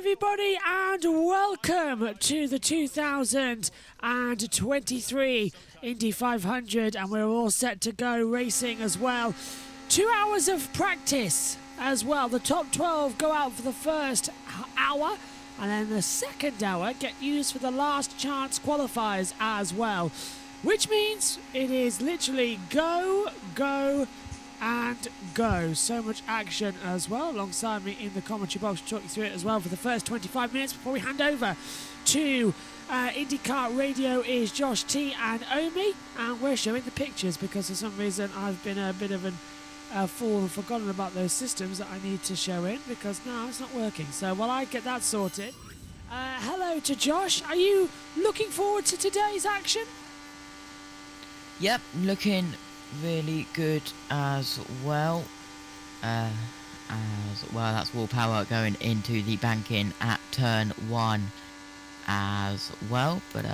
everybody, and welcome to the 2023 Indy 500, and we're all set to go racing as well. 2 hours of practice as well. The top 12 go out for the first hour, and then the second hour get used for the last chance qualifiers as well, which means it is literally go, go, and go. So much action as well. Alongside me in the commentary box to talk you through it as well for the first 25 minutes before we hand over to IndyCar Radio is Josh T and Omi, and we're showing the pictures because for some reason I've been a bit of a fool and forgotten about those systems that I need to show in because now it's not working. So while I get that sorted, hello to Josh. Are you looking forward to today's action? Yep, looking really good as well. That's wall power going into the banking at turn 1 as well, but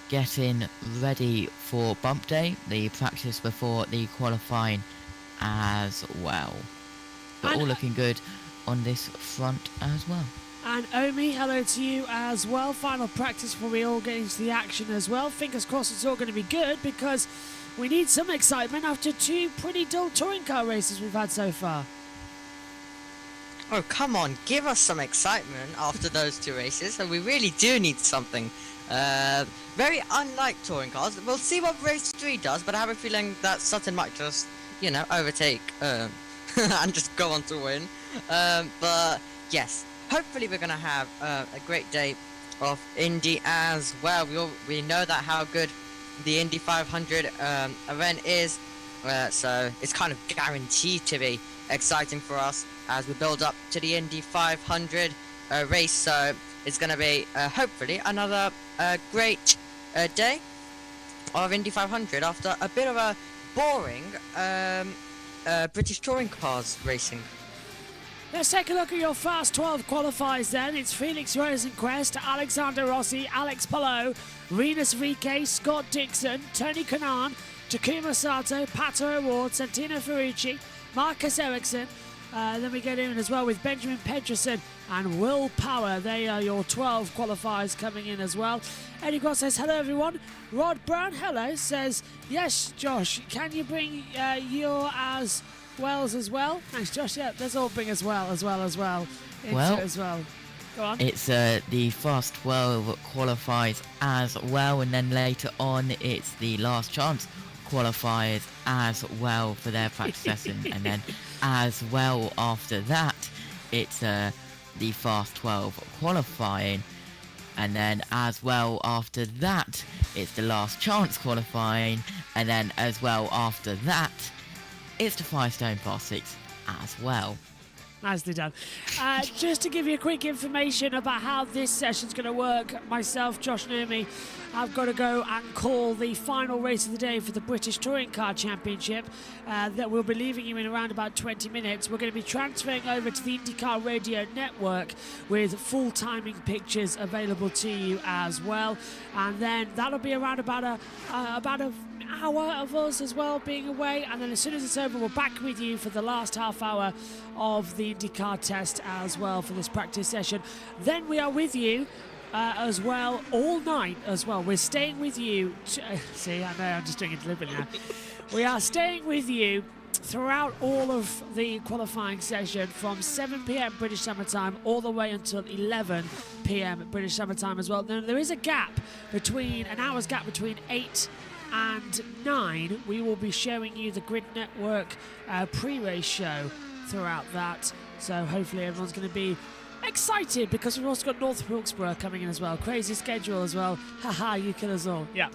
getting ready for bump day, the practice before the qualifying as well, but all looking good on this front as well. And Omi, hello to you as well. Final practice before we all get into the action as well. Fingers crossed it's all going to be good because we need some excitement after 2 pretty dull touring car races we've had so far. Oh, come on, give us some excitement after those 2 races, and we really do need something. Very unlike touring cars. We'll see what race 3 does, but I have a feeling that Sutton might just, overtake and just go on to win. But yes, hopefully we're going to have a great day of Indy as well. We know that how good the Indy 500 event is, so it's kind of guaranteed to be exciting for us as we build up to the Indy 500 race. So it's going to be hopefully another great day of Indy 500 after a bit of a boring British touring cars racing. Let's take a look at your Fast 12 qualifiers then. It's Felix Rosenquist, Alexander Rossi, Alex Palou, Rinus VK, Scott Dixon, Tony Kanaan, Takuma Sato, Pato O'Ward, Santino Ferrucci, Marcus Ericsson. Then we get in as well with Benjamin Peterson and Will Power. They are your 12 qualifiers coming in as well. Eddie Gross says, hello everyone. Rod Brown, hello, says, yes, Josh, can you bring your as Wells as well? Thanks, Josh. Yeah, let's all bring as well. Into it as well. Go on. It's the Fast 12 qualifiers as well, and then later on it's the last chance qualifiers as well for their practice session, and then as well after that it's the Fast 12 qualifying, and then as well after that it's the last chance qualifying, and then as well after that it's the Firestone Fast 6 as well. Nicely done. Just to give you a quick information about how this session's going to work, myself, Josh Numi, I've got to go and call the final race of the day for the British Touring Car Championship that we'll be leaving you in around about 20 minutes. We're going to be transferring over to the IndyCar Radio Network with full timing pictures available to you as well, and then that'll be around about a hour of us as well being away, and then as soon as it's over we're back with you for the last half hour of the IndyCar test as well for this practice session. Then we are with you as well all night as well. We're staying with you see, I know I'm just doing it deliberately now. We are staying with you throughout all of the qualifying session from 7 p.m. British Summer Time all the way until 11 p.m. British Summer Time as well. Then there is a gap between, an hour's gap between 8 and 9. We will be showing you the Grid Network pre-race show throughout that, so hopefully everyone's going to be excited because we've also got North Wilkesboro coming in as well. Crazy schedule as well. Haha, you kill us all. Yeah,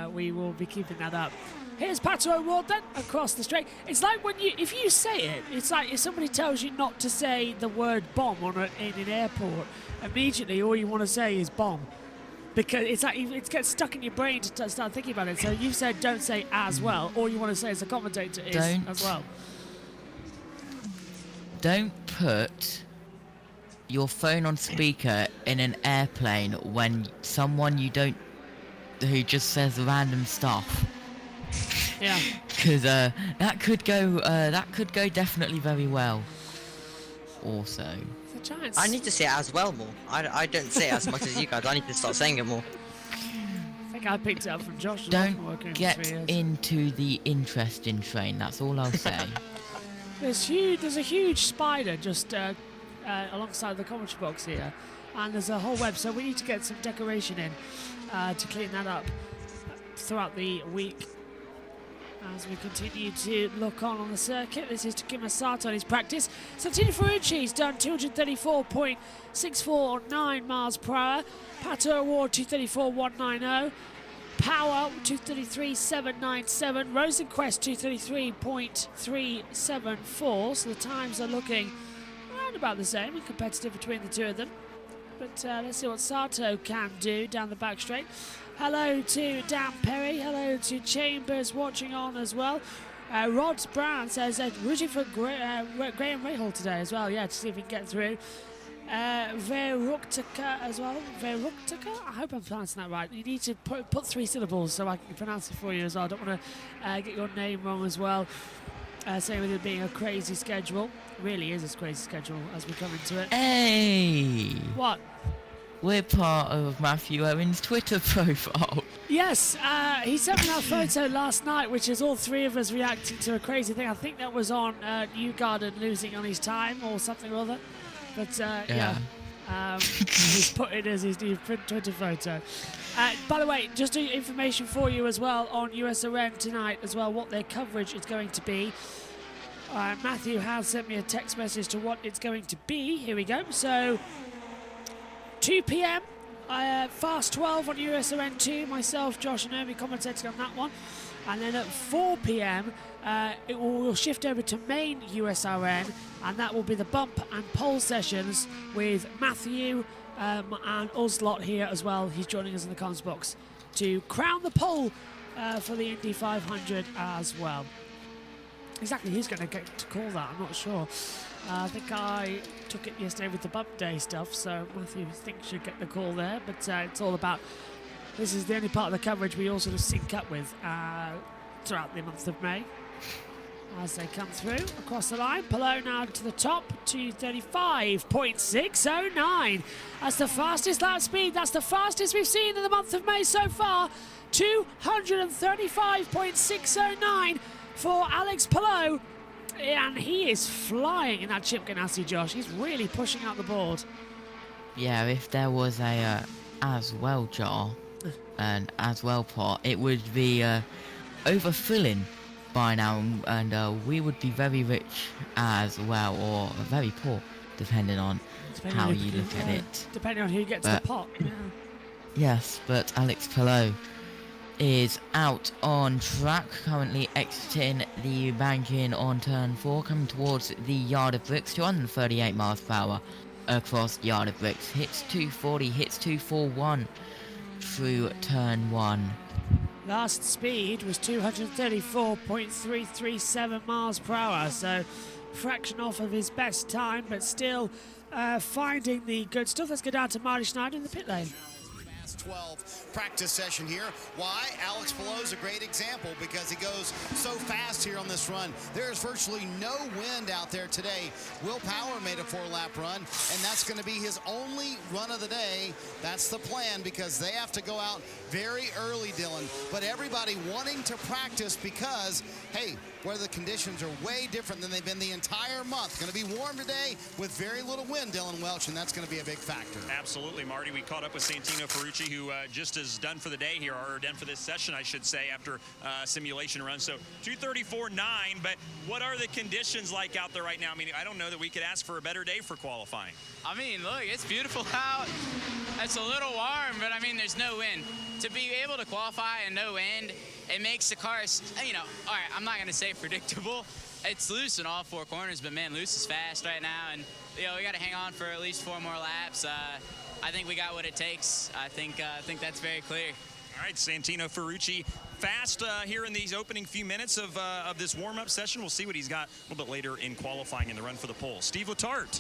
we will be keeping that up. Here's Pato O'Ward then across the straight. It's like when if you say it, it's like if somebody tells you not to say the word bomb in an airport, immediately all you want to say is bomb. Because it's like it gets stuck in your brain to start thinking about it. So you've said don't say as well. All you want to say as a commentator is as well. Don't put your phone on speaker in an airplane when someone who just says random stuff. Yeah. Because that could go definitely very well. also. The Giants. I need to say it as well more. I don't say it as much as you guys. I need to start saying it more. I think I picked it up from Josh. Don't get into the interesting train, that's all I'll say. There's a huge spider just alongside the commentary box here, and there's a whole web, so we need to get some decoration in to clean that up throughout the week as we continue to look on the circuit. This is Takuma Sato on his practice. Santino Ferrucci's done 234.649 miles per hour. Pato O'Ward 234.190. Power 233.797. Rosenquist 233.374. So the times are looking around about the same and competitive between the two of them. But let's see what Sato can do down the back straight. Hello to Dan Perry. Hello to Chambers watching on as well. Rod Brown says rooting for Graham Rahal today as well. Yeah, to see if he can get through. Veruktaka as well. Veruktaka? I hope I'm pronouncing that right. You need to put 3 syllables so I can pronounce it for you as well. I don't want to get your name wrong as well. Same with it being a crazy schedule. It really is a crazy schedule as we come into it. Hey! What? We're part of Matthew Owen's Twitter profile. Yes, he sent me that photo last night, which is all 3 of us reacting to a crazy thing. I think that was on Lundgaard losing on his time or something or other. But yeah. He's put it as his new Twitter photo. By the way, just information for you as well on USRN tonight as well, what their coverage is going to be. Matthew has sent me a text message to what it's going to be. Here we go. So 2 p.m. Fast 12 on USRN2. Myself, Josh and Naomi commentating on that one. And then at 4 p.m. We'll shift over to main USRN, and that will be the bump and pole sessions with Matthew and us lot here as well. He's joining us in the comms box to crown the pole for the Indy 500 as well. Exactly who's going to get to call that, I'm not sure. I think I took it yesterday with the bump day stuff, so Matthew thinks should get the call there, but it's all about, this is the only part of the coverage we all sort of sync up with throughout the month of May as they come through across the line. Palou now to the top, 235.609. That's the fastest lap speed. That's the fastest we've seen in the month of May so far. 235.609 for Alex Palou. And he is flying in that Chip Ganassi, Josh. He's really pushing out the board. Yeah, if there was a as well jar and as well pot, it would be overfilling by now, and we would be very rich as well, or very poor, depending on how you look at it. Depending on who gets the pot. Yeah. Yes, but Alex Palou is out on track, currently exiting the banking on turn 4, coming towards the yard of bricks, 238 miles per hour across yard of bricks, hits 240, hits 241 through turn 1. Last speed was 234.337 miles per hour, so fraction off of his best time, but still finding the good stuff. Let's go down to Marty Schneider in the pit lane. 12 practice session here. Why? Alex Palou's a great example because he goes so fast here on this run. There's virtually no wind out there today. Will Power made a 4-lap run, and that's going to be his only run of the day. That's the plan because they have to go out very early, Dylan. But everybody wanting to practice because, hey, weather conditions are way different than they've been the entire month. Going to be warm today with very little wind, Dylan Welch, and that's going to be a big factor. Absolutely, Marty. We caught up with Santino Ferrucci, who just is done for the day here, or done for this session, I should say, after simulation run. So 234.9, but what are the conditions like out there right now? I mean, I don't know that we could ask for a better day for qualifying. I mean, look, it's beautiful out. It's a little warm, but I mean, there's no wind. To be able to qualify and no wind, it makes the cars, you know, all right, I'm not going to say predictable. It's loose in all 4 corners, but man, loose is fast right now, and you know, we got to hang on for at least 4 more laps. I think we got what it takes. I think that's very clear. All right, Santino Ferrucci fast here in these opening few minutes of this warm-up session. We'll see what he's got a little bit later in qualifying in the run for the pole. Steve Letarte.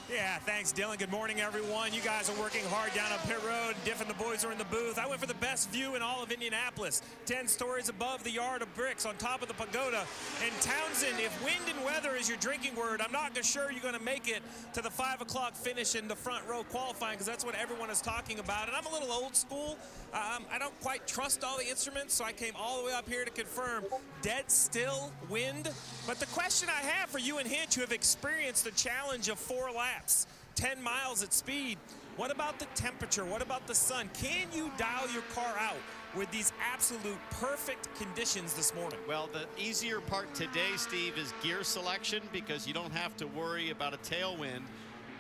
Yeah, thanks, Dylan. Good morning, everyone. You guys are working hard down on pit road. Diff and the boys are in the booth. I went for the best view in all of Indianapolis. 10 stories above the yard of bricks on top of the pagoda. And Townsend, if wind and weather is your drinking word, I'm not sure you're going to make it to the 5 o'clock finish in the front row qualifying, because that's what everyone is talking about. And I'm a little old school. I don't quite trust all the instruments, so I came all the way up here to confirm dead still wind. But the question I have for you and Hitch, who have experienced the challenge of 4 laps, 10 miles at speed, what about the temperature? What about the sun? Can you dial your car out with these absolute perfect conditions this morning? Well, the easier part today, Steve, is gear selection, because you don't have to worry about a tailwind.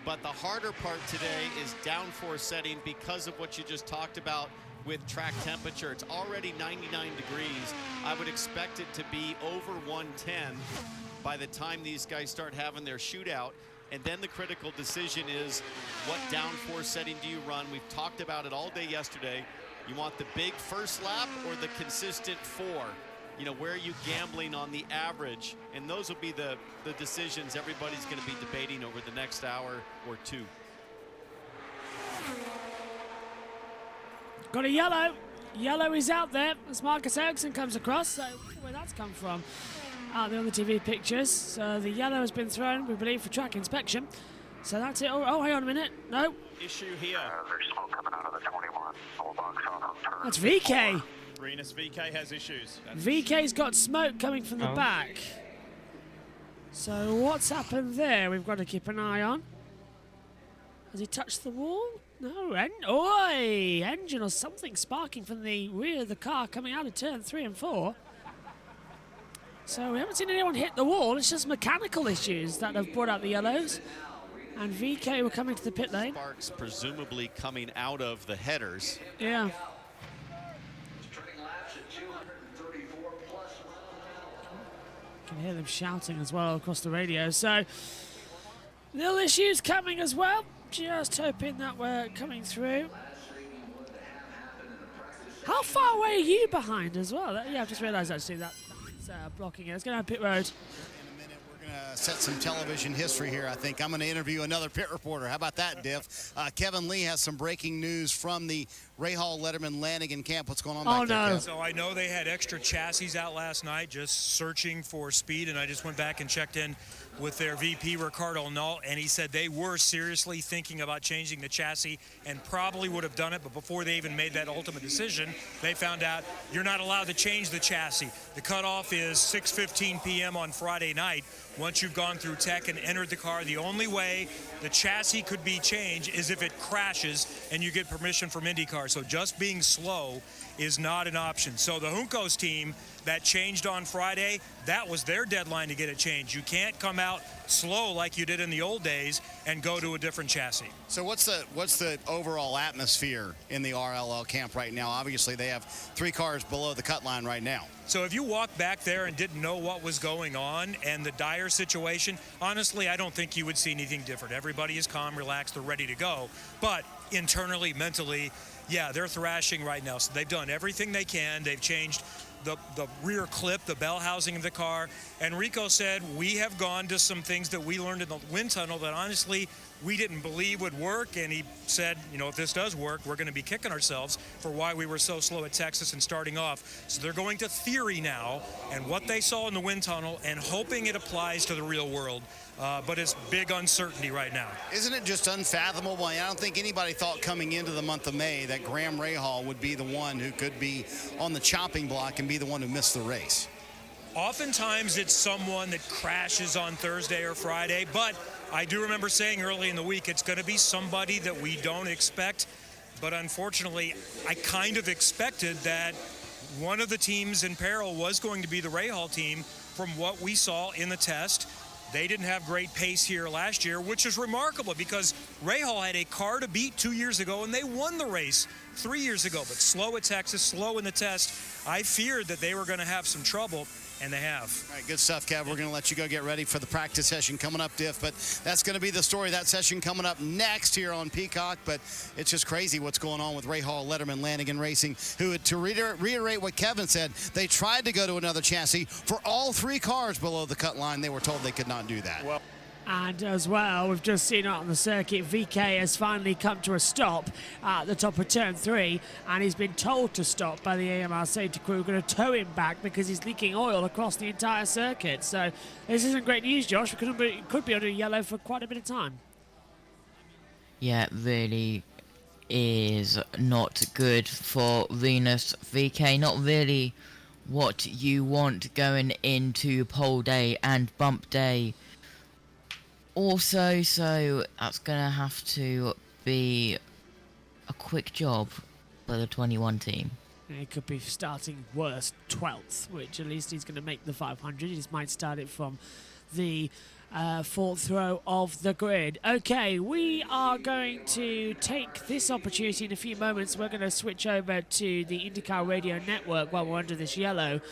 But the harder part today is downforce setting, because of what you just talked about with track temperature. It's already 99 degrees. I would expect it to be over 110 by the time these guys start having their shootout. And then the critical decision is, what downforce setting do you run? We've talked about it all day yesterday. You want the big first lap or the consistent 4? You know, where are you gambling on the average? And those will be the decisions everybody's going to be debating over the next hour or 2. Got a yellow. Yellow is out there as Marcus Ericsson comes across. So where that's come from. Out there on the TV pictures. So the yellow has been thrown, we believe, for track inspection. So that's it. Oh, hang on a minute. No. Issue here. There's smoke coming out of the 21. Bulldogs on turn. That's VK. Renus VK has issues. VK's got smoke coming from the back. So what's happened there? We've got to keep an eye on. Has he touched the wall? No. Engine or something sparking from the rear of the car coming out of turn 3 and 4. So we haven't seen anyone hit the wall. It's just mechanical issues that have brought out the yellows. And VK were coming to the pit lane. Sparks presumably coming out of the headers. Yeah. Can hear them shouting as well across the radio. So little issues coming as well. Just hoping that we're coming through. How far away are you behind as well? Yeah, I've just realised actually that's blocking it. Let's go down pit road. In a minute, we're going to set some television history here, I think. I'm going to interview another pit reporter. How about that, Diff? Kevin Lee has some breaking news from the Rahal, Letterman, Lanigan camp. What's going on back there, Kev? So I know they had extra chassis out last night just searching for speed, and I just went back and checked in with their VP, Ricardo Null, and he said they were seriously thinking about changing the chassis and probably would have done it, but before they even made that ultimate decision, they found out you're not allowed to change the chassis. The cutoff is 6:15 p.m. on Friday night. Once you've gone through tech and entered the car, the only way the chassis could be changed is if it crashes and you get permission from IndyCar. So just being slow is not an option. So the Juncos team that changed on Friday, that was their deadline to get it changed. You can't come out slow like you did in the old days and go to a different chassis. So what's the overall atmosphere in the RLL camp right now? Obviously, they have 3 cars below the cut line right now. So if you walk back there and didn't know what was going on and the dire situation, honestly, I don't think you would see anything different. Everybody is calm, relaxed, they're ready to go. But internally, mentally, yeah, they're thrashing right now. So they've done everything they can. They've changed the rear clip, the bell housing of the car. And Rico said, we have gone to some things that we learned in the wind tunnel that honestly we didn't believe would work. And he said, you know, if this does work, we're going to be kicking ourselves for why we were so slow at Texas and starting off. So they're going to theory now and what they saw in the wind tunnel and hoping it applies to the real world. But it's big uncertainty right now. Isn't it just unfathomable? I don't think anybody thought coming into the month of May that Graham Rahal would be the one who could be on the chopping block and be the one who missed the race. Oftentimes it's someone that crashes on Thursday or Friday, but I do remember saying early in the week it's going to be somebody that we don't expect. But unfortunately, I kind of expected that one of the teams in peril was going to be the Rahal team from what we saw in the test. They didn't have great pace here last year, which is remarkable because Rahal had a car to beat 2 years ago, and they won the race 3 years ago. But slow at Texas, slow in the test. I feared that they were going to have some trouble, and they have. All right, good stuff, Kev. We're going to let you go get ready for the practice session coming up, Diff. But that's going to be the story of that session coming up next here on Peacock. But it's just crazy what's going on with Rahal, Letterman, Lanigan Racing, who, to reiterate what Kevin said, they tried to go to another chassis for all 3 cars below the cut line. They were told they could not do that. Well, And as well, we've just seen it on the circuit, VK has finally come to a stop at the top of turn 3, and he's been told to stop by the AMR safety crew. We're going to tow him back because he's leaking oil across the entire circuit. So this isn't great news, Josh. We could be under yellow for quite a bit of time. Yeah, it really is not good for Venus VK. Not really what you want going into pole day and bump day. Also, so that's going to have to be a quick job for the 21 team. He could be starting worst 12th, which at least he's going to make the 500. He just might start it from the fourth row of the grid. Okay, we are going to take this opportunity in a few moments. We're going to switch over to the IndyCar radio network while we're under this yellow.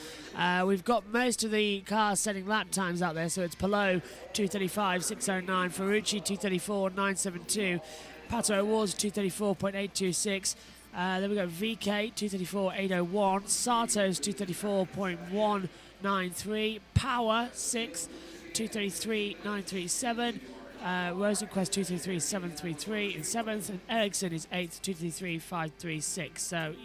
We've got most of the cars setting lap times out there, so it's Palou 2:35.609, Ferrucci 2:34.972, Pato O'Ward 2:34.826. Then we got VK 2:34.801, Sato's 2:34.193, Power 6 2:33.937, Rosenquist 2:33.733 in 7th, and Ericsson is 8th 2:33.536. So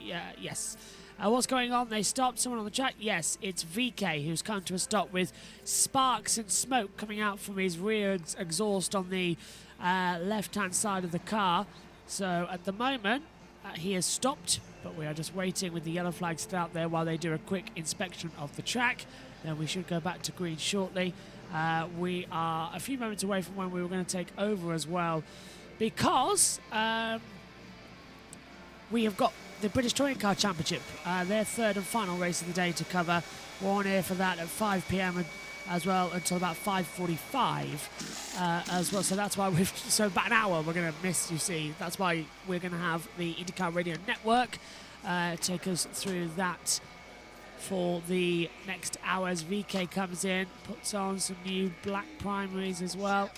yes. What's going on? They stopped someone on the track? Yes, it's VK who's come to a stop with sparks and smoke coming out from his rear exhaust on the left-hand side of the car. So at the moment, he has stopped, but we are just waiting with the yellow flag still out there while they do a quick inspection of the track. Then we should go back to green shortly. We are a few moments away from when we were going to take over as well, because we have got the British Touring Car Championship, their third and final race of the day to cover. We're on here for that at 5 p.m. as well until about 5:45 as well. So that's why so about an hour we're going to miss, you see. That's why we're going to have the IndyCar Radio Network take us through that for the next hours. VK comes in, puts on some new black primaries as well.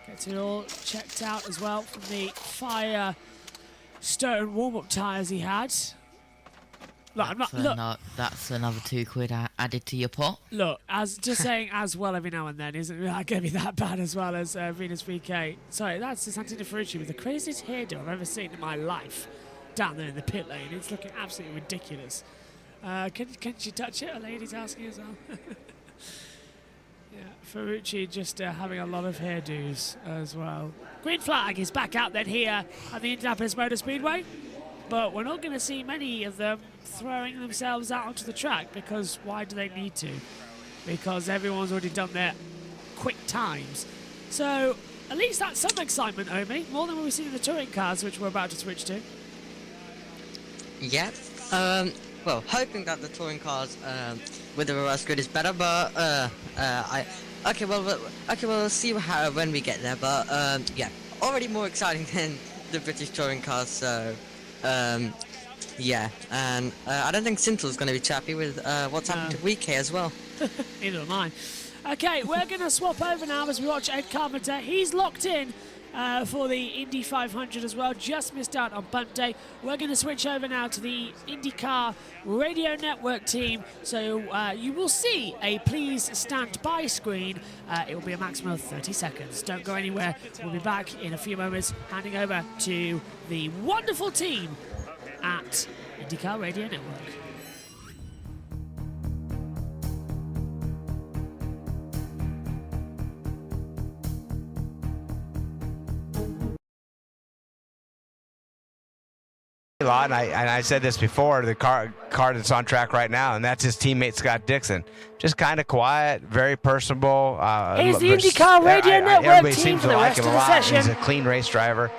Gets it all checked out as well from the Firestone warm-up tyres he had. Look, that's another £2 added to your pot. Look, just saying as well every now and then isn't going to be that bad as well as Venus VK. Sorry, that's Santino Ferrucci with the craziest hairdo I've ever seen in my life down there in the pit lane. It's looking absolutely ridiculous. Can she touch it? A lady's asking as well. Yeah, Ferrucci just having a lot of hairdos as well. Green flag is back out then here at the Indianapolis Motor Speedway, but we're not going to see many of them throwing themselves out onto the track, because why do they need to? Because everyone's already done their quick times. So at least that's some excitement, Omi, more than what we've seen in the touring cars, which we're about to switch to. Yeah. Well, hoping that the touring cars with the reverse grid is better, but we'll see when we get there. But yeah, already more exciting than the British touring cars. So yeah, and I don't think Sintel's going to be happy with what's happened to VK as well. Neither am I. Okay, we're going to swap over now as we watch Ed Carpenter. He's locked in for the Indy 500 as well, just missed out on bump day. We're going to switch over now to the IndyCar Radio Network team, so you will see a please stand by screen. It will be a maximum of 30 seconds. Don't go anywhere. We'll be back in a few moments, handing over to the wonderful team at IndyCar Radio Network. And I said this before, the car that's on track right now, and that's his teammate Scott Dixon. Just kind of quiet, very personable. He's the IndyCar Radio Network team for the rest of the session. He's a clean race driver,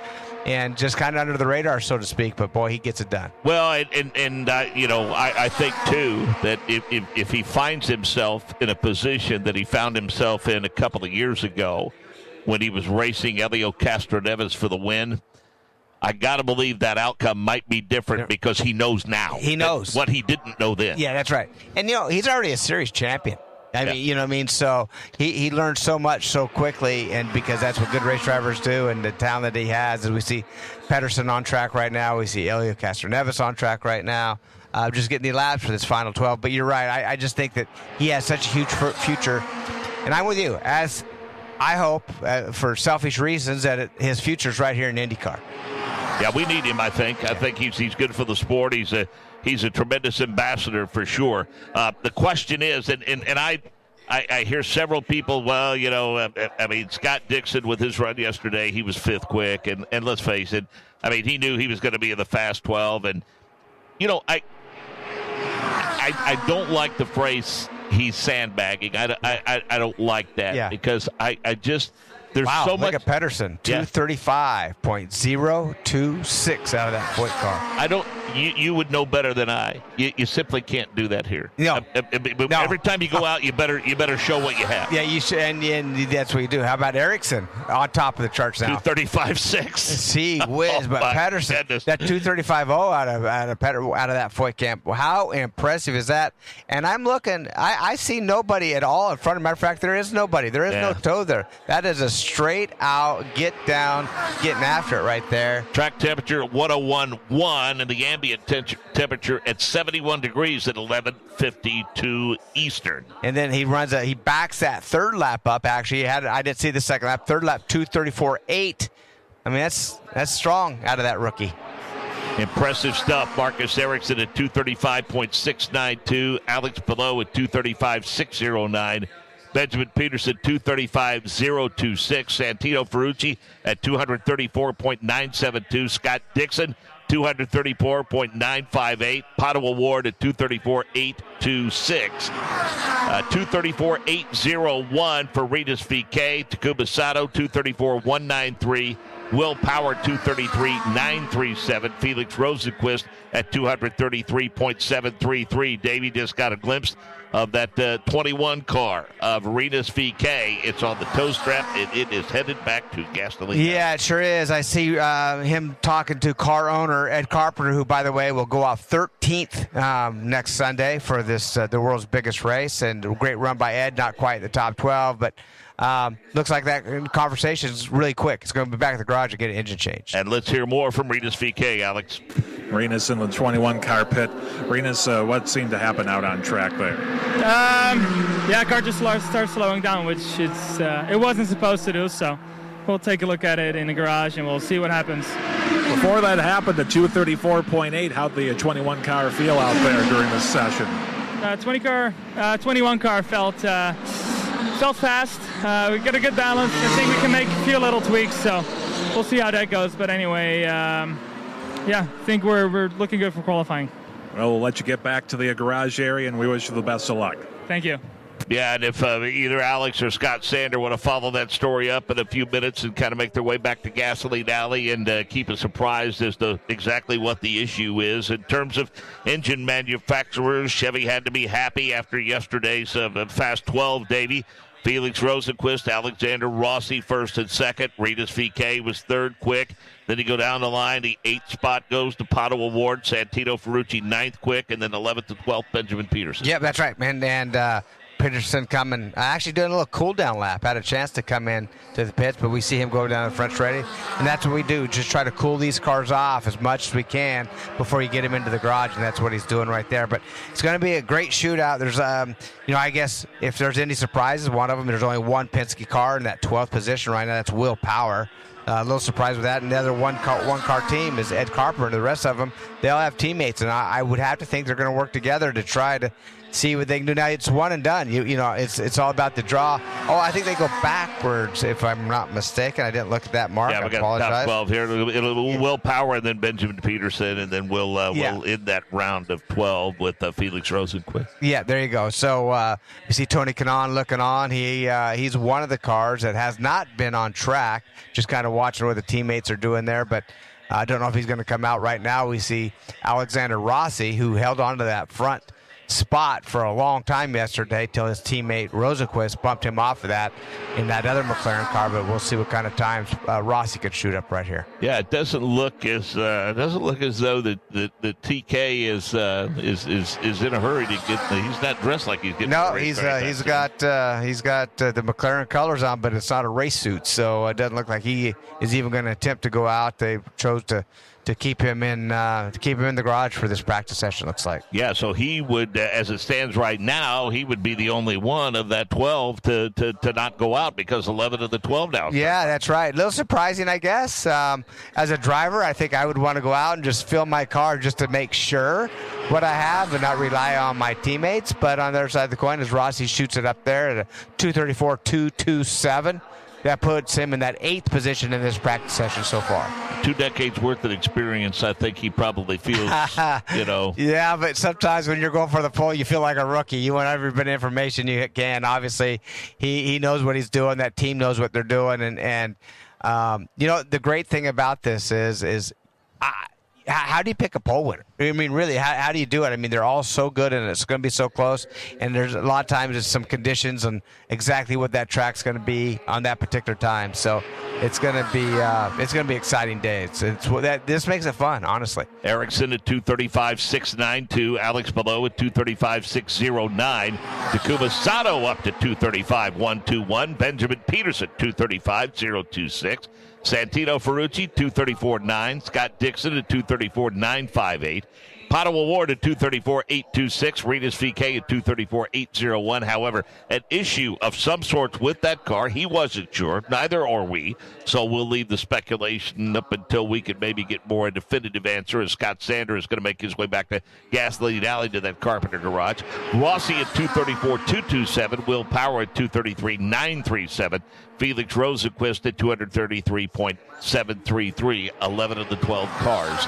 and just kind of under the radar, so to speak. But boy, he gets it done. Well, I think too that if he finds himself in a position that he found himself in a couple of years ago, when he was racing Elio Castroneves for the win, I got to believe that outcome might be different, because he knows now. He knows what he didn't know then. Yeah, that's right. And, he's already a series champion. I mean, you know what I mean? So he learned so much so quickly, and because that's what good race drivers do, and the talent that he has. As we see Peterson on track right now, we see Elio Castroneves on track right now, just getting the laps for this final 12. But you're right. I just think that he has such a huge future. And I'm with you. As I hope, for selfish reasons, that his future's right here in IndyCar. Yeah, we need him, I think. I think he's good for the sport. He's a tremendous ambassador for sure. The question is, and I hear several people, well, Scott Dixon with his run yesterday, he was 5th quick, and let's face it, he knew he was going to be in the Fast 12, and, I don't like the phrase he's sandbagging. I don't like that because I just – there's so much. Look at Peterson, 235.026 out of that point car. You would know better than I. You simply can't do that here. No. Every time you go out, you better show what you have. Yeah, you should, and that's what you do. How about Erickson on top of the charts now? 235.6. See whiz, but Peterson, goodness. that 235.0 out of that Foyt camp. How impressive is that? And I'm looking. I see nobody at all in front. As a matter of fact, there is nobody. There is no toe there. That is a straight out, get down, getting after it right there. Track temperature at 101.1 and the ambient temperature at 71 degrees at 11:52 Eastern. And then he backs that third lap up. Actually, I didn't see the second lap. Third lap, 234.8. That's strong out of that rookie. Impressive stuff. Marcus Ericsson at 235.692. Alex Palou at 235.609. Benjamin Peterson, 235.026. Santino Ferrucci at 234.972. Scott Dixon, 234.958. Pato O'Ward at 234.826. 234.801 for Rinus VeeKay. Takuma Sato, 234.193. Will Power, 233.937. Felix Rosenqvist at 233.733. Davey just got a glimpse of that 21 car of Rinus VeeKay. It's on the toe strap, and it is headed back to gasoline. Yeah, it sure is. I see him talking to car owner Ed Carpenter, who, by the way, will go off 13th next Sunday for this the world's biggest race. And a great run by Ed, not quite in the top 12, but looks like that conversation is really quick. It's going to be back at the garage and get an engine change. And let's hear more from Rinus VeeKay, Alex. Rinus in the 21 car pit. Rinus, what seemed to happen out on track there? Car just started slowing down, which it wasn't supposed to do, so we'll take a look at it in the garage and we'll see what happens. Before that happened, the 234.8, how'd the 21 car feel out there during this session? 21 car felt fast. We got a good balance. I think we can make a few little tweaks, so we'll see how that goes. But anyway, I think we're looking good for qualifying. Well, we'll let you get back to the garage area, and we wish you the best of luck. Thank you. Yeah, and if either Alex or Scott Sander want to follow that story up in a few minutes and kind of make their way back to Gasoline Alley and keep us surprised as to exactly what the issue is. In terms of engine manufacturers, Chevy had to be happy after yesterday's Fast 12, Davey. Felix Rosenqvist, Alexander Rossi first and second. Rinus VeeKay was third quick. Then you go down the line. The 8th spot goes to Pato O'Ward. Santino Ferrucci 9th quick. And then 11th to 12th, Benjamin Peterson. Yeah, that's right, man. And Peterson coming, actually doing a little cool-down lap. Had a chance to come in to the pits, but we see him go down the front ready. And that's what we do, just try to cool these cars off as much as we can before you get him into the garage, and that's what he's doing right there. But it's going to be a great shootout. There's, I guess if there's any surprises, one of them, there's only one Penske car in that 12th position right now. That's Will Power. A little surprised with that. And the other one-car team is Ed Carpenter. The rest of them, they all have teammates, and I would have to think they're going to work together to try to see what they can do. Now it's one and done. It's all about the draw. Oh, I think they go backwards if I'm not mistaken. I didn't look at that mark. Yeah, we I got apologize. top 12 here. It'll Will Power and then Benjamin Peterson, and then we'll end that round of 12 with Felix Rosenqvist. Yeah, there you go. So you see Tony Kanaan looking on. He's one of the cars that has not been on track, just kind of watching what the teammates are doing there, but I don't know if he's going to come out right now. We see Alexander Rossi, who held on to that front spot for a long time yesterday till his teammate Rosenqvist bumped him off of that in that other McLaren car, but we'll see what kind of times Rossi could shoot up right here. Yeah, it doesn't look as though the TK is in a hurry to get. He's not dressed like he's getting. No, he's got the McLaren colors on, but it's not a race suit, so it doesn't look like he is even going to attempt to go out. They chose to to keep him in the garage for this practice session. Looks like. Yeah, so he would, as it stands right now, he would be the only one of that 12 to not go out because 11 of the 12 now. Yeah, that's right. A little surprising, I guess. As a driver, I think I would want to go out and just fill my car just to make sure what I have and not rely on my teammates. But on the other side of the coin, as Rossi shoots it up there at a 2:34.227. That puts him in that 8th position in this practice session so far. 2 decades worth of experience, I think he probably feels, Yeah, but sometimes when you're going for the pole, you feel like a rookie. You want every bit of information you can. Obviously, he knows what he's doing. That team knows what they're doing. And the great thing about this is how do you pick a pole winner? I mean, really, how do you do it? I mean, they're all so good, and it's going to be so close. And there's a lot of times there's some conditions on exactly what that track's going to be on that particular time. So it's going to be exciting day. This makes it fun, honestly. Erickson at 2:35.692. Alex Below at 2:35.609. Takuma Sato up to 2:35.121. Benjamin Peterson 2:35.026. Santino Ferrucci, 2:34.9. Scott Dixon at 2:34.958. Pato O'Ward at 2:34.826. Renus VK at 2:34.801. However, an issue of some sorts with that car. He wasn't sure. Neither are we. So we'll leave the speculation up until we can maybe get more a definitive answer as Scott Sander is going to make his way back to Gasoline Alley to that Carpenter garage. Rossi at 2:34.227. Will Power at 2:33.937. Felix Rosenquist at 233.733. 11 of the 12 cars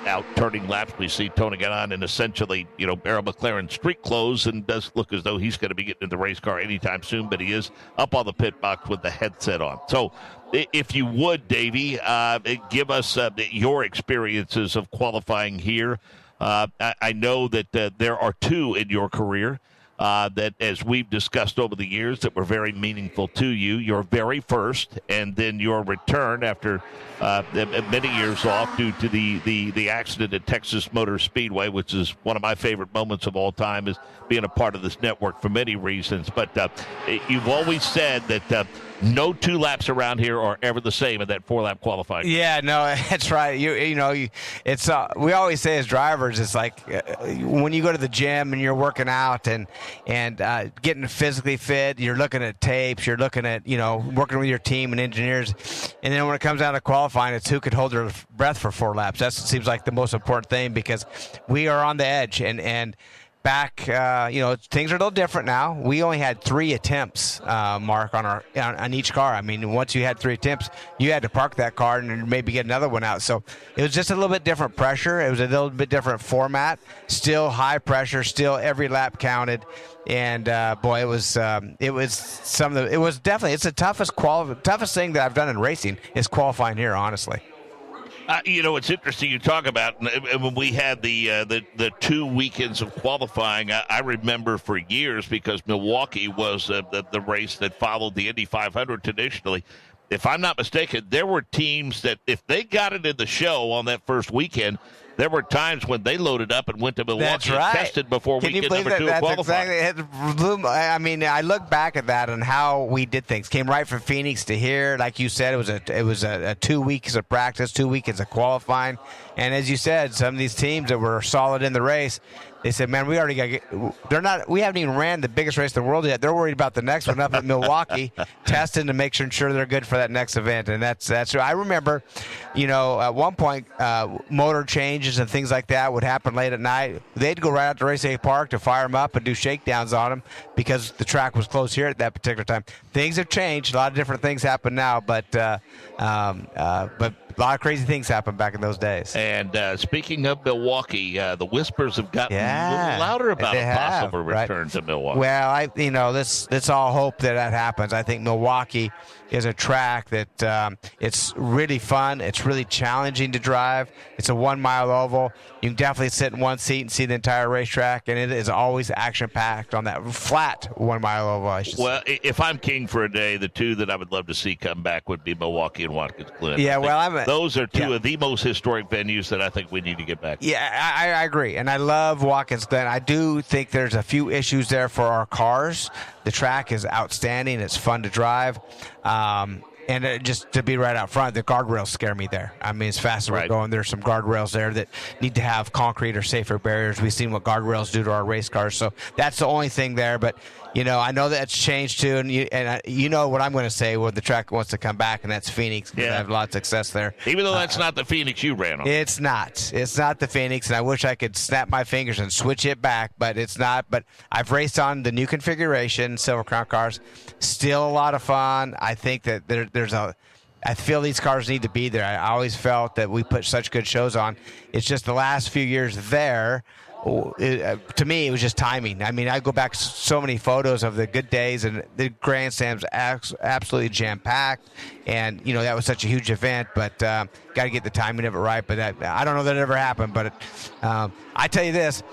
out turning laps. We see Tony Ganon in essentially, Arrow McLaren street clothes, and does look as though he's going to be getting in the race car anytime soon, but he is up on the pit box with the headset on. So if you would, Davey, give us your experiences of qualifying here. I know that there are 2 in your career that, as we've discussed over the years, that were very meaningful to you. Your very first, and then your return after many years off due to the accident at Texas Motor Speedway, which is one of my favorite moments of all time, is being a part of this network for many reasons. But you've always said that no 2 laps around here are ever the same in that 4-lap qualifying. Yeah, no, that's right. It's we always say as drivers, it's like when you go to the gym and you're working out and getting physically fit, you're looking at tapes, you're looking at working with your team and engineers, and then when it comes down to qualifying, it's who could hold their breath for 4 laps. That seems like the most important thing because we are on the edge and. Back, things are a little different now. We only had 3 attempts, Mark, on each car. I mean, once you had 3 attempts, you had to park that car and maybe get another one out. So it was just a little bit different pressure. It was a little bit different format. Still high pressure. Still every lap counted. And boy, it was definitely the toughest thing that I've done in racing is qualifying here, honestly. It's interesting you talk about when we had the 2 weekends of qualifying. I remember for years because Milwaukee was the race that followed the Indy 500 traditionally. If I'm not mistaken, there were teams that if they got it in the show on that first weekend, there were times when they loaded up and went to Milwaukee and tested before weekend number 2 of qualifying. Exactly. I mean, I look back at that and how we did things. Came right from Phoenix to here. Like you said, it was a 2 weeks of practice, 2 weekends of qualifying. And as you said, some of these teams that were solid in the race, they said, man, we haven't even ran the biggest race in the world yet. They're worried about the next one up at Milwaukee, testing to make sure they're good for that next event. And that's I remember, at one point, motor changes and things like that would happen late at night. They'd go right out to Raceway Park to fire them up and do shakedowns on them because the track was closed here at that particular time. Things have changed. A lot of different things happen now, but a lot of crazy things happened back in those days. And speaking of Milwaukee, the whispers have gotten a little louder about a possible return to Milwaukee. Well, let's all hope that happens. I think Milwaukee is a track that it's really fun. It's really challenging to drive. It's a 1 mile oval. You can definitely sit in one seat and see the entire racetrack, and it is always action-packed on that flat 1 mile oval, I should say. If I'm king for a day, the 2 that I would love to see come back would be Milwaukee and Watkins Glen. Yeah, those are 2 of the most historic venues that I think we need to get back to. Yeah, I agree, and I love Watkins Glen. I do think there's a few issues there for our cars. The track is outstanding. It's fun to drive. And just to be right out front, the guardrails scare me there. I mean, as fast as we're going, there's some guardrails there that need to have concrete or safer barriers. We've seen what guardrails do to our race cars. So that's the only thing there. But, I know that's changed too. And you know what I'm going to say when the track wants to come back, and that's Phoenix, because I have a lot of success there. Even though that's not the Phoenix you ran on. It's not. It's not the Phoenix, and I wish I could snap my fingers and switch it back, but it's not. But I've raced on the new configuration, Silver Crown cars. Still a lot of fun. I think that I feel these cars need to be there. I always felt that we put such good shows on. It's just the last few years there, to me, it was just timing. I mean, I go back so many photos of the good days, and the grandstands absolutely jam-packed, and, that was such a huge event, but got to get the timing of it right. But I don't know that it ever happened, but I tell you this,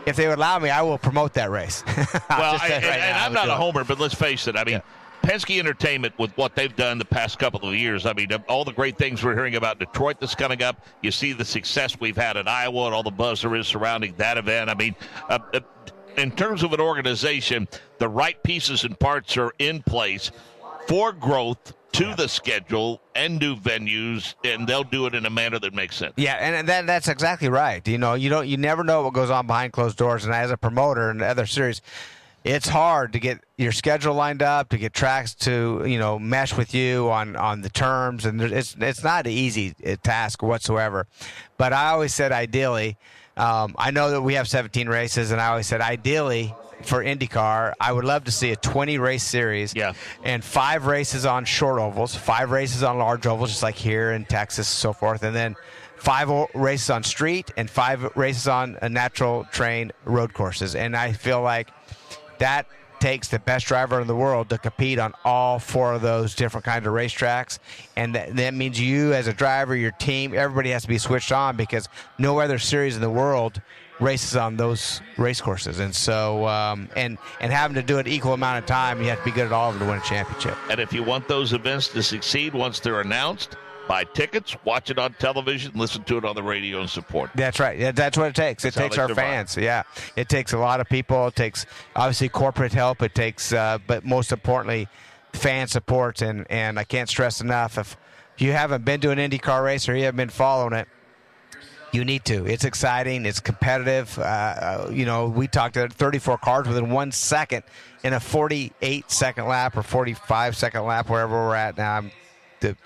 if they would allow me, I will promote that race. Well, I'm not a homer, but let's face it. I mean, Penske Entertainment, with what they've done the past couple of years, I mean, all the great things we're hearing about Detroit that's coming up, you see the success we've had in Iowa and all the buzz there is surrounding that event. I mean, in terms of an organization, the right pieces and parts are in place for growth to the schedule and new venues, and they'll do it in a manner that makes sense. Yeah, and that's exactly right. You never know what goes on behind closed doors, and as a promoter in other series, it's hard to get your schedule lined up, to get tracks to, mesh with you on the terms, and it's not an easy task whatsoever. But I always said ideally, I know that we have 17 races, and I always said ideally for IndyCar, I would love to see a 20-race series and 5 races on short ovals, 5 races on large ovals, just like here in Texas and so forth, and then 5 races on street and 5 races on natural terrain road courses. And I feel like that takes the best driver in the world to compete on all 4 of those different kinds of racetracks. And that means you as a driver, your team, everybody has to be switched on, because no other series in the world races on those race courses. And so, and having to do it equal amount of time, you have to be good at all of them to win a championship. And if you want those events to succeed once they're announced, buy tickets, watch it on television, listen to it on the radio, and support. That's right. Yeah, that's what it takes. It takes our fans. Yeah, it takes a lot of people. It takes obviously corporate help. It takes, but most importantly, fan support. And I can't stress enough, if you haven't been to an IndyCar race or you haven't been following it, you need to. It's exciting. It's competitive. We talked about 34 cars within 1 second in a 48-second lap or 45-second lap, wherever we're at now.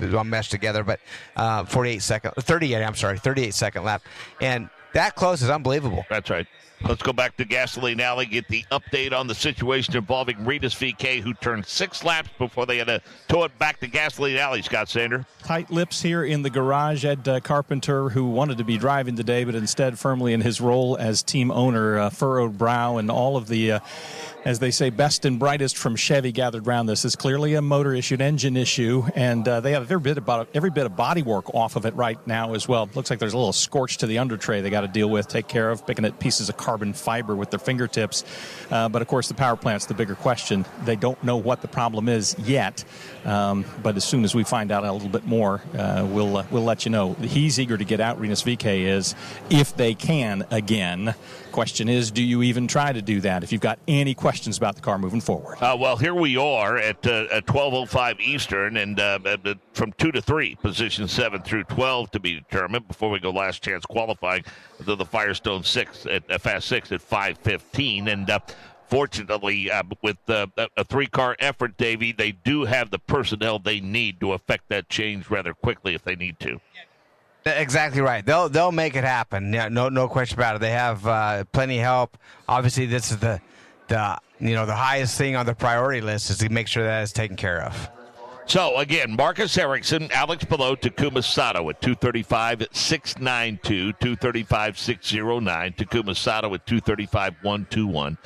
I'm meshed together, but 38-second lap. And that close is unbelievable. That's right. Let's go back to Gasoline Alley, get the update on the situation involving Rinus VeeKay, who turned 6 laps before they had to tow it back to Gasoline Alley, Scott Sander. Tight lips here in the garage. Ed Carpenter, who wanted to be driving today, but instead firmly in his role as team owner, furrowed brow, and all of the, as they say, best and brightest from Chevy gathered around this. Is clearly a motor issue, an engine issue, and they have every bit of body work off of it right now as well. Looks like there's a little scorch to the under tray they got to deal with, take care of, picking at pieces of carbon fiber with their fingertips. But of course, the power plant's the bigger question. They don't know what the problem is yet, but as soon as we find out a little bit more, we'll let you know. He's eager to get out. Rinus VeeKay is, if they can again. Question is, do you even try to do that if you've got any questions about the car moving forward? Well, here we are at 12:05 Eastern, and from 2 to 3, position 7 through 12 to be determined before we go last chance qualifying to the Firestone 6 at Fast 6 at 5:15. And fortunately, with a 3-car effort, Davey, they do have the personnel they need to affect that change rather quickly if they need to. Exactly right. They'll make it happen. Yeah, no question about it. They have plenty of help. Obviously, this is the highest thing on the priority list is to make sure that is taken care of. So again, Marcus Ericsson, Alex Palou, Takuma Sato at 235.692, 235.609. Takuma Sato at 235.121.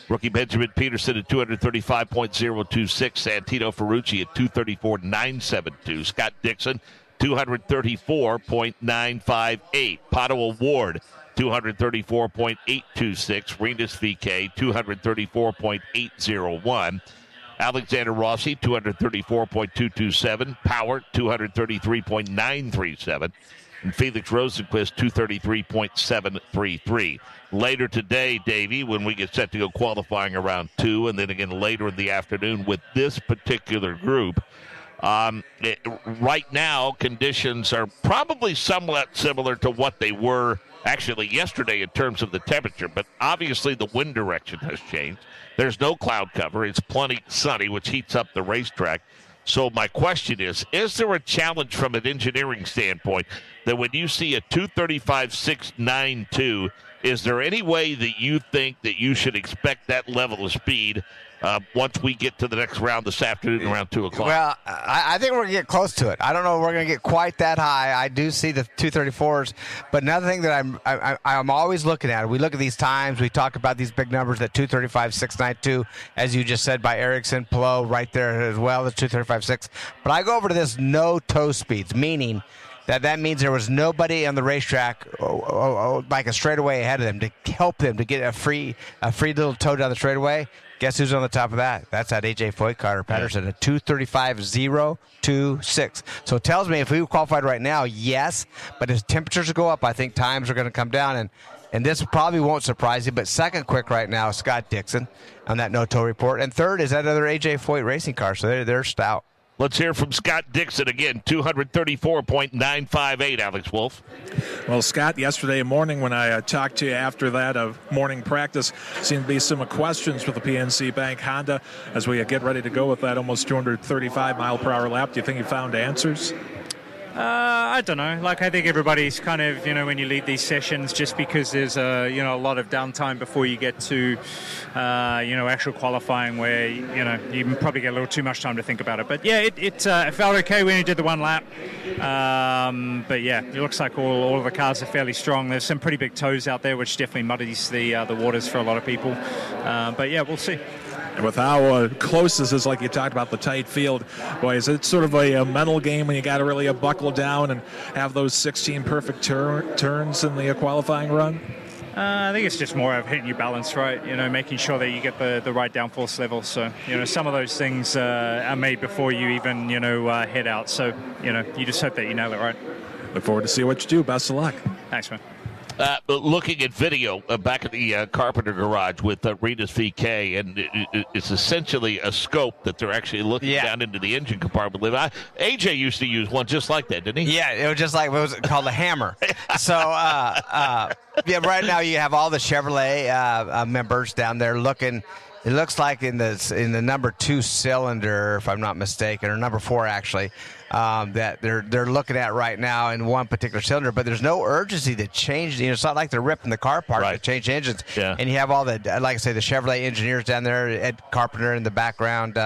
Rookie Benjamin Peterson at 235.026. Santino Ferrucci at 234.972. Scott Dixon, 234.958. Pato O'Ward, 234.826. Rinus VeeKay, 234.801. Alexander Rossi, 234.227. Power, 233.937. And Felix Rosenquist, 233.733. Later today, Davey, when we get set to go qualifying around 2, and then again later in the afternoon with this particular group, Right now, conditions are probably somewhat similar to what they were actually yesterday in terms of the temperature, but obviously the wind direction has changed. There's no cloud cover. It's plenty sunny, which heats up the racetrack. So my question is there a challenge from an engineering standpoint that when you see a 235.692, is there any way that you think that you should expect that level of speed once we get to the next round this afternoon around 2 o'clock? Well, I think we're going to get close to it. I don't know if we're going to get quite that high. I do see the 234s, but another thing that I'm always looking at, we look at these times, we talk about these big numbers, that 235.692, as you just said, by Ericsson, Pelot right there as well, the 235.6. But I go over to this no toe speeds, meaning that means there was nobody on the racetrack like a straightaway ahead of them to help them to get a free little toe down the straightaway. Guess who's on the top of that? That's that A.J. Foyt car, Peterson, at 235.026. So it tells me if we were qualified right now, yes, but as temperatures go up, I think times are going to come down, and this probably won't surprise you, but second quick right now is Scott Dixon on that no-toe report, and third is that other A.J. Foyt racing car, so they're stout. Let's hear from Scott Dixon again, 234.958, Alex Wolf. Well, Scott, yesterday morning when I talked to you after that morning practice, seemed to be some questions with the PNC Bank Honda as we get ready to go with that almost 235-mile-per-hour lap. Do you think you found answers? I don't know. Like, I think everybody's kind of, when you lead these sessions, just because there's a lot of downtime before you get to, actual qualifying where, you probably get a little too much time to think about it. But yeah, it felt okay when you did the one lap. But yeah, it looks like all of the cars are fairly strong. There's some pretty big toes out there, which definitely muddies the waters for a lot of people. But yeah, we'll see. With how close this is, like you talked about the tight field, boy, is it sort of a mental game when you got to really buckle down and have those 16 perfect turns in the qualifying run? I think it's just more of hitting your balance right, making sure that you get the right downforce level. So, some of those things are made before you even, head out. So, you just hope that you nail it right. Look forward to see what you do. Best of luck. Thanks, man. Looking at video back at the Carpenter garage with Reedus VK, and it's essentially a scope that they're actually looking down into the engine compartment. AJ used to use one just like that, didn't he? Yeah, it was just like, what was it called, a hammer. So, right now you have all the Chevrolet members down there looking. It looks like in the number 2 cylinder, if I'm not mistaken, or number 4 actually, that they're looking at right now in one particular cylinder. But there's no urgency to change. It's not like they're ripping the car apart to change engines. Yeah. And you have all the, like I say, the Chevrolet engineers down there, Ed Carpenter in the background,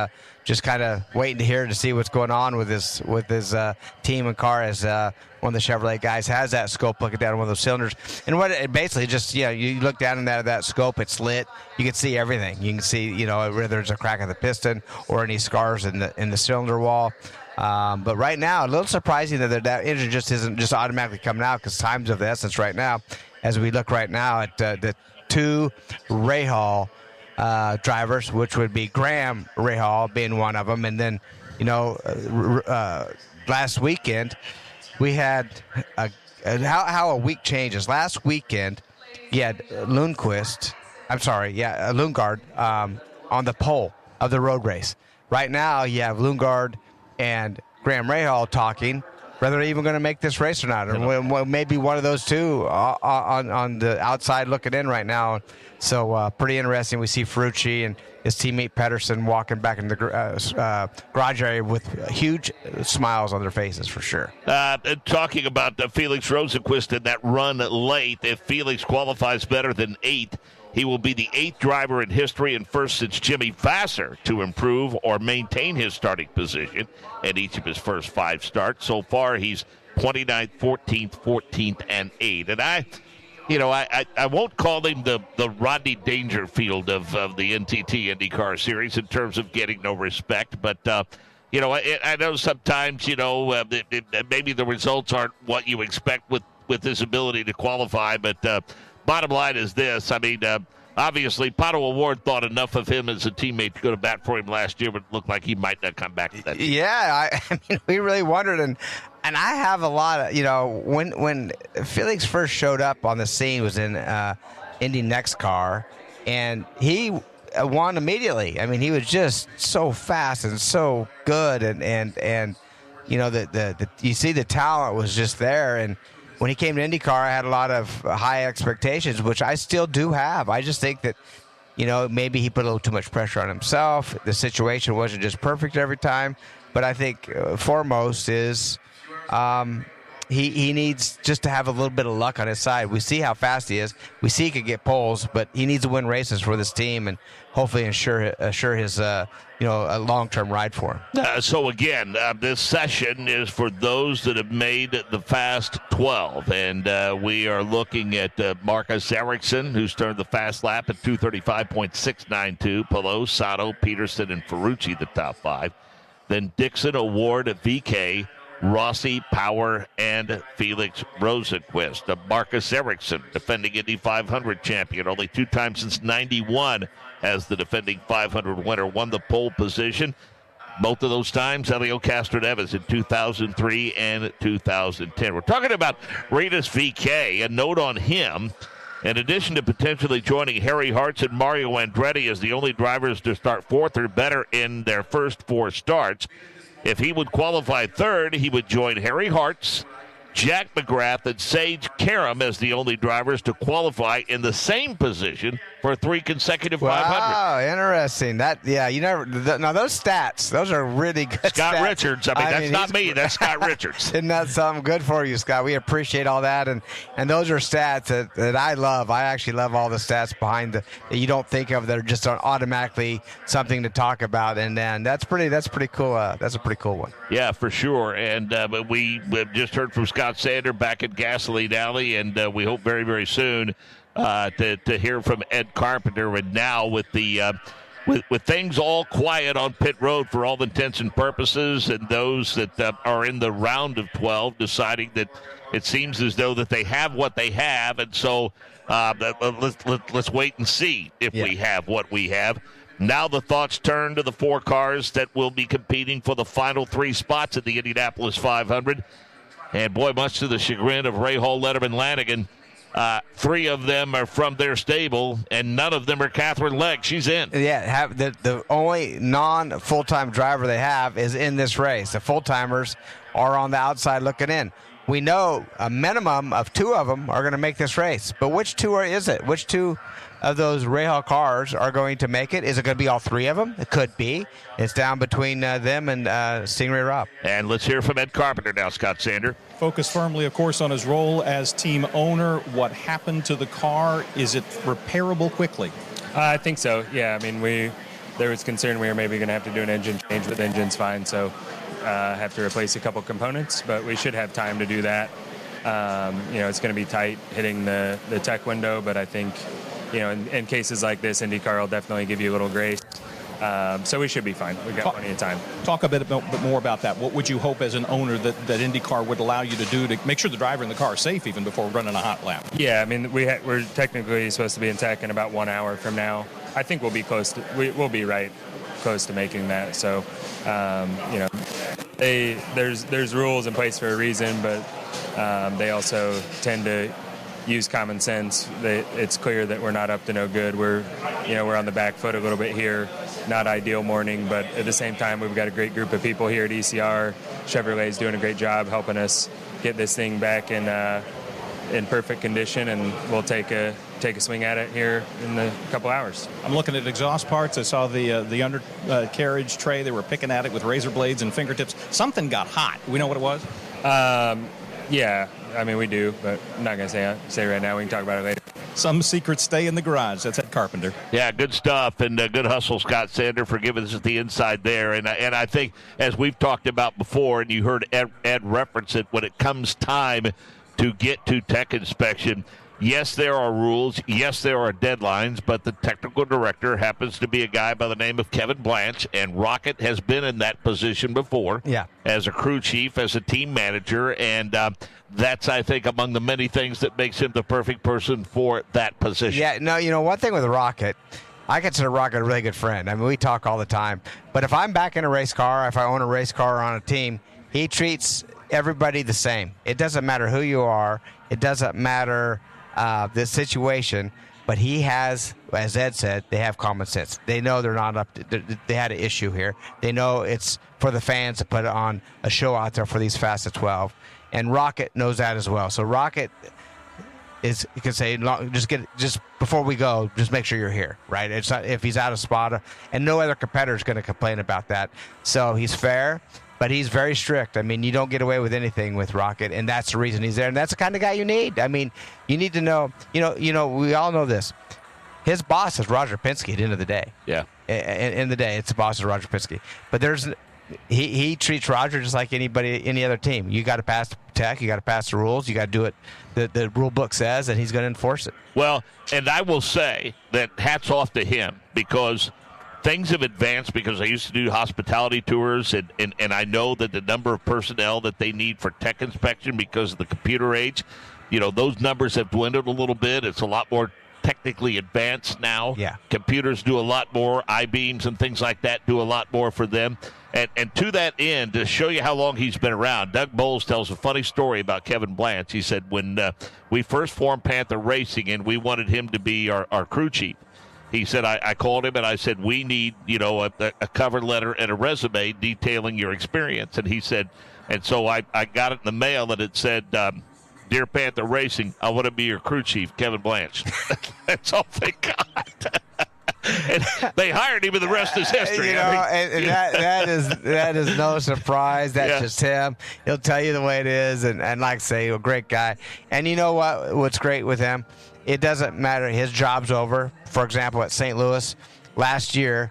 just kind of waiting to see what's going on with his team and car as one of the Chevrolet guys has that scope looking down one of those cylinders. And what it basically just, you look down in that scope, it's lit. You can see everything. You can see, whether there's a crack in the piston or any scars in the cylinder wall. But right now, a little surprising that engine just isn't just automatically coming out because time's of the essence right now. As we look right now at the 2 Rahal drivers, which would be Graham Rahal being one of them. And then, last weekend, we had how a week changes. Last weekend, you had Lundgaard on the pole of the road race. Right now, you have Lundgaard and Graham Rahal talking whether they're even going to make this race or not. Or maybe one of those two on the outside looking in right now. So pretty interesting. We see Ferrucci and his teammate Peterson walking back in the garage area with huge smiles on their faces for sure. Talking about Felix Rosenqvist in that run late, if Felix qualifies better than 8th, he will be the 8th driver in history and first since Jimmy Vasser to improve or maintain his starting position at each of his first 5 starts. So far, he's 29th, 14th, 14th, and 8th. And I won't call him the Rodney Dangerfield of the NTT IndyCar series in terms of getting no respect, but I know sometimes maybe the results aren't what you expect with his ability to qualify, but bottom line is this. I mean, obviously, Pato O'Ward thought enough of him as a teammate to go to bat for him last year, but it looked like he might not come back to that team. Yeah, I mean, we really wondered, and I have a lot of, when Felix first showed up on the scene was in Indy Next Car, and he won immediately. I mean, he was just so fast and so good, and you know, you see the talent was just there. And when he came to IndyCar, I had a lot of high expectations, which I still do have. I just think that, you know, maybe he put a little too much pressure on himself. The situation wasn't just perfect every time. But I think foremost is he needs just to have a little bit of luck on his side. We see how fast he is. We see he could get poles, but he needs to win races for this team and hopefully assure his a long-term ride for him. So again, this session is for those that have made the Fast 12, and we are looking at Marcus Ericsson, who's turned the fast lap at 2:35.692. Pelot, Sato, Peterson, and Ferrucci, the top 5. Then Dixon, O'Ward, VK, Rossi, Power, and Felix Rosenquist. Marcus Ericsson, defending Indy 500 champion, only 2 times since 91 as the defending 500 winner, won the pole position. Both of those times, Helio Castroneves in 2003 and 2010. We're talking about Rinus VeeKay. A note on him. In addition to potentially joining Harry Hartz and Mario Andretti as the only drivers to start 4th or better in their first 4 starts, if he would qualify 3rd, he would join Harry Hartz, Jack McGrath, and Sage Karam as the only drivers to qualify in the same position for 3 consecutive 500. Wow, interesting. Now those stats, those are really good. Scott stats. Richards. I mean, that's not me. That's Scott Richards. Isn't that something good for you, Scott? We appreciate all that, and those are stats that I love. I actually love all the stats behind that you don't think of that are just automatically something to talk about, and that's pretty cool. That's a pretty cool one. Yeah, for sure. And but we just heard from Scott Sander back at Gasoline Alley, and we hope very, very soon to hear from Ed Carpenter. And now with the with things all quiet on pit road for all intents and purposes, and those that are in the round of 12 deciding that it seems as though that they have what they have, and so let's wait and see if we have what we have. Now the thoughts turn to the 4 cars that will be competing for the final 3 spots at the Indianapolis 500. And boy, much to the chagrin of Rahal, Letterman, Lanigan, 3 of them are from their stable, and none of them are Catherine Legg. She's in. Yeah, the only non-full-time driver they have is in this race. The full-timers are on the outside looking in. We know a minimum of 2 of them are going to make this race, but which 2 is it? Which 2 of those Rahal cars are going to make it? Is it going to be all 3 of them? It could be. It's down between them and Stingray Robb. And let's hear from Ed Carpenter now, Scott Sander. Focus firmly, of course, on his role as team owner. What happened to the car? Is it repairable quickly? I think so, yeah. I mean, there was concern we were maybe going to have to do an engine change, but the engine's fine, so have to replace a couple components, but we should have time to do that. It's going to be tight hitting the tech window, but I think, in cases like this, IndyCar will definitely give you a little grace. So we should be fine. We've got plenty of time. Talk a bit more about that. What would you hope as an owner that IndyCar would allow you to do to make sure the driver in the car is safe even before running a hot lap? Yeah, I mean, we're technically supposed to be in tech in about 1 hour from now. I think we'll be close to, we'll be right close to making that. So, there's rules in place for a reason, but they also tend to use common sense. It's clear that we're not up to no good. We're on the back foot a little bit here. Not ideal morning, but at the same time, we've got a great group of people here at ECR. Chevrolet's doing a great job helping us get this thing back in perfect condition, and we'll take a swing at it here in a couple hours. I'm looking at exhaust parts. I saw the undercarriage tray. They were picking at it with razor blades and fingertips. Something got hot. We know what it was? Yeah, I mean, we do, but I'm not going to say right now. We can talk about it later. Some secrets stay in the garage. That's Ed Carpenter. Yeah, good stuff, and good hustle, Scott Sander, for giving us the inside there. And I think, as we've talked about before, and you heard Ed reference it, when it comes time to get to tech inspection, yes, there are rules. Yes, there are deadlines, but the technical director happens to be a guy by the name of Kevin Blanche, and Rocket has been in that position before. Yeah. As a crew chief, as a team manager, and that's, I think, among the many things that makes him the perfect person for that position. Yeah, no, one thing with Rocket, I consider Rocket a really good friend. I mean, we talk all the time. But if I'm back in a race car, if I own a race car on a team, he treats everybody the same. It doesn't matter who you are. It doesn't matter the situation. But he has, as Ed said, they have common sense. They know they're not up to, they had an issue here. They know it's for the fans to put on a show out there for these fast at 12. And Rocket knows that as well. So Rocket is, you can say, just before we go, just make sure you're here, right? It's not, if he's out of spot, and no other competitor is going to complain about that. So he's fair, but he's very strict. I mean, you don't get away with anything with Rocket, and that's the reason he's there. And that's the kind of guy you need. I mean, you need to know, we all know this. His boss is Roger Penske at the end of the day. Yeah. In the day, it's the boss is Roger Penske. But he treats Roger just like any other team. You got to pass the tech. You got to pass the rules. You got to do it. The rule book says, and he's going to enforce it. Well, and I will say that hats off to him, because things have advanced, because I used to do hospitality tours, and I know that the number of personnel that they need for tech inspection because of the computer age, those numbers have dwindled a little bit. It's a lot more technically advanced now. Yeah. Computers do a lot more. I-beams and things like that do a lot more for them. And to that end, to show you how long he's been around, Doug Bowles tells a funny story about Kevin Blanche. He said when we first formed Panther Racing and we wanted him to be our crew chief, he said, I called him and I said, we need, a cover letter and a resume detailing your experience. And he said, and so I got it in the mail and it said, Dear Panther Racing, I want to be your crew chief, Kevin Blanche. That's all they got. And they hired him, and the rest is history. That is no surprise. That's just him. He'll tell you the way it is, and like I say, a great guy. And you know what's great with him? It doesn't matter. His job's over. For example, at St. Louis last year,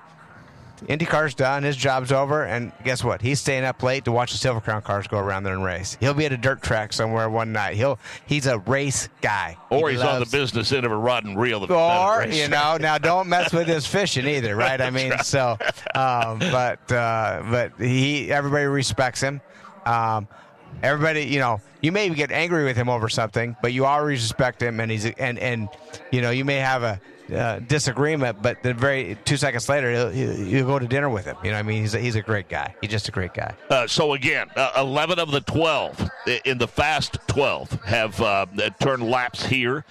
IndyCar's done. His job's over, and guess what? He's staying up late to watch the Silver Crown cars go around there and race. He'll be at a dirt track somewhere one night. He's a race guy. Or he's on the business end of a rod and reel. Or, now don't mess with his fishing either, right? I mean, so, but everybody respects him. Everybody, you may get angry with him over something, but you always respect him, and you may have a disagreement, but the 2 seconds later you go to dinner with him. He's a great guy. He's just a great guy. So again, 11 of the 12 in the fast 12 have turned laps here.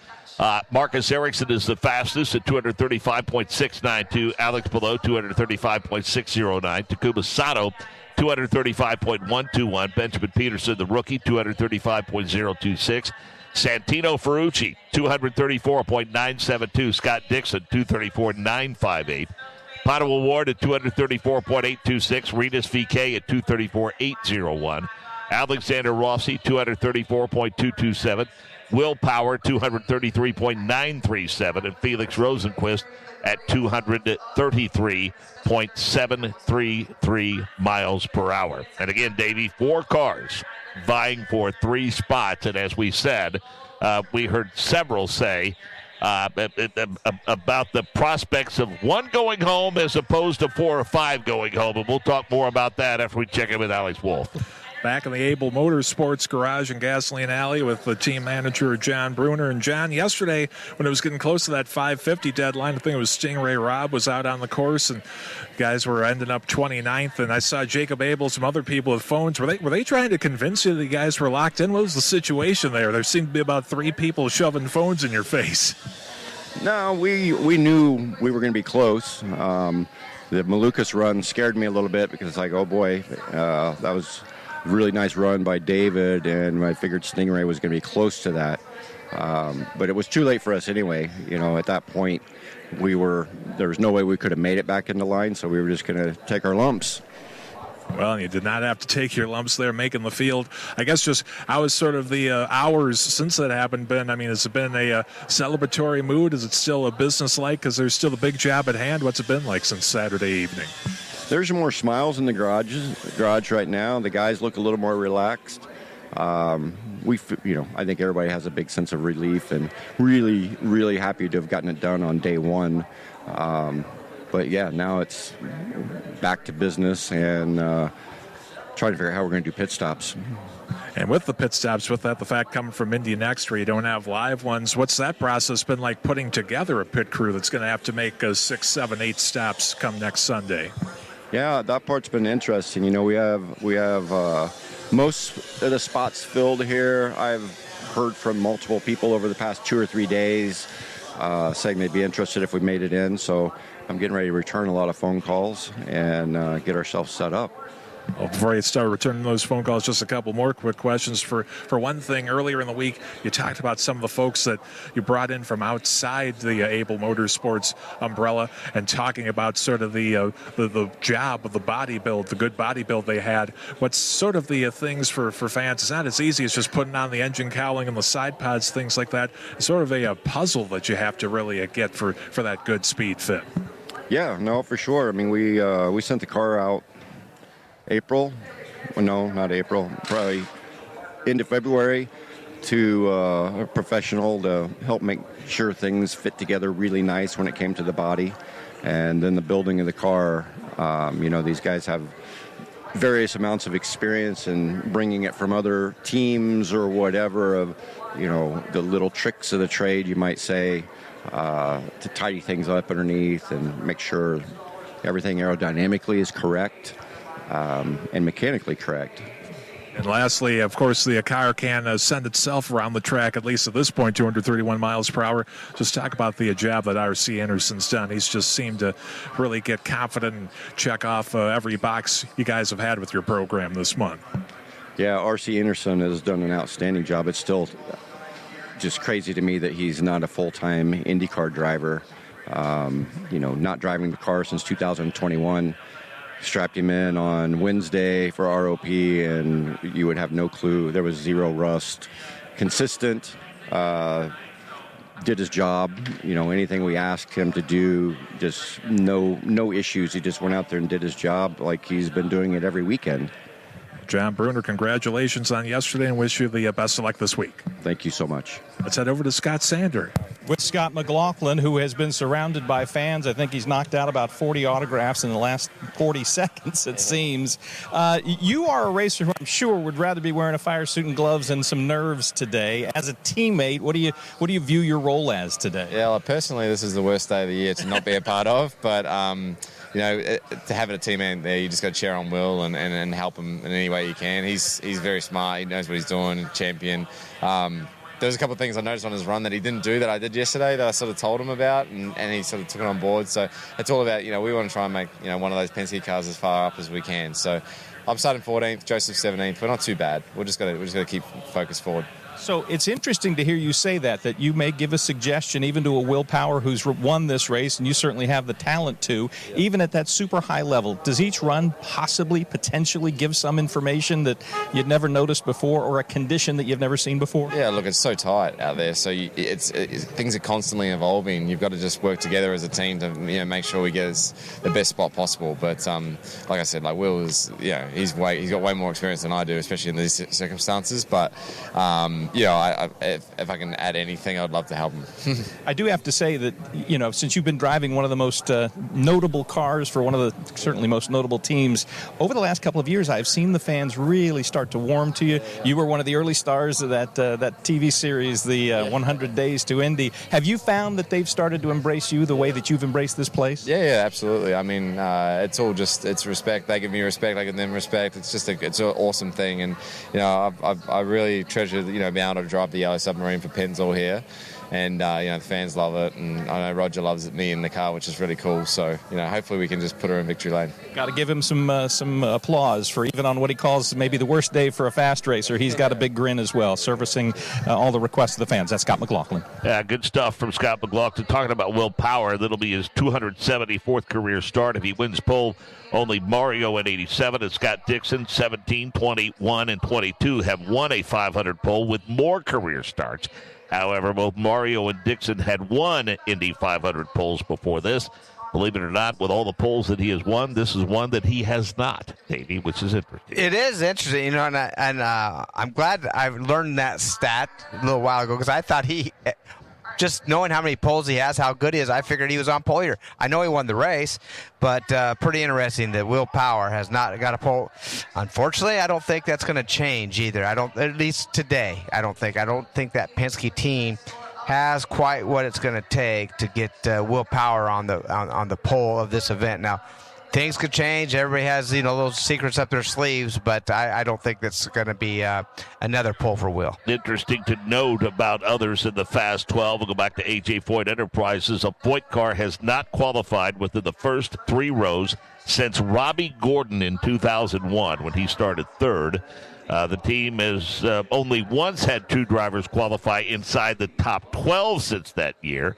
Marcus Ericsson is the fastest at 235.692. Alex Palou 235.609. Takuma Sato 235.121. Benjamin Peterson, the rookie, 235.026. Santino Ferrucci, 234.972. Scott Dixon, 234.958. Pato O'Ward at 234.826. Renus VK at 234.801. Alexander Rossi, 234.227. Will Power, 233.937. And Felix Rosenquist at 233.733 miles per hour. And again, Davey, 4 cars vying for 3 spots. And as we said, we heard several say about the prospects of 1 going home as opposed to 4 or 5 going home. And we'll talk more about that after we check in with Alex Wolf. Back in the Abel Motorsports garage and gasoline alley with the team manager, John Bruner. And John, yesterday, when it was getting close to that 5:50 deadline, I think it was Stingray Rob was out on the course, and guys were ending up 29th. And I saw Jacob Abel, some other people with phones. Were they trying to convince you the guys were locked in? What was the situation there? There seemed to be about 3 people shoving phones in your face. No, we knew we were going to be close. The Malukas run scared me a little bit because, like, oh boy, that was really nice run by David, and I figured Stingray was going to be close to that. But it was too late for us anyway. At that point, there was no way we could have made it back in the line, so we were just going to take our lumps. Well, you did not have to take your lumps there making the field. I guess I was sort of the hours since that happened been? I mean, has it been a celebratory mood? Is it still a business-like? Because there's still a big job at hand. What's it been like since Saturday evening? There's more smiles in the garage right now. The guys look a little more relaxed. I think everybody has a big sense of relief and really, really happy to have gotten it done on day one. But yeah, now it's back to business and trying to figure out how we're going to do pit stops. And with the pit stops, with that, the fact coming from Indy Next where you don't have live ones, what's that process been like putting together a pit crew that's going to have to make 6, 7, 8 stops come next Sunday? Yeah, that part's been interesting. We have most of the spots filled here. I've heard from multiple people over the past 2 or 3 days. saying they'd be interested if we made it in. So I'm getting ready to return a lot of phone calls and get ourselves set up. Well, before you start returning those phone calls, just a couple more quick questions. For one thing, earlier in the week, you talked about some of the folks that you brought in from outside the Abel Motorsports umbrella, and talking about sort of the job of the body build, the good body build they had. What's sort of the things for fans? It's not as easy as just putting on the engine cowling and the side pods, things like that. It's sort of a puzzle that you have to really get for that good speed fit. Yeah, no, for sure. I mean, we sent the car out April, well, no, not April, probably into February to a professional to help make sure things fit together really nice when it came to the body. And then the building of the car, these guys have various amounts of experience in bringing it from other teams or whatever of, the little tricks of the trade, you might say, to tidy things up underneath and make sure everything aerodynamically is correct. And mechanically correct. And lastly, of course, the car can send itself around the track, at least at this point, 231 miles per hour. Just talk about the job that R.C. Anderson's done. He's just seemed to really get confident and check off every box you guys have had with your program this month. Yeah, R.C. Anderson has done an outstanding job. It's still just crazy to me that he's not a full-time IndyCar driver. Not driving the car since 2021. Strapped him in on Wednesday for ROP, and you would have no clue. There was zero rust. Consistent, did his job. Anything we asked him to do, just no issues. He just went out there and did his job like he's been doing it every weekend. John Bruner, congratulations on yesterday, and wish you the best of luck this week. Thank you so much. Let's head over to Scott Sander. With Scott McLaughlin, who has been surrounded by fans. I think he's knocked out about 40 autographs in the last 40 seconds, it seems. You are a racer who I'm sure would rather be wearing a fire suit and gloves and some nerves today. As a teammate, what do you view your role as today? Yeah, well, personally, this is the worst day of the year to not be a part of, but to have a teammate there, you just got to cheer on Will and help him in any way you can. He's very smart. He knows what he's doing, champion. There's a couple of things I noticed on his run that he didn't do that I did yesterday that I sort of told him about, and he sort of took it on board. So it's all about, we want to try and make, one of those Penske cars as far up as we can. So I'm starting 14th, Joseph 17th. We're not too bad. We're just got to keep focused forward. So it's interesting to hear you say that you may give a suggestion even to a Will Power who's won this race, and you certainly have the talent to, even at that super high level. Does each run potentially give some information that you'd never noticed before, or a condition that you've never seen before? Yeah, look, it's so tight out there, so things are constantly evolving. You've got to just work together as a team to make sure we get the best spot possible. But like I said, Will is, he's got way more experience than I do, especially in these circumstances. But if I can add anything, I'd love to help him. I do have to say that, since you've been driving one of the most notable cars for one of the certainly most notable teams, over the last couple of years, I've seen the fans really start to warm to you. You were one of the early stars of that TV series, the 100 Days to Indy. Have you found that they've started to embrace you the way that you've embraced this place? Yeah, absolutely. I mean, it's respect. They give me respect, I give them respect. It's an awesome thing. And, I really treasure, being able to drive the Yellow Submarine for Pennzoil here. And, the fans love it. And I know Roger loves me in the car, which is really cool. So, hopefully we can just put her in victory lane. Got to give him some applause for even on what he calls maybe the worst day for a fast racer. He's got a big grin as well, servicing all the requests of the fans. That's Scott McLaughlin. Yeah, good stuff from Scott McLaughlin. Talking about Will Power, that'll be his 274th career start if he wins pole. Only Mario in 87 and Scott Dixon, 17, 21, and 22 have won a 500 pole with more career starts. However, both Mario and Dixon had won Indy 500 poles before this. Believe it or not, with all the poles that he has won, this is one that he has not, Davey, which is interesting. It is interesting, and I'm glad I learned that stat a little while ago, because I thought just knowing how many poles he has, how good he is, I figured he was on pole here. I know he won the race, but pretty interesting that Will Power has not got a pole. Unfortunately, I don't think that's going to change either. At least today, I don't think that Penske team has quite what it's going to take to get Will Power on the pole of this event. Now, things could change. Everybody has, little secrets up their sleeves, but I don't think that's going to be another pull for Will. Interesting to note about others in the Fast 12. We'll go back to A.J. Foyt Enterprises. A Foyt car has not qualified within the first 3 rows since Robbie Gordon in 2001 when he started third. The team has only once had 2 drivers qualify inside the top 12 since that year.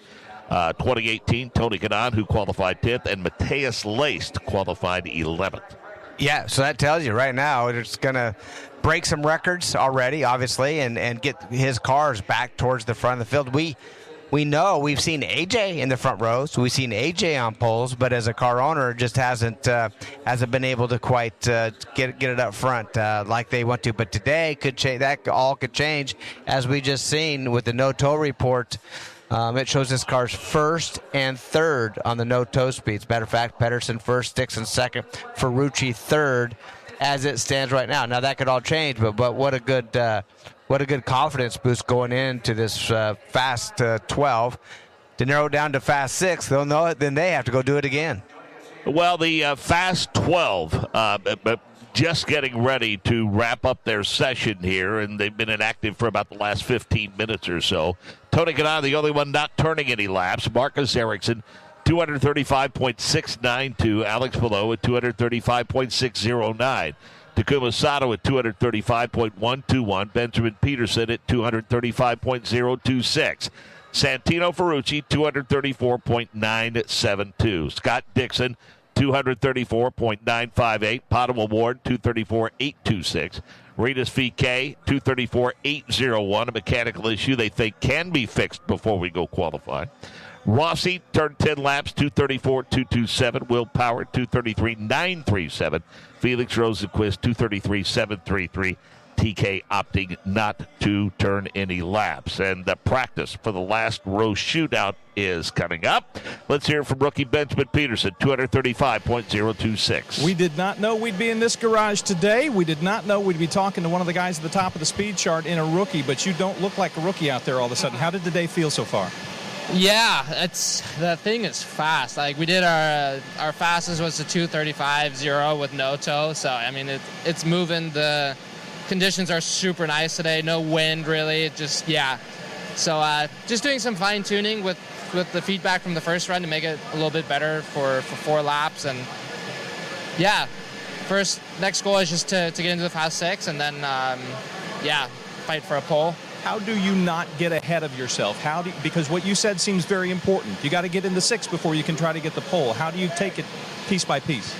2018, Tony Kanaan, who qualified 10th, and Matthias Laced qualified 11th. Yeah, so that tells you right now it's going to break some records already, obviously, and get his cars back towards the front of the field. We know we've seen AJ in the front rows. We've seen AJ on poles, but as a car owner, just hasn't been able to quite get it up front like they want to. But today could change. That all could change, as we just seen with the no-tow report. It shows this car's first and third on the no-tow speeds. Matter of fact, Peterson first, Dixon second, Ferrucci third, as it stands right now. Now that could all change, but what a good confidence boost going into this Fast 12. To narrow it down to Fast 6, they'll know it. Then they have to go do it again. Well, the Fast 12. Just getting ready to wrap up their session here, and they've been inactive for about the last 15 minutes or so. Tony Kanaan, the only one not turning any laps. Marcus Ericsson, 235.692. Alex Palou at 235.609. Takuma Sato at 235.121. Benjamin Peterson at 235.026. Santino Ferrucci, 234.972. Scott Dixon, 234.958. Pato O'Ward, 234.826. Ritas VK, 234.801. A mechanical issue they think can be fixed before we go qualify. Rossi turned 10 laps, 234.227. Will Power, 233.937. Felix Rosenquist, 233.733. TK opting not to turn any laps. And the practice for the last row shootout is coming up. Let's hear from rookie Benjamin Peterson, 235.026. We did not know we'd be in this garage today. We did not know we'd be talking to one of the guys at the top of the speed chart in a rookie, but you don't look like a rookie out there all of a sudden. How did the day feel so far? Yeah, the thing is fast. Like, we did our fastest was the 235.0 with no tow. So, I mean, it's moving. The conditions are super nice today. No wind, really. So, just doing some fine tuning with the feedback from the first run to make it a little bit better for 4 laps. And yeah, next goal is just to get into the Fast 6 and then, fight for a pole. How do you not get ahead of yourself? Because what you said seems very important. You got to get into 6 before you can try to get the pole. How do you take it piece by piece?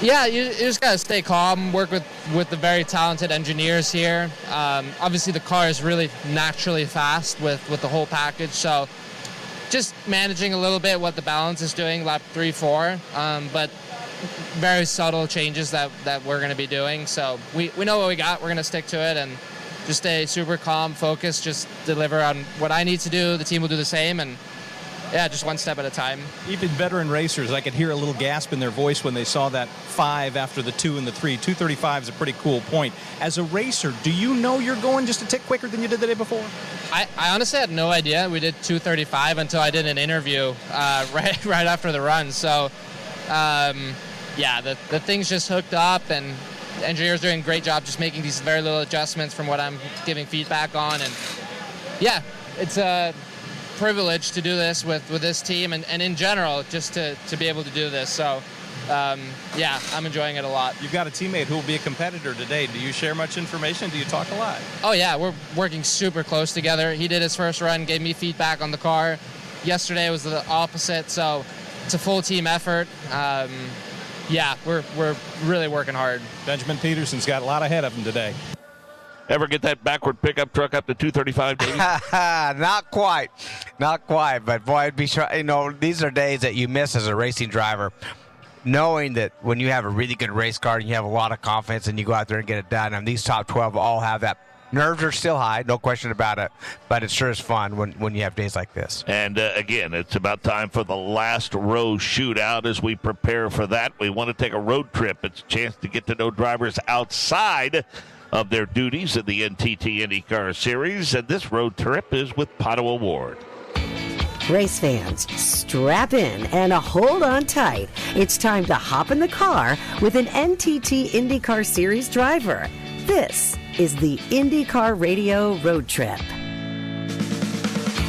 Yeah, you just got to stay calm, work with the very talented engineers here. Obviously, the car is really naturally fast with the whole package, so just managing a little bit what the balance is doing, lap 3-4, but very subtle changes that we're going to be doing. So we know what we got. We're going to stick to it and just stay super calm, focused, just deliver on what I need to do. The team will do the same, and yeah, just one step at a time. Even veteran racers, I could hear a little gasp in their voice when they saw that 5 after the 2 and the 3. 235 is a pretty cool point. As a racer, do you know you're going just a tick quicker than you did the day before? I honestly had no idea. We did 235 until I did an interview right after the run. So, the thing's just hooked up, and the engineers are doing a great job just making these very little adjustments from what I'm giving feedback on. And yeah, it's a privilege to do this with this team and in general, just to be able to do this. So, I'm enjoying it a lot. You've got a teammate who will be a competitor today. Do you share much information? Do you talk a lot? Oh, yeah. We're working super close together. He did his first run, gave me feedback on the car. Yesterday was the opposite, so it's a full team effort. We're really working hard. Benjamin Peterson's got a lot ahead of him today. Ever get that backward pickup truck up to 235, Dave? Not quite. But boy, it'd be these are days that you miss as a racing driver. Knowing that when you have a really good race car and you have a lot of confidence and you go out there and get it done, and these top 12 all have that. Nerves are still high, no question about it, but it sure is fun when you have days like this. And again, it's about time for the last row shootout. As we prepare for that, we want to take a road trip. It's a chance to get to know drivers outside of their duties in the NTT IndyCar Series, and this road trip is with Pato O'Ward. Race fans, strap in and hold on tight. It's time to hop in the car with an NTT IndyCar Series driver. This is the IndyCar Radio Road Trip.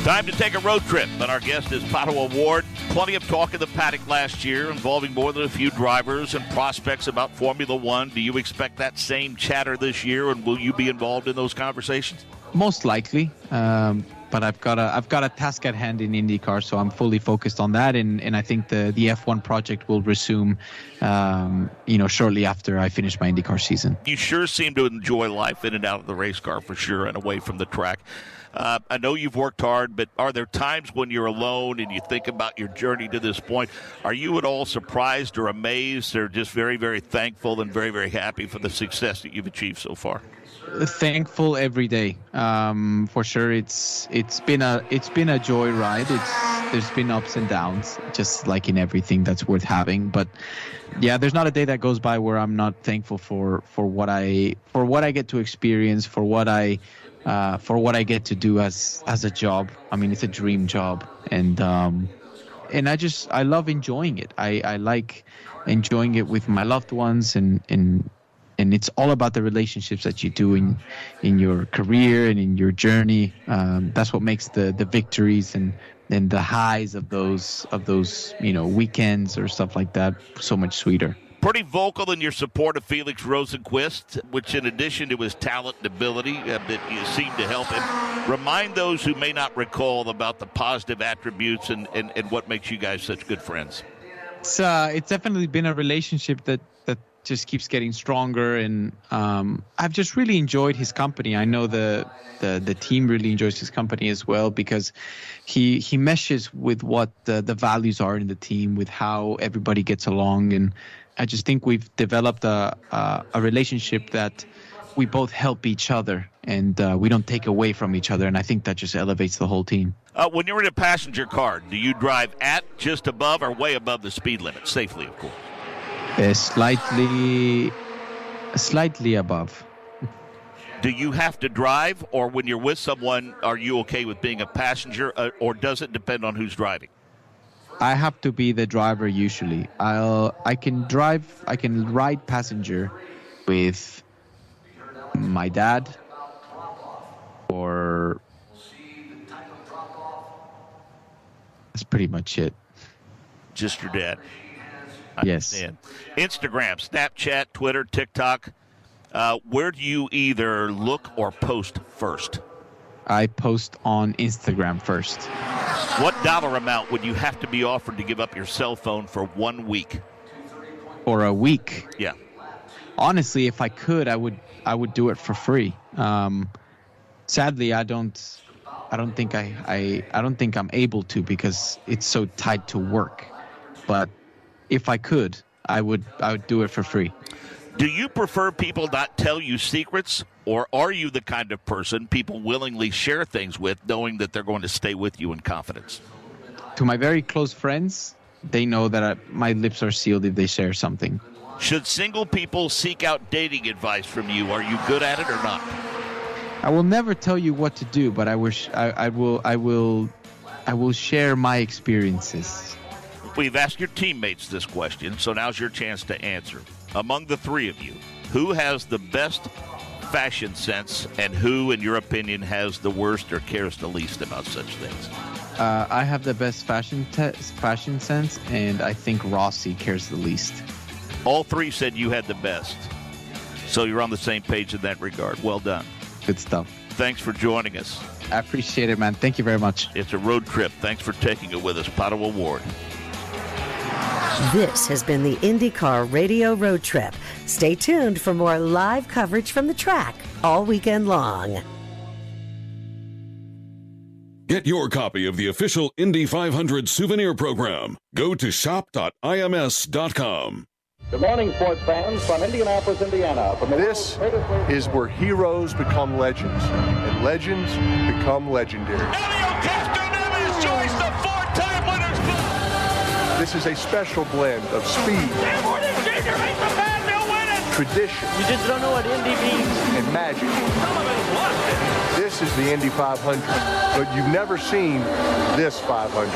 Time to take a road trip, and our guest is Pato O'Ward. Plenty of talk in the paddock last year involving more than a few drivers and prospects about Formula One. Do you expect that same chatter this year, and will you be involved in those conversations? Most likely, but I've got a task at hand in IndyCar, so I'm fully focused on that, and I think the F1 project will resume, shortly after I finish my IndyCar season. You sure seem to enjoy life in and out of the race car for sure, and away from the track. I know you've worked hard, but are there times when you're alone and you think about your journey to this point? Are you at all surprised or amazed, or just very, very thankful and very, very happy for the success that you've achieved so far? Thankful every day, for sure. It's been a joy ride. There's been ups and downs, just like in everything that's worth having. But yeah, there's not a day that goes by where I'm not thankful for what I get to experience, for what I get to do as a job. I mean, it's a dream job, and I love enjoying it. I like enjoying it with my loved ones, and it's all about the relationships that you do in your career and in your journey. That's what makes the victories and the highs of those weekends or stuff like that so much sweeter. Pretty vocal in your support of Felix Rosenqvist, which in addition to his talent and ability that you seem to help him. Remind those who may not recall about the positive attributes and what makes you guys such good friends. It's definitely been a relationship that just keeps getting stronger, and I've just really enjoyed his company. I know the team really enjoys his company as well, because he meshes with what the values are in the team, with how everybody gets along, and I just think we've developed a relationship that we both help each other, and we don't take away from each other, and I think that just elevates the whole team. When you're in a passenger car, do you drive at, just above, or way above the speed limit? Safely, of course. Slightly above. Do you have to drive, or when you're with someone, are you okay with being a passenger, or does it depend on who's driving? I have to be the driver usually. I can ride passenger with my dad, or that's pretty much it. Just your dad. Yes. Instagram, Snapchat, Twitter, TikTok. Where do you either look or post first? I post on Instagram first. What dollar amount would you have to be offered to give up your cell phone for 1 week? For a week? Yeah. Honestly, if I could, I would do it for free. Sadly, I don't think I'm able to, because it's so tied to work. But if I could, I would do it for free. Do you prefer people not tell you secrets, or are you the kind of person people willingly share things with, knowing that they're going to stay with you in confidence? To my very close friends, they know that my lips are sealed if they share something. Should single people seek out dating advice from you? Are you good at it or not? I will never tell you what to do, but I will share my experiences. We've asked your teammates this question, so now's your chance to answer. Among the three of you, who has the best fashion sense, and who, in your opinion, has the worst or cares the least about such things? I have the best fashion sense, and I think Rossi cares the least. All three said you had the best, so you're on the same page in that regard. Well done. Good stuff. Thanks for joining us. I appreciate it, man. Thank you very much. It's a road trip. Thanks for taking it with us, Pato O'Ward. This has been the IndyCar Radio Road Trip. Stay tuned for more live coverage from the track all weekend long. Get your copy of the official Indy 500 souvenir program. Go to shop.ims.com. Good morning, sports fans from Indianapolis, Indiana. This is where heroes become legends, and legends become legendary. This is a special blend of speed, tradition, you just don't know what Indy means, and magic. Some of us lost it. This is the Indy 500, but you've never seen this 500.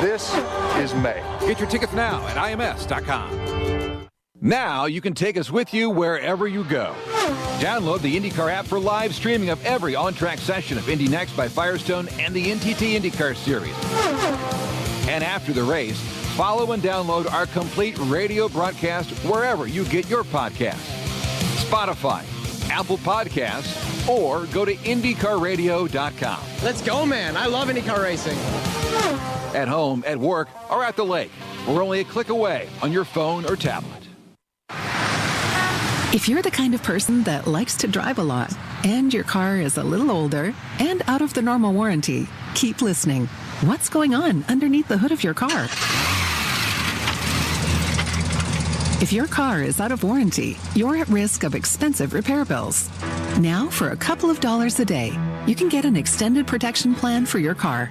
This is May. Get your tickets now at IMS.com. Now you can take us with you wherever you go. Download the IndyCar app for live streaming of every on-track session of Indy Next by Firestone and the NTT IndyCar Series. And after the race, follow and download our complete radio broadcast wherever you get your podcasts. Spotify, Apple Podcasts, or go to IndyCarRadio.com. Let's go, man. I love IndyCar racing. At home, at work, or at the lake. We're only a click away on your phone or tablet. If you're the kind of person that likes to drive a lot, and your car is a little older and out of the normal warranty, keep listening. What's going on underneath the hood of your car? If your car is out of warranty, you're at risk of expensive repair bills. Now, for a couple of dollars a day, you can get an extended protection plan for your car.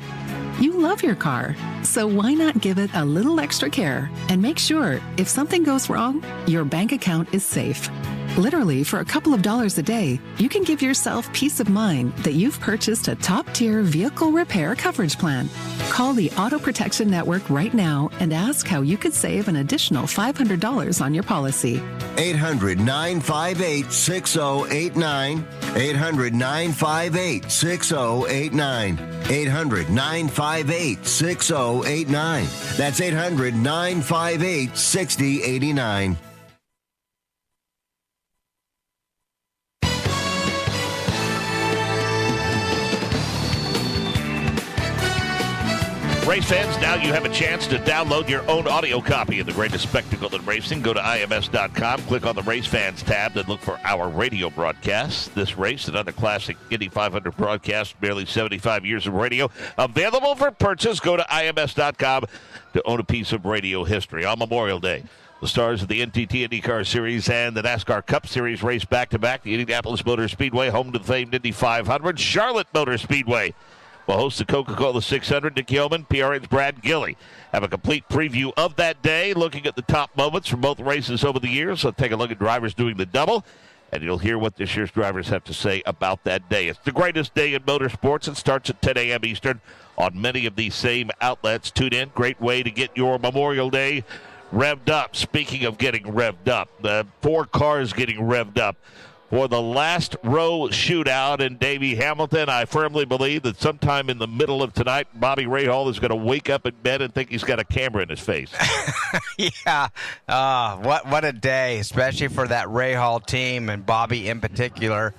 You love your car, so why not give it a little extra care and make sure if something goes wrong, your bank account is safe. Literally, for a couple of dollars a day, you can give yourself peace of mind that you've purchased a top-tier vehicle repair coverage plan. Call the Auto Protection Network right now and ask how you could save an additional $500 on your policy. 800-958-6089. 800-958-6089. 800-958-6089. That's 800-958-6089. Race fans, now you have a chance to download your own audio copy of the greatest spectacle in racing. Go to IMS.com, click on the Race Fans tab, and look for our radio broadcast. This race, another classic Indy 500 broadcast, barely 75 years of radio. Available for purchase. Go to IMS.com to own a piece of radio history. On Memorial Day, the stars of the NTT IndyCar Series and the NASCAR Cup Series race back-to-back. The Indianapolis Motor Speedway, home to the famed Indy 500. Charlotte Motor Speedway will host the Coca-Cola 600. Nick Yeoman, PRN's Brad Gilley. Have a complete preview of that day, looking at the top moments from both races over the years. So take a look at drivers doing the double, and you'll hear what this year's drivers have to say about that day. It's the greatest day in motorsports. It starts at 10 a.m. Eastern on many of these same outlets. Tune in. Great way to get your Memorial Day revved up. Speaking of getting revved up, the 4 cars getting revved up for the last row shootout. And Davey Hamilton, I firmly believe that sometime in the middle of tonight, Bobby Rahal is going to wake up in bed and think he's got a camera in his face. Yeah. What a day, especially for that Rahal team and Bobby in particular,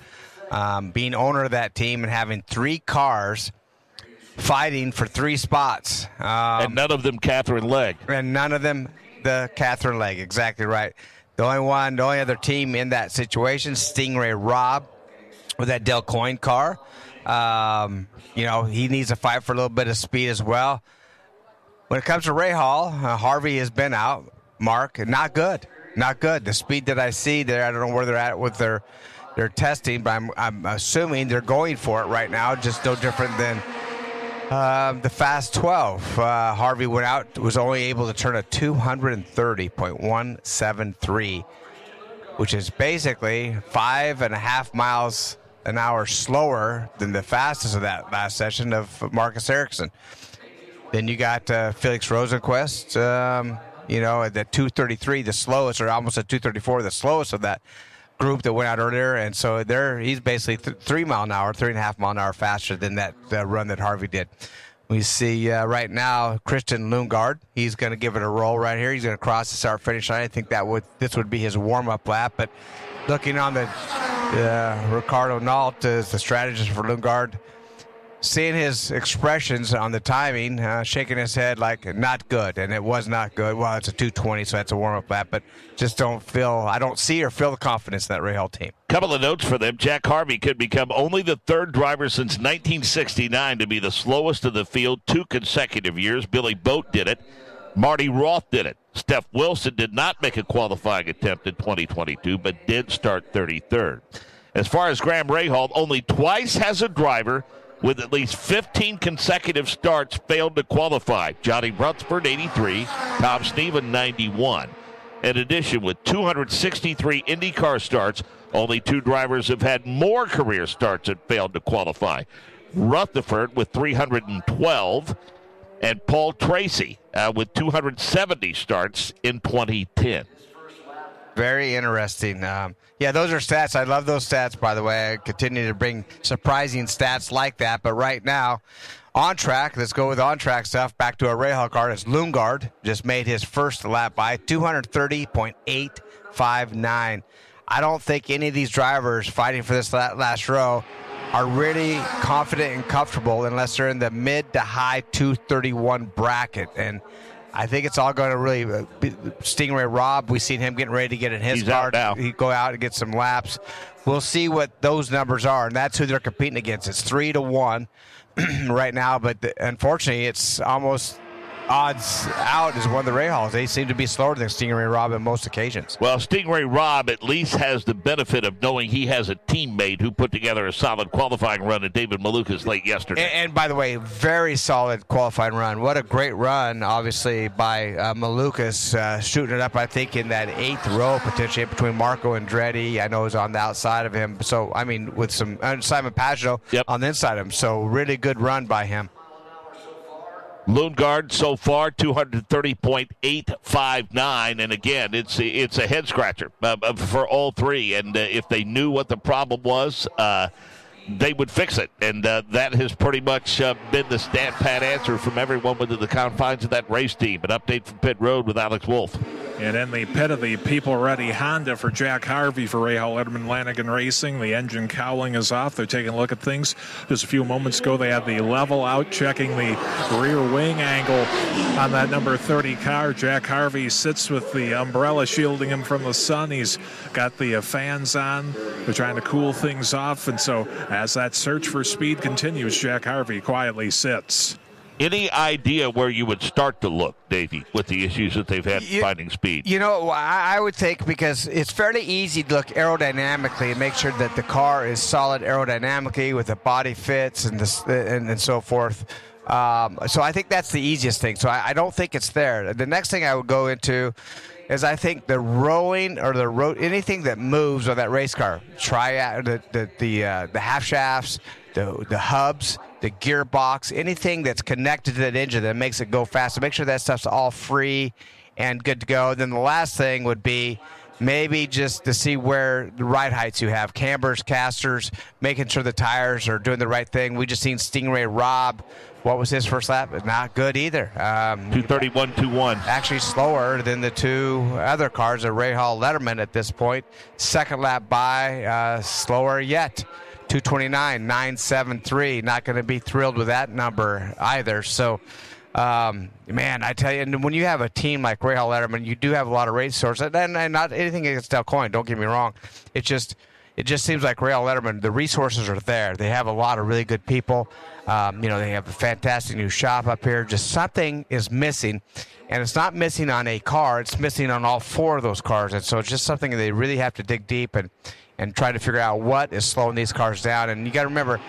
being owner of that team and having 3 cars fighting for 3 spots. And none of them Catherine Legg. And none of them the Catherine Legg. Exactly right. The only other team in that situation, Stingray Robb, with that Del Coyne car. He needs to fight for a little bit of speed as well. When it comes to Rahal, Harvey has been out. Mark, not good. Not good. The speed that I see there, I don't know where they're at with their testing, but I'm assuming they're going for it right now, just no different than the Fast 12. Harvey went out, was only able to turn a 230.173, which is basically 5.5 miles an hour slower than the fastest of that last session of Marcus Ericsson. Then you got Felix Rosenquist, at the 233, the slowest, or almost a 234, the slowest of that group that went out earlier. And so he's basically 3 mile an hour, 3.5 mile an hour faster than that run that Harvey did. We see right now Christian Lundgaard. He's going to give it a roll right here. He's going to cross the start-finish line. I think this would be his warm-up lap. But looking on the Ricardo Nault is the strategist for Lundgaard, seeing his expressions on the timing, shaking his head like not good, and it was not good. Well, it's a 2:20, so that's a warm-up lap, but just I don't see or feel the confidence in that Rahal team. Couple of notes for them. Jack Harvey could become only the 3rd driver since 1969 to be the slowest of the field 2 consecutive years. Billy Boat did it. Marty Roth did it. Steph Wilson did not make a qualifying attempt in 2022, but did start 33rd. As far as Graham Rahal, only twice has a driver with at least 15 consecutive starts failed to qualify. Johnny Brunsford, 83. Tom Stephen, 91. In addition, with 263 IndyCar starts, Only 2 drivers have had more career starts that failed to qualify. Rutherford with 312 and Paul Tracy with 270 starts in 2010. Very interesting. Those are stats. I love those stats, by the way. I continue to bring surprising stats like that. But right now, on track, let's go with on-track stuff. Back to a Rahal car. It's Lundgaard. Just made his first lap by 230.859. I don't think any of these drivers fighting for this last row are really confident and comfortable unless they're in the mid to high 231 bracket. And I think it's all going to really Stingray Robb. We've seen him getting ready to get in his car. He'd go out and get some laps. We'll see what those numbers are, and that's who they're competing against. It's 3-1 right now, but unfortunately, it's almost odds out is one of the Rahals. They seem to be slower than Stingray Robb on most occasions. Well, Stingray Robb at least has the benefit of knowing he has a teammate who put together a solid qualifying run at David Malukas late yesterday. And by the way, very solid qualifying run. What a great run, obviously, by Malukas, shooting it up, I think, in that 8th row, potentially between Marco Andretti. I know is on the outside of him. So, I mean, with some Simon Pagano on the inside of him. So, really good run by him. Lundgaard so far 230.859, and again it's a head scratcher for all 3. And if they knew what the problem was, they would fix it. And that has pretty much been the stat pad answer from everyone within the confines of that race team. An update from pit road with Alex Wolf. And in the pit of the people-ready Honda for Jack Harvey for Rahal Letterman Lanigan Racing, the engine cowling is off. They're taking a look at things. Just a few moments ago, they had the level out, checking the rear wing angle on that number 30 car. Jack Harvey sits with the umbrella shielding him from the sun. He's got the fans on. They're trying to cool things off. And so as that search for speed continues, Jack Harvey quietly sits. Any idea where you would start to look, Davey, with the issues that they've had finding speed? You know, I would think because it's fairly easy to look aerodynamically and make sure that the car is solid aerodynamically with the body fits and so forth. So I think that's the easiest thing. So I don't think it's there. The next thing I would go into is I think the rowing or anything that moves on that race car, the half shafts, the hubs, the gearbox, anything that's connected to that engine that makes it go faster. Make sure that stuff's all free and good to go. Then the last thing would be maybe just to see where the ride heights you have, cambers, casters, making sure the tires are doing the right thing. We just seen Stingray Robb. What was his first lap? Not good either. 231.21. Actually slower than the 2 other cars at Rahal Letterman at this point. Second lap by, slower yet. 229.973. Not going to be thrilled with that number either. So, man, I tell you, and when you have a team like Rahal Letterman, you do have a lot of race sources. And not anything against Coyne, don't get me wrong. It just seems like Rahal Letterman, the resources are there. They have a lot of really good people. They have a fantastic new shop up here. Just something is missing. And it's not missing on a car. It's missing on all 4 of those cars. And so it's just something they really have to dig deep and try to figure out what is slowing these cars down. And you got to remember,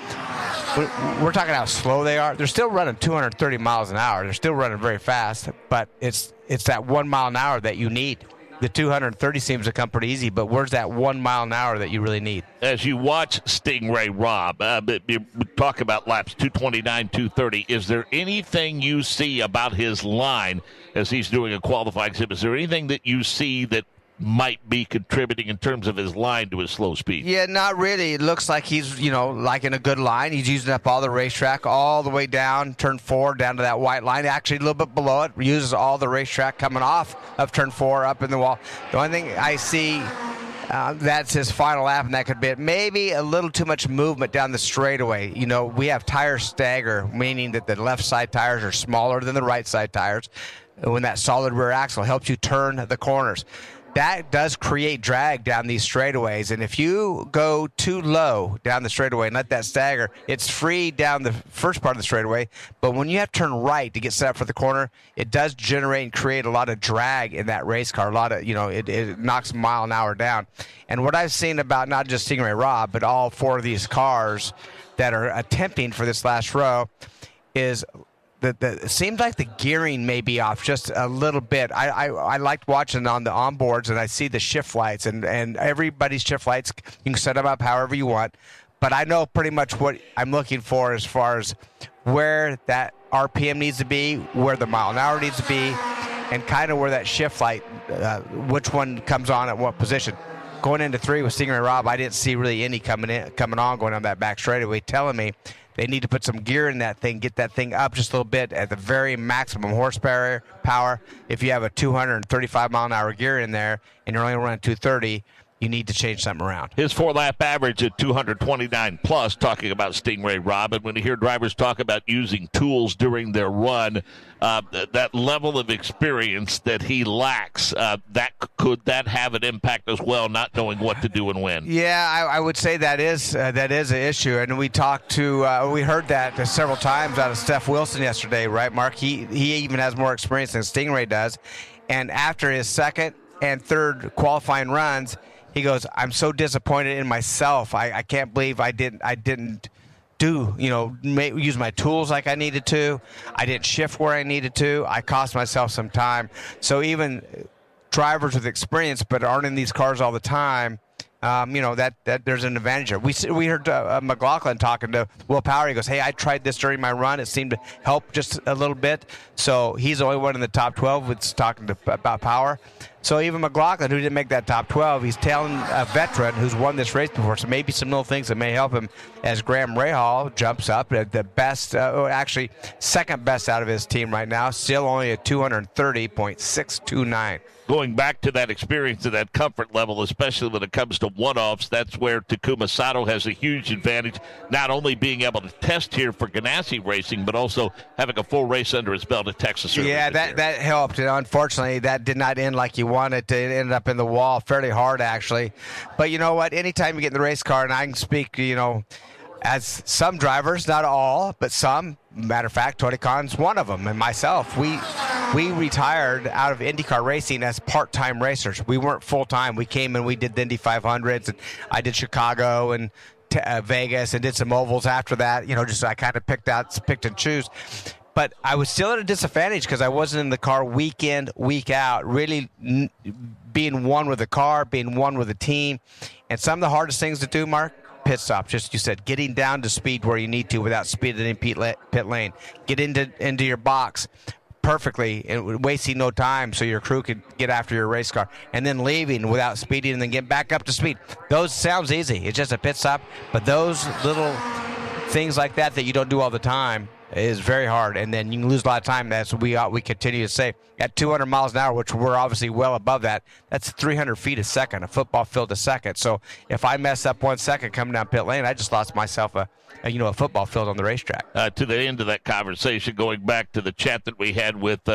we're talking how slow they are. They're still running 230 miles an hour. They're still running very fast, but it's that 1 mile an hour that you need. The 230 seems to come pretty easy, but where's that 1 mile an hour that you really need? As you watch Stingray Robb, we talk about laps 229, 230. Is there anything you see about his line as he's doing a qualifying exhibit? Is there anything that you see that might be contributing in terms of his line to his slow speed? Yeah, not really. It looks like he's, like in a good line. He's using up all the racetrack all the way down, turn 4, down to that white line. Actually, a little bit below it. Uses all the racetrack coming off of turn 4 up in the wall. The only thing I see, that's his final lap, and that could be it. Maybe a little too much movement down the straightaway. We have tire stagger, meaning that the left side tires are smaller than the right side tires. When that solid rear axle helps you turn the corners. That does create drag down these straightaways, and if you go too low down the straightaway and let that stagger, it's free down the first part of the straightaway, but when you have to turn right to get set up for the corner, it does generate and create a lot of drag in that race car. A lot of, it knocks a mile an hour down. And what I've seen about not just Stingray Robb, but all 4 of these cars that are attempting for this last row is it seems like the gearing may be off just a little bit. I liked watching on the onboards, and I see the shift lights, and everybody's shift lights, you can set them up however you want. But I know pretty much what I'm looking for as far as where that RPM needs to be, where the mile an hour needs to be, and kind of where that shift light, which one comes on at what position. Going into 3 with Stingray Rob, I didn't see really any coming on going on that back straightaway, telling me they need to put some gear in that thing, get that thing up just a little bit at the very maximum horsepower. If you have a 235 mile an hour gear in there and you're only running 230, you need to change something around. His 4-lap average at 229 plus, talking about Stingray Rob. And when you hear drivers talk about using tools during their run, that level of experience that he lacks, could that have an impact as well, not knowing what to do and when? Yeah, I would say that is an issue. And we heard that several times out of Steph Wilson yesterday, right, Mark? He even has more experience than Stingray does. And after his second and third qualifying runs, he goes, I'm so disappointed in myself. I can't believe I didn't use my tools like I needed to. I didn't shift where I needed to. I cost myself some time. So even drivers with experience but aren't in these cars all the time, that there's an advantage there. We heard McLaughlin talking to Will Power. He goes, hey, I tried this during my run. It seemed to help just a little bit. So he's the only one in the top 12 that's talking about Power. So even McLaughlin, who didn't make that top 12, he's telling a veteran who's won this race before. So maybe some little things that may help him as Graham Rahal jumps up at the best, actually second best out of his team right now, still only at 230.629. Going back to that experience and that comfort level, especially when it comes to one-offs, that's where Takuma Sato has a huge advantage, not only being able to test here for Ganassi Racing, but also having a full race under his belt at Texas. Yeah, that helped. And unfortunately, that did not end like you wanted to. It ended up in the wall fairly hard, actually. But you know what? Anytime you get in the race car, and I can speak, as some drivers, not all, but some. Matter of fact, Tony Khan's one of them, and myself. We retired out of IndyCar racing as part-time racers. We weren't full-time. We came and we did the Indy 500s, and I did Chicago and Vegas and did some ovals after that. I kind of picked and choose. But I was still at a disadvantage because I wasn't in the car week in, week out, really being one with the car, being one with the team. And some of the hardest things to do, Mark, pit stops, just you said, getting down to speed where you need to without speeding in pit lane. Get into your box perfectly and wasting no time so your crew can get after your race car. And then leaving without speeding and then get back up to speed. Those sounds easy. It's just a pit stop. But those little things like that you don't do all the time is very hard, and then you can lose a lot of time. That's what we continue to say. At 200 miles an hour, which we're obviously well above that, that's 300 feet a second, a football field a second. So if I mess up 1 second coming down pit lane, I just lost myself a football field on the racetrack. To the end of that conversation, going back to the chat that we had with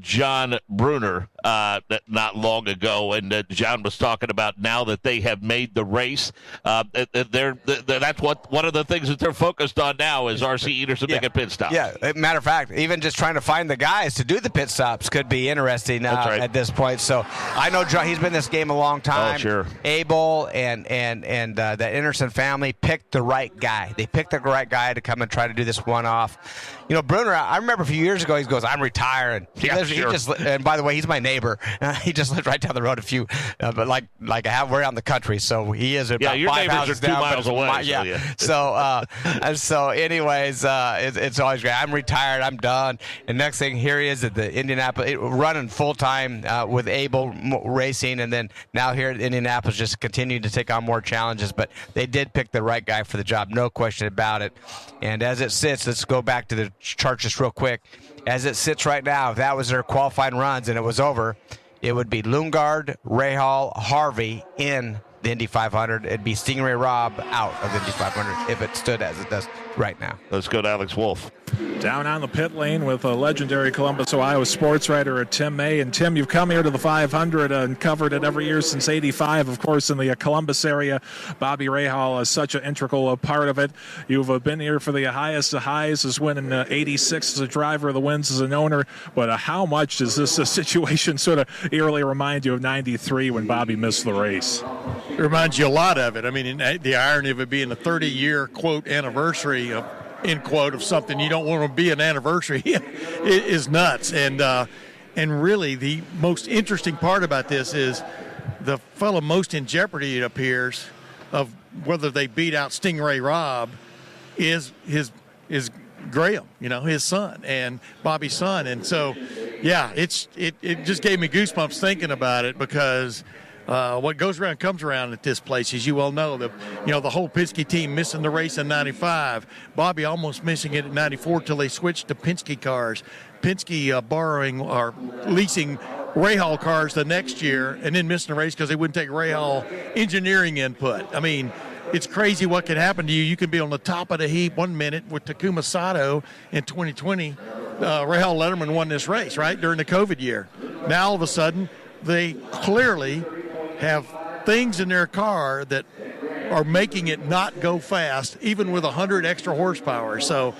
John Bruner not long ago, and John was talking about now that they have made the race. That's one of the things that they're focused on now is RC Ederson making pit stops. Yeah, matter of fact, even just trying to find the guys to do the pit stops could be interesting at this point. So I know John, he's been in this game a long time. Oh, sure. Abel and the Ederson family picked the right guy. They picked the right guy to come and try to do this one-off. Bruner, I remember a few years ago, he goes, I'm retiring. And by the way, he's my neighbor. He just lives right down the road but like we're out in the country, so he is about your 5 neighbors houses are 2 down. miles away. So anyways, it's always great. I'm retired. I'm done. And next thing, here he is at the Indianapolis, running full-time with Abel Racing, and then now here at Indianapolis just continuing to take on more challenges. But they did pick the right guy for the job, no question about it. And as it sits, let's go back to the chart just real quick. As it sits right now, if that was their qualifying runs and it was over, it would be Lundgaard, Rahal, Harvey in the Indy 500. It'd be Stingray Rob out of the Indy 500 if it stood as it does right now. Let's go to Alex Wolf. Down on the pit lane with a legendary Columbus, Ohio sports writer, Tim May. And Tim, you've come here to the 500 and covered it every year since '85, of course, in the Columbus area. Bobby Rahal is such an integral part of it. You've been here for the highest of highs, as winning '86 as a driver, the wins as an owner. But how much does this situation sort of eerily remind you of '93 when Bobby missed the race? It reminds you a lot of it. I mean, the irony of it being a 30-year, quote, anniversary of end quote, of something you don't want to be an anniversary is nuts. And really, the most interesting part about this is the fellow most in jeopardy, it appears, of whether they beat out Stingray Robb is Graham, his son and Bobby's son. And so, yeah, it just gave me goosebumps thinking about it, because what goes around comes around at this place, as you well know. The whole Penske team missing the race in 95. Bobby almost missing it at 94 till they switched to Penske cars. Penske borrowing or leasing Rahal cars the next year and then missing the race because they wouldn't take Rahal engineering input. I mean, it's crazy what can happen to you. You can be on the top of the heap 1 minute with Takuma Sato in 2020. Rahal Letterman won this race, right, during the COVID year. Now, all of a sudden, they clearly have things in their car that are making it not go fast, even with 100 extra horsepower. So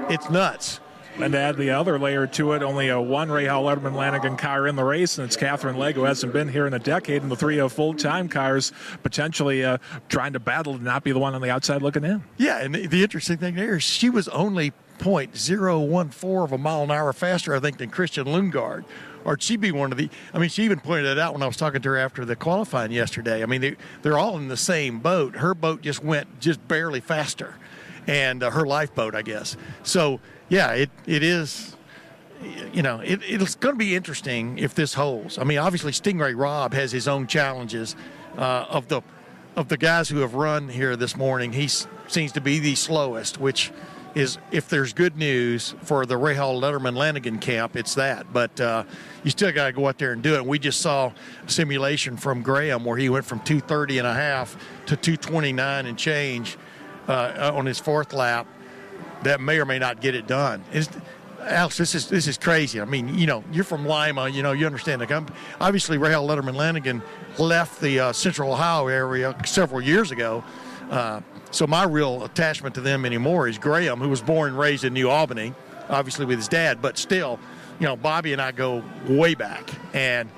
it's nuts. And to add the other layer to it, only one Rahal Letterman Lanigan car in the race, and it's Catherine Legg, who hasn't been here in a decade, and the three full-time cars potentially trying to battle to not be the one on the outside looking in. Yeah, and the interesting thing there is she was only 0.014 of a mile an hour faster, I think, than Christian Lundgaard. Or she'd be one of the – I mean, she even pointed it out when I was talking to her after the qualifying yesterday. I mean, they're all in the same boat. Her boat just went just barely faster, and her lifeboat, I guess. So – yeah, it is, it's going to be interesting if this holds. I mean, obviously Stingray Robb has his own challenges. Of the guys who have run here this morning, he seems to be the slowest, which is, if there's good news for the Rahal Letterman Lanigan camp, it's that. But you still got to go out there and do it. We just saw a simulation from Graham where he went from 2:30 and a half to 2:29 and change on his fourth lap. That may or may not get it done. Alex, this is crazy. I mean, you're from Lima, you understand. Obviously, Rahal Letterman Lanigan left the Central Ohio area several years ago. So my real attachment to them anymore is Graham, who was born and raised in New Albany, obviously with his dad. But still, Bobby and I go way back. And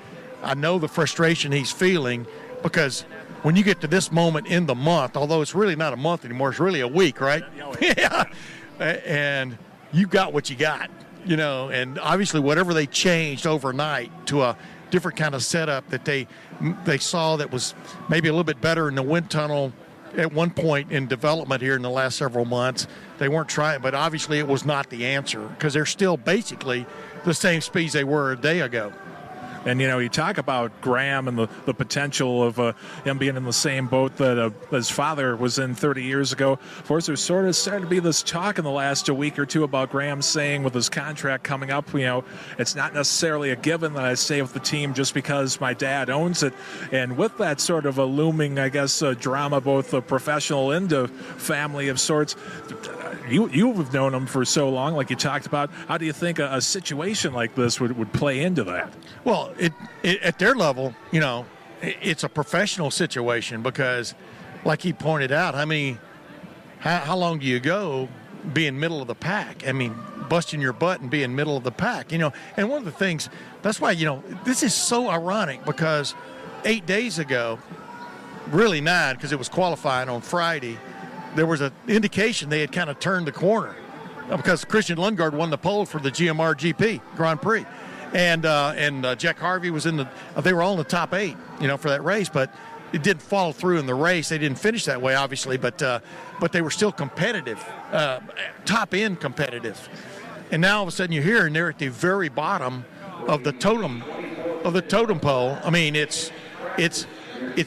I know the frustration he's feeling, because when you get to this moment in the month, although it's really not a month anymore, it's really a week, right? Yeah. And you got what you got, and obviously whatever they changed overnight to a different kind of setup that they saw that was maybe a little bit better in the wind tunnel at one point in development here in the last several months. They weren't trying, but obviously it was not the answer, because they're still basically the same speeds they were a day ago. And, you talk about Graham and the potential of him being in the same boat that his father was in 30 years ago. Of course, there's sort of started to be this talk in the last week or two about Graham saying with his contract coming up, it's not necessarily a given that I stay with the team just because my dad owns it. And with that sort of a looming, I guess, drama, both professional and family of sorts, you have known him for so long, like you talked about. How do you think a situation like this would play into that? Well, at their level, it's a professional situation, because, like he pointed out, how long do you go being middle of the pack? I mean, busting your butt and being middle of the pack, And one of the things, that's why, this is so ironic, because 8 days ago, really 9, because it was qualifying on Friday, there was an indication they had kind of turned the corner, because Christian Lundgaard won the pole for the GMR GP Grand Prix. And Jack Harvey was they were all in the top 8, for that race, but it didn't follow through in the race. They didn't finish that way, obviously, but they were still competitive, top end competitive. And now all of a sudden you're here and they're at the very bottom of the totem pole. I mean, it's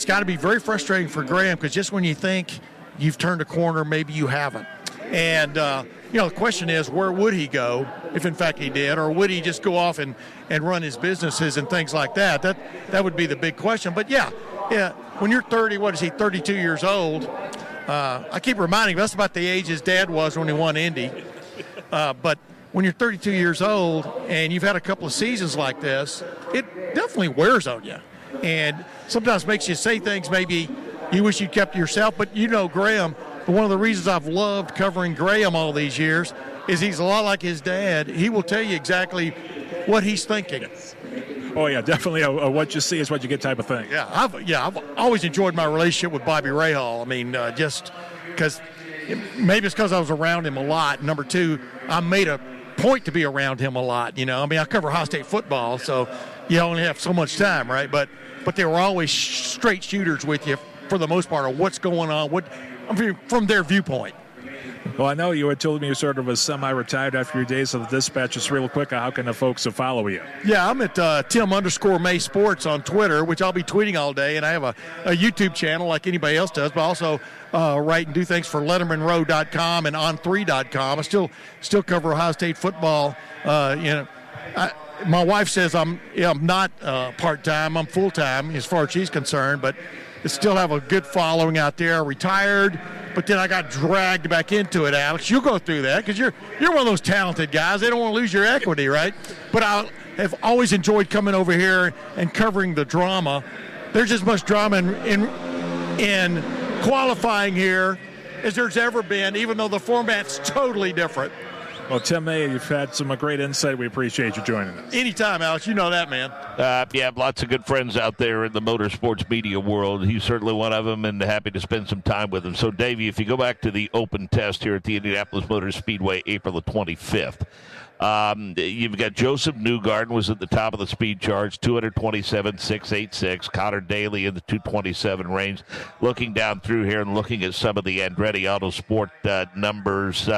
got to be very frustrating for Graham, because just when you think you've turned a corner, maybe you haven't. And the question is, where would he go if in fact he did, or would he just go off and run his businesses and things like that? That would be the big question. But yeah, when you're 32 years old, I keep reminding him that's about the age his dad was when he won Indy. But when you're 32 years old and you've had a couple of seasons like this, it definitely wears on you, and sometimes makes you say things maybe you wish you'd kept to yourself. But Graham, one of the reasons I've loved covering Graham all these years is he's a lot like his dad. He will tell you exactly what he's thinking. Oh, yeah, definitely what you see is what you get type of thing. Yeah, I've always enjoyed my relationship with Bobby Rahal. I mean, just because maybe it's because I was around him a lot. Number two, I made a point to be around him a lot. I mean, I cover Ohio State football, so you only have so much time, right? But they were always straight shooters with you for the most part of what's going on, from their viewpoint. Well, I know you had told me you sort of was semi-retired after your days of the Dispatch. Just real quick, how can the folks follow you? Yeah, I'm at Tim_May Sports on Twitter, which I'll be tweeting all day, and I have a YouTube channel like anybody else does, but also write and do things for LettermanRow.com and On3.com. I still cover Ohio State football. My wife says I'm not part-time. I'm full-time as far as she's concerned, but I still have a good following out there. Retired. But then I got dragged back into it, Alex. You'll go through that because you're one of those talented guys. They don't want to lose your equity, right? But I have always enjoyed coming over here and covering the drama. There's as much drama in qualifying here as there's ever been, even though the format's totally different. Well, Tim May, you've had some great insight. We appreciate you joining us. Anytime, Alex. You know that, man. Yeah, lots of good friends out there in the motorsports media world. He's certainly one of them, and happy to spend some time with him. So, Davey, if you go back to the open test here at the Indianapolis Motor Speedway, April the 25th, you've got Joseph Newgarden was at the top of the speed charge, 227.686. Connor Daly in the 227 range. Looking down through here and looking at some of the Andretti Autosport numbers,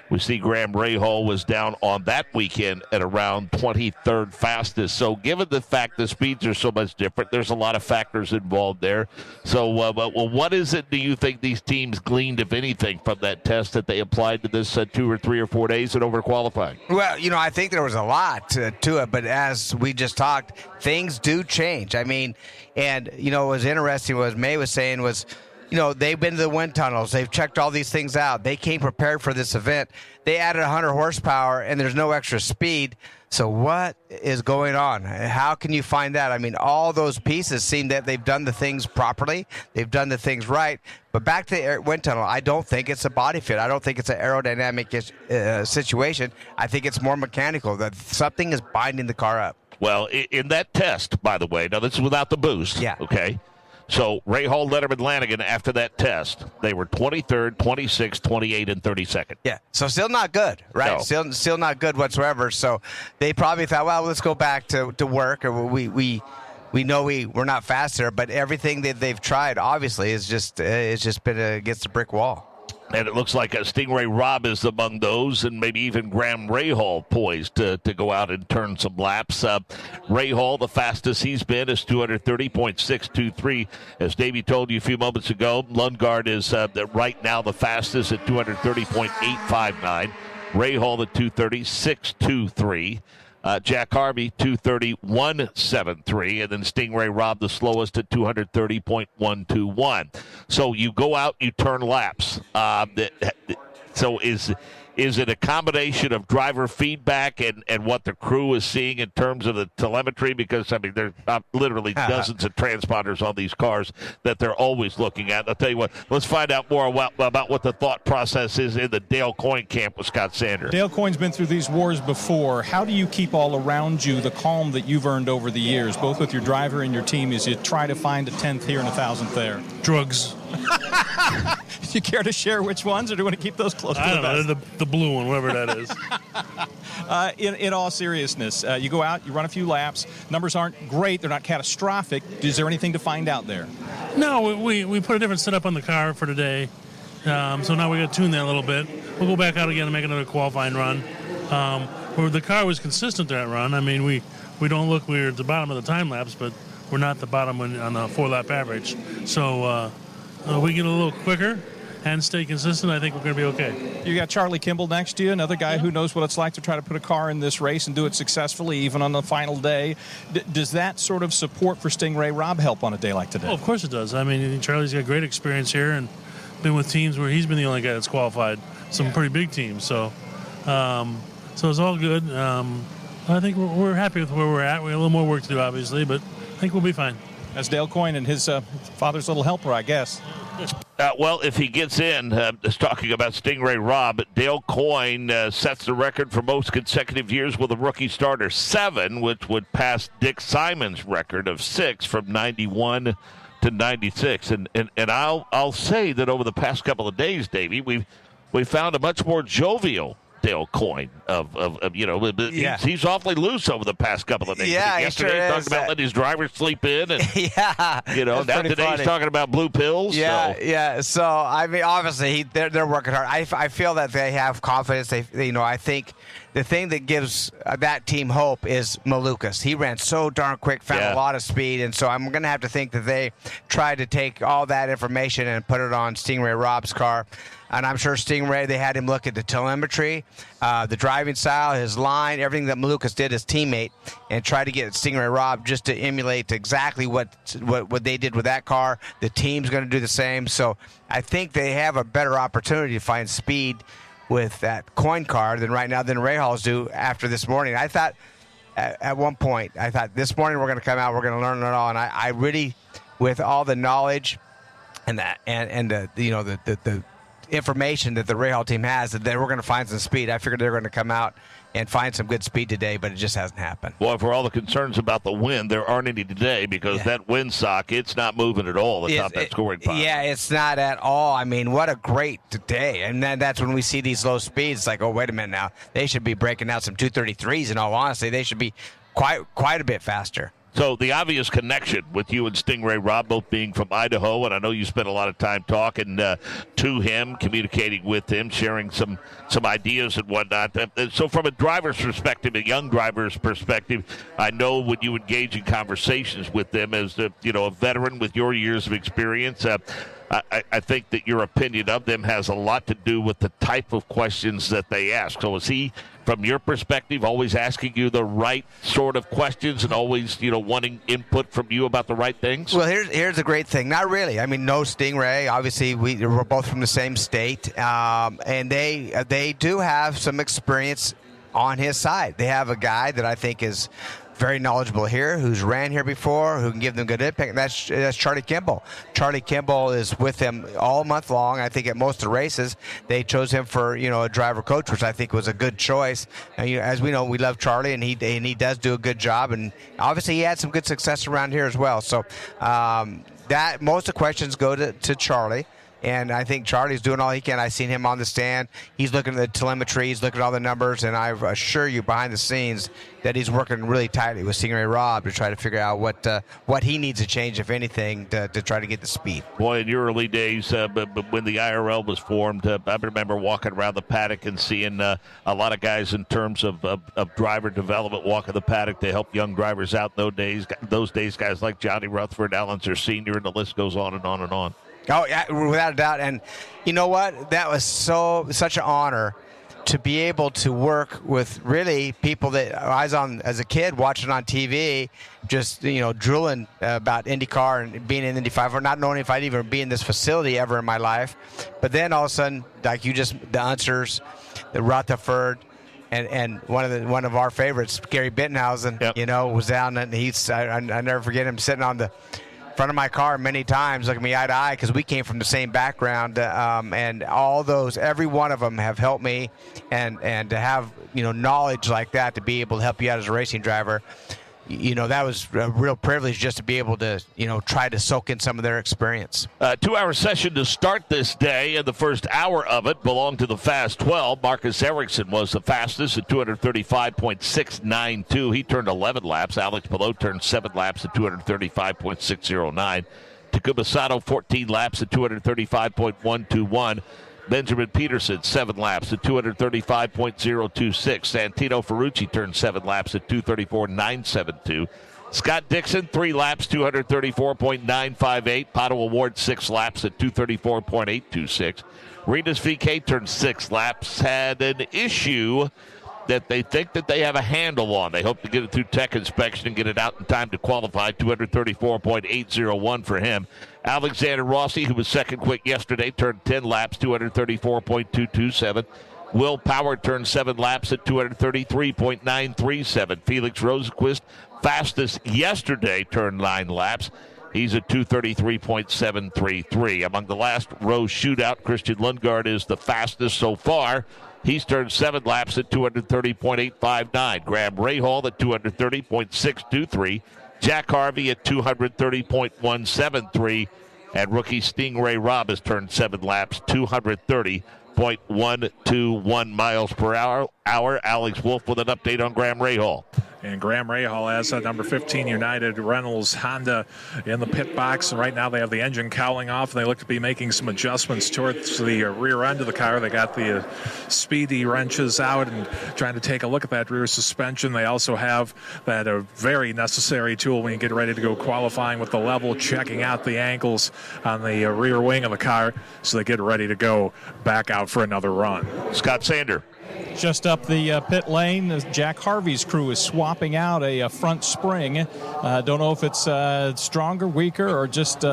we see Graham Rahal was down on that weekend at around 23rd fastest. So given the fact the speeds are so much different, there's a lot of factors involved there. So what is it do you think these teams gleaned, if anything, from that test that they applied to this 2 or 3 or 4 days and over qualifying? Well, I think there was a lot to it, but as we just talked, things do change. I mean, and, what was interesting was May was saying was, they've been to the wind tunnels. They've checked all these things out. They came prepared for this event. They added 100 horsepower, and there's no extra speed. So what is going on? How can you find that? I mean, all those pieces seem that they've done the things properly. They've done the things right. But back to the wind tunnel, I don't think it's a body fit. I don't think it's an aerodynamic situation. I think it's more mechanical, that something is binding the car up. Well, in that test, by the way, now this is without the boost. Yeah. Okay. So Rahal, Letterman, Lanigan, after that test, they were 23rd, 26th, 28th, and 32nd. Yeah, so still not good, right? No. Still not good whatsoever. So they probably thought, well, let's go back to work. Or we know we're not faster, but everything that they've tried, obviously, is just been against a brick wall. And it looks like Stingray Robb is among those, and maybe even Graham Rahal poised to go out and turn some laps. Rahal, the fastest he's been, is 230.623. As Davey told you a few moments ago, Lundgaard is right now the fastest at 230.859. Rahal, the 230.623. Jack Harvey, 230.173, and then Stingray Robb, the slowest at 230.121. So you go out, you turn laps. So is it a combination of driver feedback and what the crew is seeing in terms of the telemetry? Because, I mean, there's literally dozens of transponders on these cars that they're always looking at. I'll tell you what, let's find out more about what the thought process is in the Dale Coyne camp with Scott Sanders. Dale Coyne's been through these wars before. How do you keep all around you the calm that you've earned over the years, both with your driver and your team, as you try to find a 10th here and a 1,000th there? Drugs. Do you care to share which ones, or do you want to keep those close to the best? The blue one, whatever that is. In all seriousness, you go out, you run a few laps. Numbers aren't great. They're not catastrophic. Is there anything to find out there? No, we put a different setup on the car for today. So now we got to tune that a little bit. We'll go back out again and make another qualifying run. Where the car was consistent that run. I mean, we don't look we're at the bottom of the time lapse, but we're not the bottom on a 4-lap average. So we get a little quicker and stay consistent, I think we're going to be okay. You got Charlie Kimball next to you, another guy who knows what it's like to try to put a car in this race and do it successfully, even on the final day. Does that sort of support for Stingray Robb help on a day like today? Oh, of course it does. I mean, Charlie's got great experience here and been with teams where he's been the only guy that's qualified, some pretty big teams. So it's all good. I think we're happy with where we're at. We have a little more work to do, obviously, but I think we'll be fine. That's Dale Coyne and his father's little helper, I guess. Well, if he gets in, just talking about Stingray Robb, Dale Coyne sets the record for most consecutive years with a rookie starter, 7, which would pass Dick Simon's record of 6 from 91 to 96. And I'll say that over the past couple of days, Davey, we found a much more jovial Dale Coyne he's awfully loose over the past couple of days. Yeah, yesterday he sure talking about letting his drivers sleep in, and yeah, now today funny. he's talking about blue pills. Yeah. So I mean, obviously they're working hard. I feel that they have confidence. I think the thing that gives that team hope is Malukas. He ran so darn quick, found a lot of speed, and so I'm going to have to think that they tried to take all that information and put it on Stingray Rob's car. And I'm sure Stingray, they had him look at the telemetry, the driving style, his line, everything that Malukas did, his teammate, and try to get Stingray Rob just to emulate exactly what they did with that car. The team's going to do the same. So I think they have a better opportunity to find speed with that Coyne car than right now than Rahal's do after this morning. I thought at one point, this morning we're going to come out, we're going to learn it all. And I really, with all the knowledge and the information that the Rahal team has, that they were going to find some speed. I figured they were going to come out and find some good speed today, but it just hasn't happened. Well, for all the concerns about the wind, there aren't any today because that windsock, it's not moving at all atop that scoring pile. Yeah, it's not at all. I mean, what a great day. And then that's when we see these low speeds. It's like, oh, wait a minute now. They should be breaking out some 233s, in all honesty. They should be quite a bit faster. So the obvious connection with you and Stingray Rob, both being from Idaho, and I know you spent a lot of time talking to him, communicating with him, sharing some ideas and whatnot. So from a driver's perspective, a young driver's perspective, I know when you engage in conversations with them as a veteran with your years of experience, I think that your opinion of them has a lot to do with the type of questions that they ask. So is he, from your perspective, always asking you the right sort of questions and always, wanting input from you about the right things? Well, here's the great thing. Not really. I mean, no Stingray. Obviously, we're both from the same state, and they do have some experience on his side. They have a guy that I think is very knowledgeable here, who's ran here before, who can give them good impact, and that's Charlie Kimball. Charlie Kimball is with him all month long. I think at most of the races, they chose him for a driver coach, which I think was a good choice. And, as we know, we love Charlie, and he does do a good job, and obviously he had some good success around here as well. So that most of the questions go to Charlie. And I think Charlie's doing all he can. I've seen him on the stand. He's looking at the telemetry. He's looking at all the numbers. And I assure you, behind the scenes, that he's working really tightly with Stingray Rob to try to figure out what he needs to change, if anything, to try to get the speed. Boy, in your early days, but when the IRL was formed, I remember walking around the paddock and seeing a lot of guys in terms of driver development walking the paddock to help young drivers out those days, guys like Johnny Rutherford, Allenser Sr., and the list goes on and on and on. Oh, yeah, without a doubt. And you know what? That was such an honor to be able to work with really people that I was on as a kid watching on TV, just, drooling about IndyCar and being in Indy 500, not knowing if I'd even be in this facility ever in my life. But then all of a sudden, like the Unsers, the Rutherford, and one of our favorites, Gary Bittenhausen, was down, and I never forget him sitting on the front of my car many times, looking me eye to eye, because we came from the same background, and all those, every one of them have helped me, and to have knowledge like that to be able to help you out as a racing driver, that was a real privilege, just to be able to try to soak in some of their experience. 2-hour session to start this day, and the first hour of it belonged to the Fast 12. Marcus Ericsson was the fastest at 235.692. He turned 11 laps. Alex Palou turned 7 laps at 235.609. Takuma Sato 14 laps at 235.121. Benjamin Peterson, 7 laps at 235.026. Santino Ferrucci turned 7 laps at 234.972. Scott Dixon, 3 laps, 234.958. Pato O'Ward, 6 laps at 234.826. Rinus VK turned 6 laps, had an issue that they think that they have a handle on. They hope to get it through tech inspection and get it out in time to qualify. 234.801 for him. Alexander Rossi, who was second quick yesterday, turned 10 laps, 234.227. Will Power turned 7 laps at 233.937. Felix Rosenquist, fastest yesterday, turned 9 laps. He's at 233.733. Among the last row shootout, Christian Lundgaard is the fastest so far. He's turned 7 laps at 230.859. Graham Rahal at 230.623. Jack Harvey at 230.173. And rookie Stingray Robb has turned 7 laps, 230.121 miles per hour. Alex Wolf with an update on Graham Rahal. And Graham Rahal has number 15 United Reynolds Honda in the pit box. And right now they have the engine cowling off, and they look to be making some adjustments towards the rear end of the car. They got the speedy wrenches out and trying to take a look at that rear suspension. They also have that very necessary tool when you get ready to go qualifying with the level, checking out the angles on the rear wing of the car so they get ready to go back out for another run. Scott Sander. Just up the pit lane, Jack Harvey's crew is swapping out a front spring. Don't know if it's stronger, weaker, or just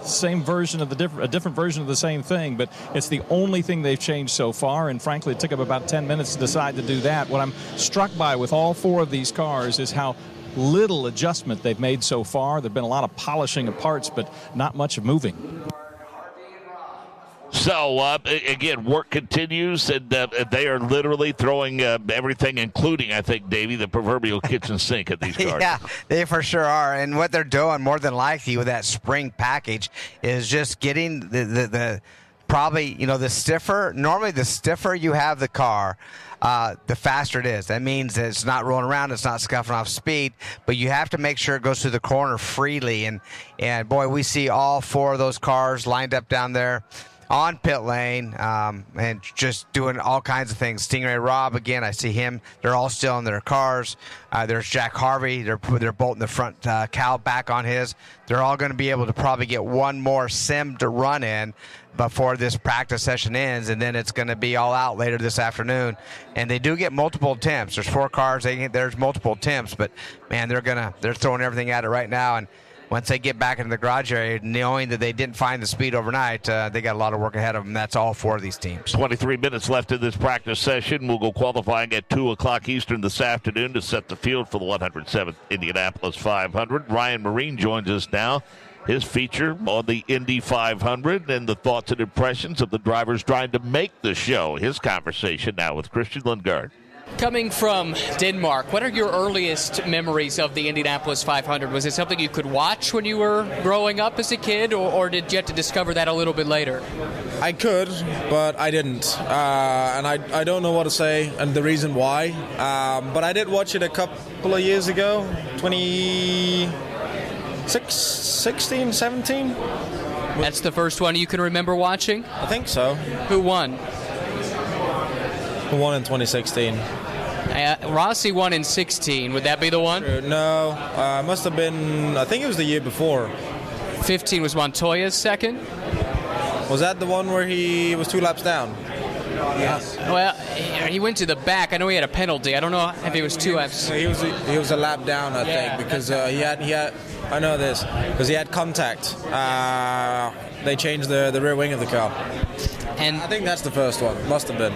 same version of a different version of the same thing, but it's the only thing they've changed so far, and frankly it took them about 10 minutes to decide to do that. What I'm struck by with all 4 of these cars is how little adjustment they've made so far. There've been a lot of polishing of parts, but not much of moving. So, again, work continues, and they are literally throwing everything, including, I think, Davey, the proverbial kitchen sink at these cars. Yeah, they for sure are. And what they're doing, more than likely, with that spring package is just getting the probably, the stiffer. Normally, the stiffer you have the car, the faster it is. That means that it's not rolling around, it's not scuffing off speed, but you have to make sure it goes through the corner freely. And boy, we see all 4 of those cars lined up down there on pit lane, and just doing all kinds of things. Stingray Robb, again, I see him. They're all still in their cars. There's Jack Harvey. They're bolting the front cowl back on his. They're all going to be able to probably get one more sim to run in before this practice session ends, and then it's going to be all out later this afternoon. And they do get multiple attempts. There's 4 cars. There's multiple attempts, but man, they're throwing everything at it right now. And once they get back into the garage area, knowing that they didn't find the speed overnight, they got a lot of work ahead of them. That's all 4 of these teams. 23 minutes left in this practice session. We'll go qualifying at 2 o'clock Eastern this afternoon to set the field for the 107th Indianapolis 500. Ryan Marine joins us now. His feature on the Indy 500 and the thoughts and impressions of the drivers trying to make the show. His conversation now with Christian Lundgaard. Coming from Denmark, what are your earliest memories of the Indianapolis 500? Was it something you could watch when you were growing up as a kid, or did you have to discover that a little bit later? I could, but I didn't. And I don't know what to say and the reason why. But I did watch it a couple of years ago, 2016, 17. That's the first one you can remember watching? I think so. Who won? Who won in 2016? Rossi won in 16. Would that be the one? No, must have been, I think it was the year before. 15 was Montoya's second? Was that the one where he was 2 laps down? Yes. Well, he went to the back. I know he had a penalty. I don't know if he was 2 laps. He was a lap down, I think, because he had. I know this because he had contact. They changed the rear wing of the car. And I think that's the first one. Must have been.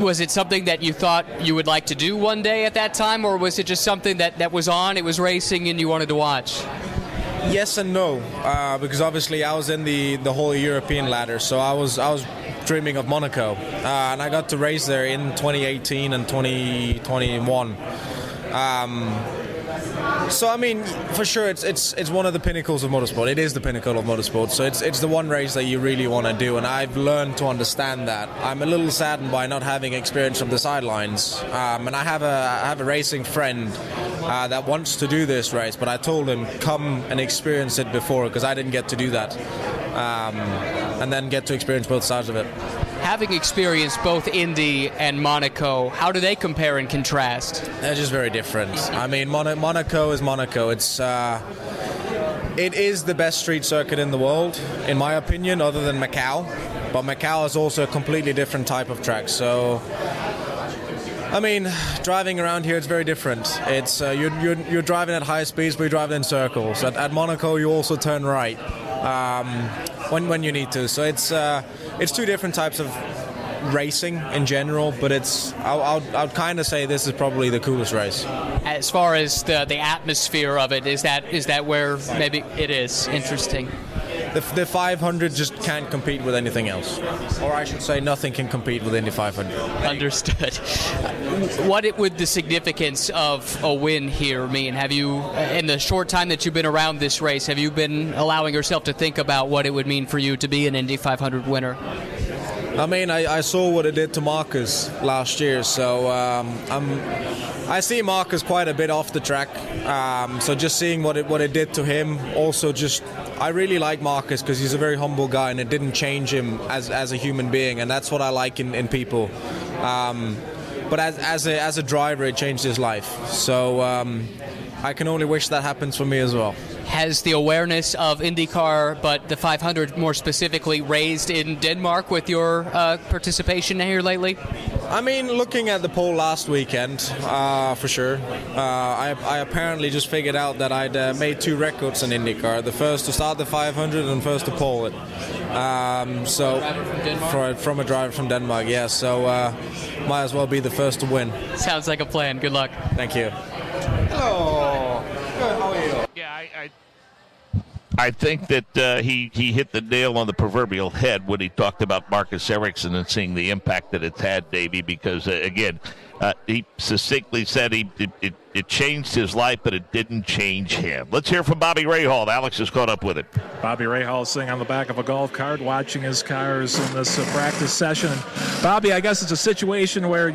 Was it something that you thought you would like to do one day at that time, or was it just something that was on, it was racing, and you wanted to watch? Yes and no, because obviously I was in the whole European ladder, so I was dreaming of Monaco, and I got to race there in 2018 and 2021. So I mean, for sure, it's one of the pinnacles of motorsport. It is the pinnacle of motorsport. So it's the one race that you really want to do, and I've learned to understand that. I'm a little saddened by not having experience from the sidelines, and I have a racing friend that wants to do this race, but I told him come and experience it before because I didn't get to do that, and then get to experience both sides of it. Having experienced both Indy and Monaco, how do they compare and contrast? They're just very different. I mean, Monaco is Monaco. It is the best street circuit in the world, in my opinion, other than Macau. But Macau is also a completely different type of track. So, I mean, driving around here, it's very different. It's you're driving at high speeds, but you're driving in circles. At Monaco, you also turn right when you need to. So it's 2 different types of racing in general, but I'd kind of say this is probably the coolest race. As far as the atmosphere of it, is that where maybe it is interesting? the 500 just can't compete with anything else. Or I should say nothing can compete with Indy 500. Understood. What would the significance of a win here mean? Have you, in the short time that you've been around this race, have you been allowing yourself to think about what it would mean for you to be an Indy 500 winner? I mean, I saw what it did to Marcus last year, so I see Marcus quite a bit off the track. So just seeing what it did to him, also I really like Marcus because he's a very humble guy, and it didn't change him as a human being, and that's what I like in people. But as a driver, it changed his life. So I can only wish that happens for me as well. Has the awareness of IndyCar, but the 500 more specifically, raised in Denmark with your participation here lately? I mean, looking at the pole last weekend, for sure. I apparently just figured out that I'd made 2 records in IndyCar. The first to start the 500 and first to pole it. From a driver from Denmark, yeah. So might as well be the first to win. Sounds like a plan. Good luck. Thank you. Hello. Good. How are you? Yeah, I think that he hit the nail on the proverbial head when he talked about Marcus Ericsson and seeing the impact that it's had, Davey, because, again, he succinctly said it changed his life, but it didn't change him. Let's hear from Bobby Rahal. Alex has caught up with it. Bobby Rahal sitting on the back of a golf cart watching his cars in this practice session. Bobby, I guess it's a situation where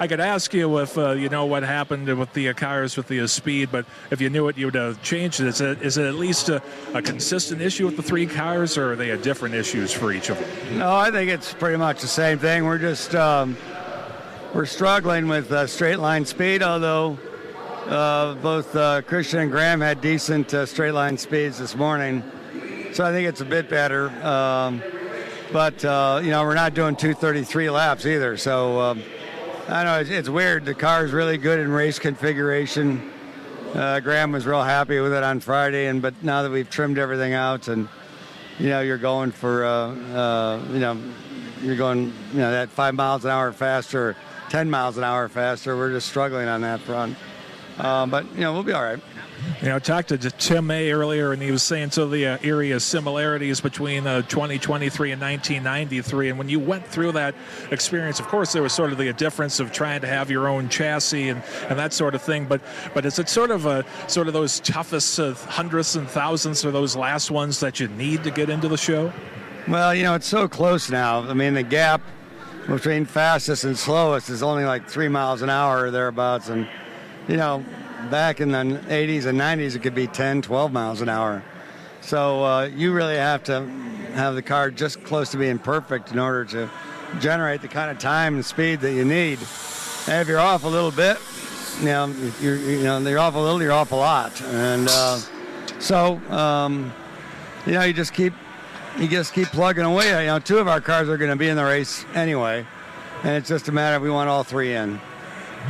I could ask you if you know what happened with the cars with the speed, but if you knew it, you would have changed it. Is it at least a consistent issue with the 3 cars, or are they different issues for each of them? No, I think it's pretty much the same thing. We're just we're struggling with straight line speed, although both Christian and Graham had decent straight line speeds this morning. So I think it's a bit better. But we're not doing 233 laps either. So I don't know, it's weird. The car is really good in race configuration. Graham was real happy with it on Friday, but now that we've trimmed everything out and, you're going for, you're going, that 5 miles an hour faster, 10 miles an hour faster. We're just struggling on that front. But we'll be all right. I talked to Tim May earlier, and he was saying some of the area similarities between 2023 and 1993. And when you went through that experience, of course, there was sort of the difference of trying to have your own chassis and that sort of thing. But is it sort of those toughest hundredths and thousandths, or those last ones that you need to get into the show? Well, it's so close now. I mean, the gap between fastest and slowest is only like 3 miles an hour or thereabouts, and back in the 80s and 90s, it could be 10, 12 miles an hour. So you really have to have the car just close to being perfect in order to generate the kind of time and speed that you need. And if you're off a little bit, you're off a little, you're off a lot. And you just keep plugging away. 2 of our cars are going to be in the race anyway, and it's just a matter of we want all 3 in.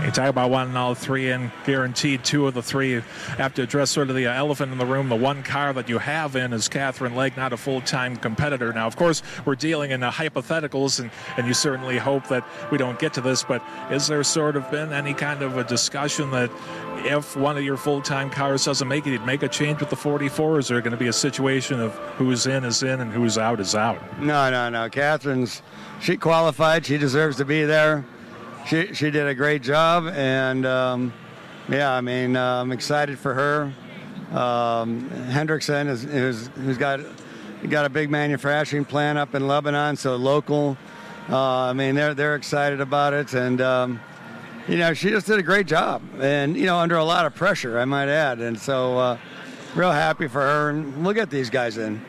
You talk about wanting all 3 in, guaranteed 2 of the 3. Have to address sort of the elephant in the room. The one car that you have in is Catherine Legge, not a full-time competitor. Now, of course, we're dealing in hypotheticals, and you certainly hope that we don't get to this, but is there sort of been any kind of a discussion that if one of your full-time cars doesn't make it, you'd make a change with the 44, or is there going to be a situation of who's in is in and who's out is out? No. She qualified. She deserves to be there. She did a great job, and I'm excited for her. Hendrickson who's got a big manufacturing plant up in Lebanon, so local. They're excited about it, and she just did a great job, and under a lot of pressure, I might add, and so real happy for her, and we'll get these guys in.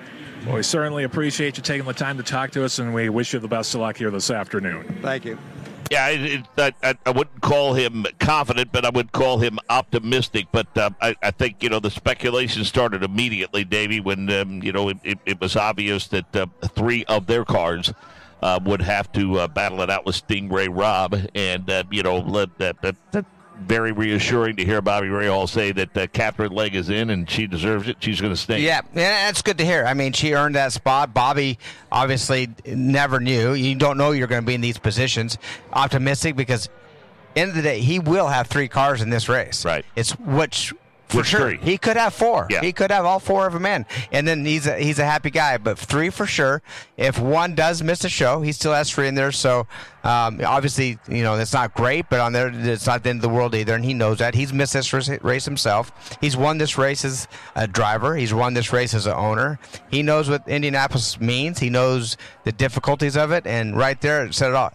Well, we certainly appreciate you taking the time to talk to us, and we wish you the best of luck here this afternoon. Thank you. Yeah, I wouldn't call him confident, but I would call him optimistic. But I think, the speculation started immediately, Davey, when, it was obvious that 3 of their cars would have to battle it out with Stingray Robb. And, that's very reassuring to hear Bobby Rahal say that Catherine Legge is in and she deserves it. She's going to stay. Yeah, that's good to hear. I mean, she earned that spot. Bobby obviously never knew. You don't know you're going to be in these positions. Optimistic because, end of the day, he will have 3 cars in this race. Right. It's which For sure. Three. He could have 4. Yeah. He could have all 4 of them in. And then he's a happy guy. But 3 for sure. If one does miss a show, he still has 3 in there. So obviously, that's not great, but on there, it's not the end of the world either. And he knows that. He's missed this race himself. He's won this race as a driver. He's won this race as an owner. He knows what Indianapolis means. He knows the difficulties of it. And right there, it said it all.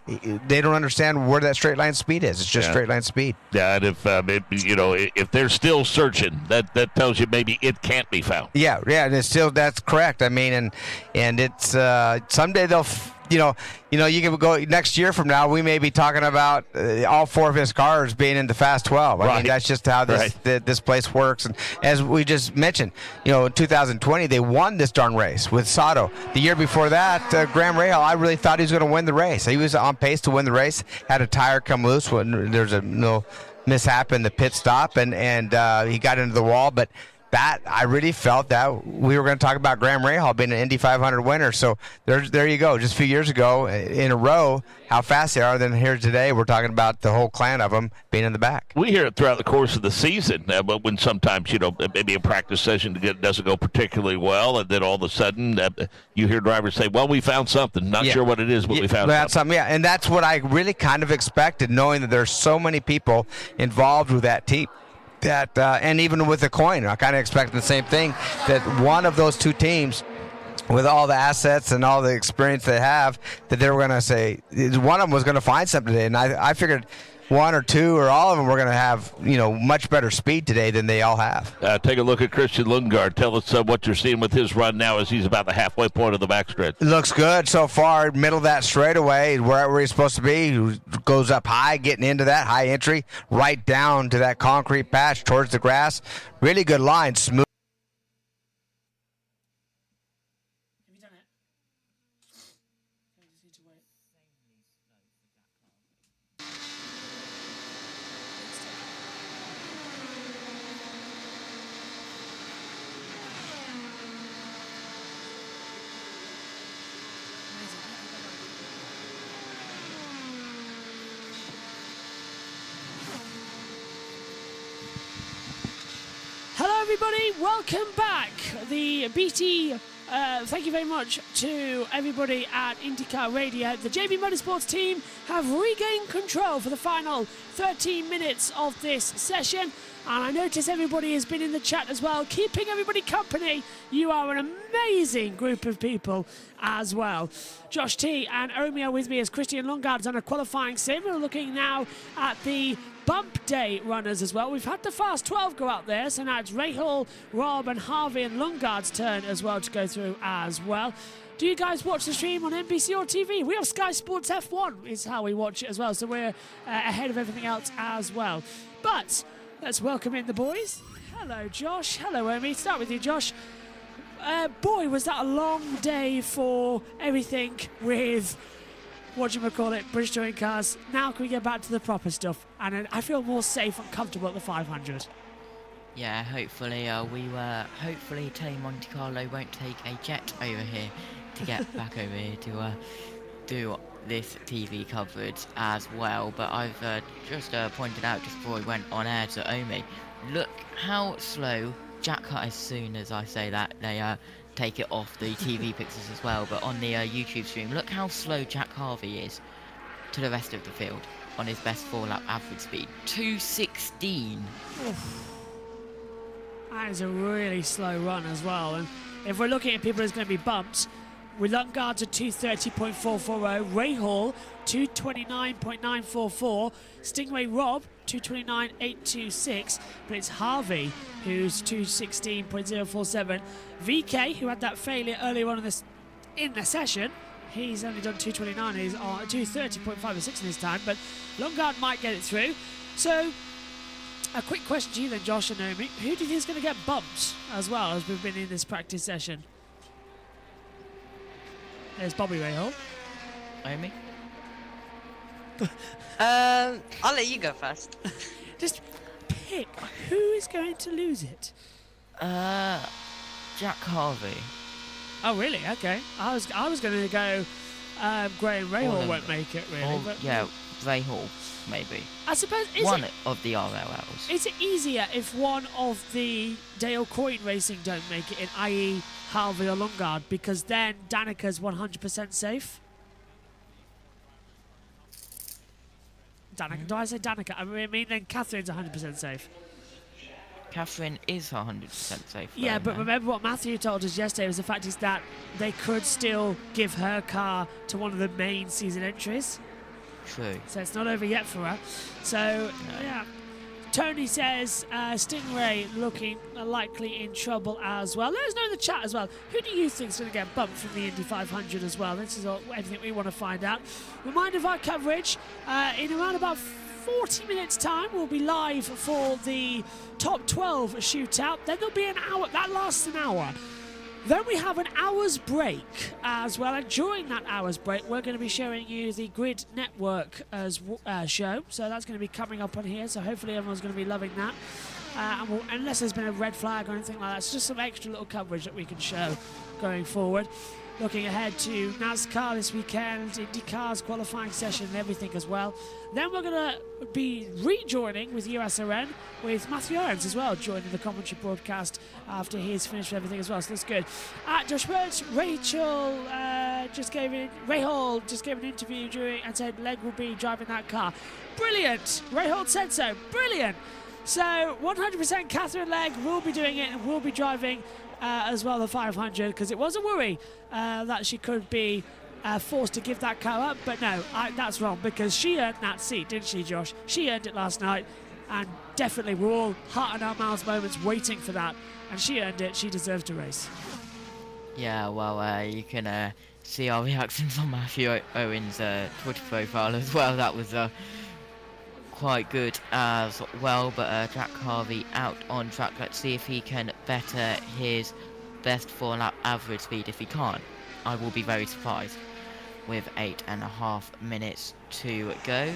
They don't understand where that straight line speed is. It's just straight line speed. Yeah, and if they're still searching, that tells you maybe it can't be found. Yeah, and it's still, that's correct. I mean, and it's someday they'll, you can go next year from now. We may be talking about all 4 of his cars being in the Fast 12. I mean, that's just how this place works. And as we just mentioned, in 2020 they won this darn race with Sato. The year before that, Graham Rahal, I really thought he was going to win the race. He was on pace to win the race. Had a tire come loose when there's a mishap in the pit stop, and he got into the wall. But that, I really felt that we were going to talk about Graham Rahal being an Indy 500 winner. So there you go. Just a few years ago in a row, how fast they are. Then here today, we're talking about the whole clan of them being in the back. We hear it throughout the course of the season, but when sometimes, maybe a practice session doesn't go particularly well, and then all of a sudden you hear drivers say, well, we found something. Not sure what it is, but we found something. Yeah, and that's what I really kind of expected, knowing that there's so many people involved with that team. That and even with the Coyne, I kind of expected the same thing, that one of those 2 teams, with all the assets and all the experience they have, that they were going to say one of them was going to find something today. And I figured 1 or 2 or all of them were going to have much better speed today than they all have. Take a look at Christian Lundgaard. Tell us what you're seeing with his run now as he's about the halfway point of the backstretch. It looks good so far. Middle of that straightaway, where he's supposed to be. He goes up high, getting into that high entry, right down to that concrete patch towards the grass. Really good line, smooth. Everybody, welcome back. The BT, thank you very much to everybody at IndyCar Radio. The JB Motorsports team have regained control for the final 13 minutes of this session. And I notice everybody has been in the chat as well, keeping everybody company. You are an amazing group of people as well. Josh T and Omi are with me as Christian Lundgaard's on a qualifying sim. We're looking now at the bump day runners as well. We've had the Fast 12 go out there, so now it's Rahal, Rob and Harvey and Lundgaard's turn as well to go through as well. Do you guys watch the stream on NBC or TV? We have Sky Sports F1 is how we watch it as well, so we're ahead of everything else as well. But let's welcome in the boys. Hello, Josh. Hello, Omi. Start with you, Josh. Boy, was that a long day for everything with British Touring Cars. Now can we get back to the proper stuff? And I feel more safe and comfortable at the 500. Yeah, hopefully hopefully Tele Monte Carlo won't take a jet over here to get back over here to do this TV coverage as well. But I've just pointed out just before we went on air to Omi, look how slow Jack, as soon as I say that, they take it off the TV pictures as well, but on the YouTube stream, look how slow Jack Harvey is to the rest of the field on his best 4-lap average speed. 2:16. That is a really slow run as well. And if we're looking at people who's going to be bumped, with Lundgaard's at 2:30.440, Rahal 2:29.944, Stingray Rob 2:29.826, but it's Harvey who's 2:16.047. VK, who had that failure earlier on in the session, he's only done 2:29. He's on 2:30.56 in his time, but Lundgaard might get it through. So, a quick question to you then, Josh and Naomi. Who do you think is going to get bumped as well as we've been in this practice session? There's Bobby Rahal. Naomi? I'll let you go first. Just pick who is going to lose it. Jack Harvey. Oh really? Okay. I was going to go Graham Rahal won't make it really. Yeah, Rahal, maybe. I suppose one of the RLLs. Is it easier if one of the Dale Coyne Racing don't make it in, i.e. Harvey or Lundgaard, because then Danica's 100% safe? Danica, do I say Danica? I mean then Catherine's 100% safe. Catherine is 100% safe. Yeah, but remember what Matthew told us yesterday was the fact is that they could still give her car to one of the main season entries. True. So it's not over yet for her. So, yeah. Tony says Stingray looking likely in trouble as well. Let us know in the chat as well. Who do you think is going to get bumped from the Indy 500 as well? This is everything we want to find out. Reminder of our coverage. In around about 40 minutes time we'll be live for the top 12 shootout. Then there'll be an hour. That lasts an hour. Then we have an hour's break as well, and during that hour's break we're going to be showing you the Grid Network as show, so that's going to be coming up on here, so hopefully everyone's going to be loving that. And unless there's been a red flag or anything like that, it's just some extra little coverage that we can show going forward. Looking ahead to NASCAR this weekend, IndyCar's qualifying session and everything as well. Then we're going to be rejoining with USRN with Matthew Owens as well, joining the commentary broadcast after he's finished with everything as well, so that's good. Josh Birch, Rahal just gave an interview and said Legg will be driving that car. Brilliant! Rahal said so. Brilliant! So 100% Catherine Legg will be doing it and will be driving as well the 500, because it was a worry that she could be forced to give that car up, but no, that's wrong, because she earned that seat, didn't she, Josh? She earned it last night, and definitely we're all heart in our mouths moments waiting for that, and she earned it. She deserves to race. Yeah, well, you can see our reactions on Matthew Owens' Twitter profile as well. That was quite good as well, but Jack Harvey out on track. Let's see if he can better his best 4-lap average speed. If he can't, I will be very surprised, with 8.5 minutes to go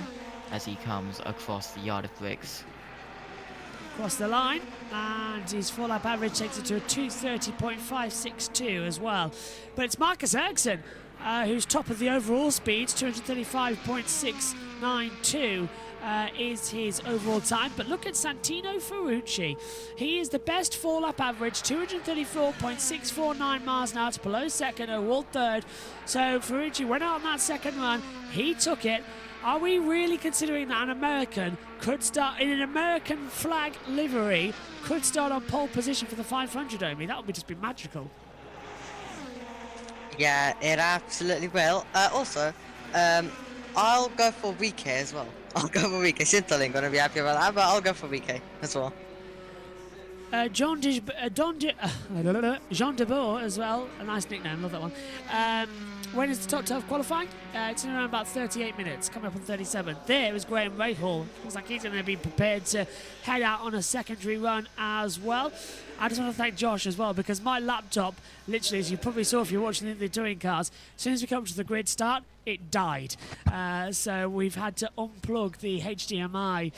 as he comes across the yard of bricks. Across the line, and his 4-lap average takes it to a 230.562 as well. But it's Marcus Ericsson who's top of the overall speeds, 235.692. Is his overall time, but look at Santino Ferrucci. He is the best 4-lap average, 234.649 miles an hour to below second, O'Ward third. So Ferrucci went out on that second run, he took it. Are we really considering that an American could start in an American flag livery, could start on pole position for the 500, Omi? That would just be magical. Yeah, it absolutely will. Also, I'll go for VK as well. I'll go for VK. Shintel ain't gonna be happy about that, but I'll go for VK as well. Jean de Boer as well, a nice nickname, love that one. When is the top 12 qualifying? It's in around about 38 minutes, coming up on 37. There is Graham Rahal. Looks like he's going to be prepared to head out on a secondary run as well. I just want to thank Josh as well, because my laptop, literally, as you probably saw if you're watching the touring cars, as soon as we come to the grid start, it died. So we've had to unplug the HDMI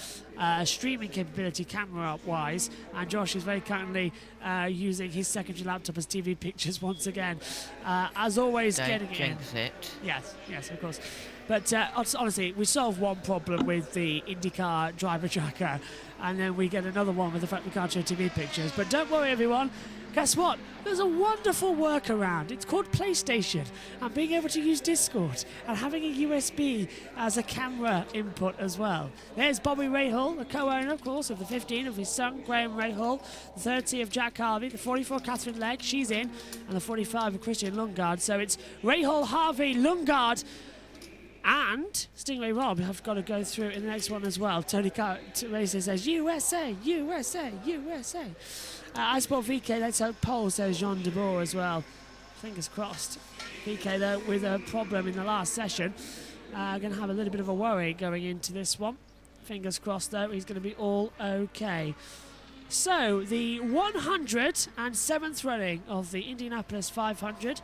streaming capability camera-wise, and Josh is very kindly using his secondary laptop as TV pictures once again. As always, getting it in. Yes, of course. But honestly, we solve one problem with the IndyCar driver tracker, and then we get another one with the fact we can't show TV pictures. But don't worry, everyone. Guess what? There's a wonderful workaround. It's called PlayStation, and being able to use Discord and having a USB as a camera input as well. There's Bobby Rahal, the co-owner, of course, of the 15 of his son, Graham Rahal, the 30 of Jack Harvey, the 44 Catherine Legg, she's in, and the 45 of Christian Lundgaard. So it's Rahal, Harvey, Lundgaard, and Stingray Rob have got to go through in the next one as well. Tony Racer says, USA, USA, USA. iSport VK, let's hope pole, says Jean de Boer as well. Fingers crossed. VK, though, with a problem in the last session. Going to have a little bit of a worry going into this one. Fingers crossed, though, he's going to be all okay. So, the 107th running of the Indianapolis 500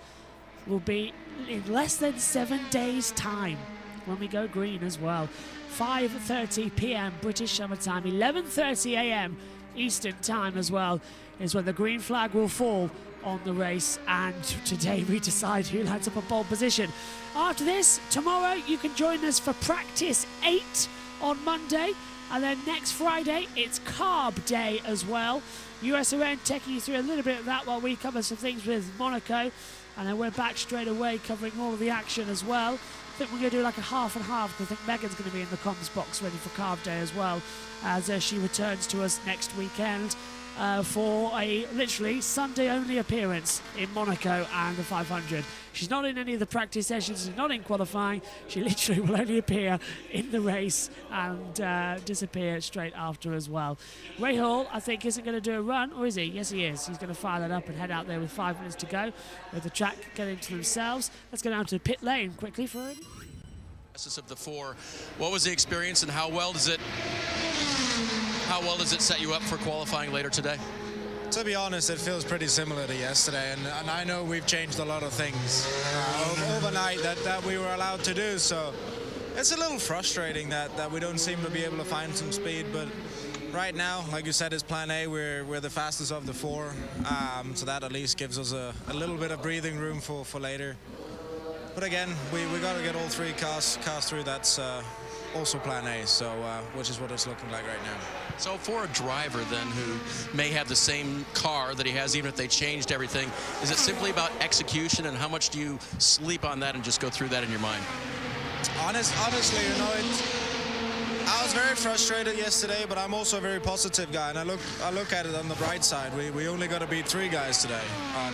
will be in less than 7 days' time when we go green as well. 5:30 p.m. British Summer Time, 11:30 a.m. Eastern Time as well is when the green flag will fall on the race, and today we decide who lands up on pole position. After this, tomorrow you can join us for practice 8 on Monday, and then next Friday it's carb day as well. USRN taking you through a little bit of that while we cover some things with Monaco, and then we're back straight away covering all of the action as well. I think we're going to do like a half and half, because I think Megan's going to be in the comms box ready for carb day as well, as she returns to us next weekend for a literally Sunday-only appearance in Monaco and the 500. She's not in any of the practice sessions, she's not in qualifying. She literally will only appear in the race and disappear straight after as well. Rahal, I think, isn't going to do a run, or is he? Yes, he is. He's going to fire that up and head out there with 5 minutes to go, with the track getting to themselves. Let's go down to pit lane quickly for him. Of the 4, what was the experience, and how well does it set you up for qualifying later today? To be honest, it feels pretty similar to yesterday, and I know we've changed a lot of things overnight that we were allowed to do, so it's a little frustrating that we don't seem to be able to find some speed, but right now, like you said, it's plan A. We're the fastest of the 4, so that at least gives us a little bit of breathing room for later. But again, we got to get all 3 cars through. That's also plan A, so which is what it's looking like right now. So for a driver then who may have the same car that he has, even if they changed everything, is it simply about execution, and how much do you sleep on that and just go through that in your mind? Honestly, you know, I was very frustrated yesterday, but I'm also a very positive guy, and I look at it on the bright side. We only got to beat 3 guys today,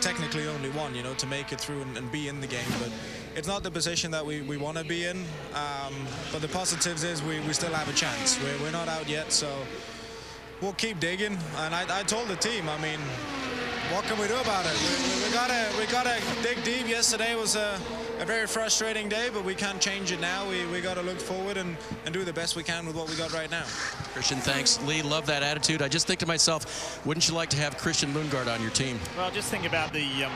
technically only 1, you know, to make it through and be in the game. But it's not the position that we want to be in. But the positives is we still have a chance. We're not out yet, so we'll keep digging. And I told the team, I mean, what can we do about it? We gotta dig deep. Yesterday was a very frustrating day, but we can't change it now. We got to look forward and do the best we can with what we got right now. Christian, thanks. Lee, love that attitude. I just think to myself, wouldn't you like to have Christian Lundgaard on your team? Well, just think about the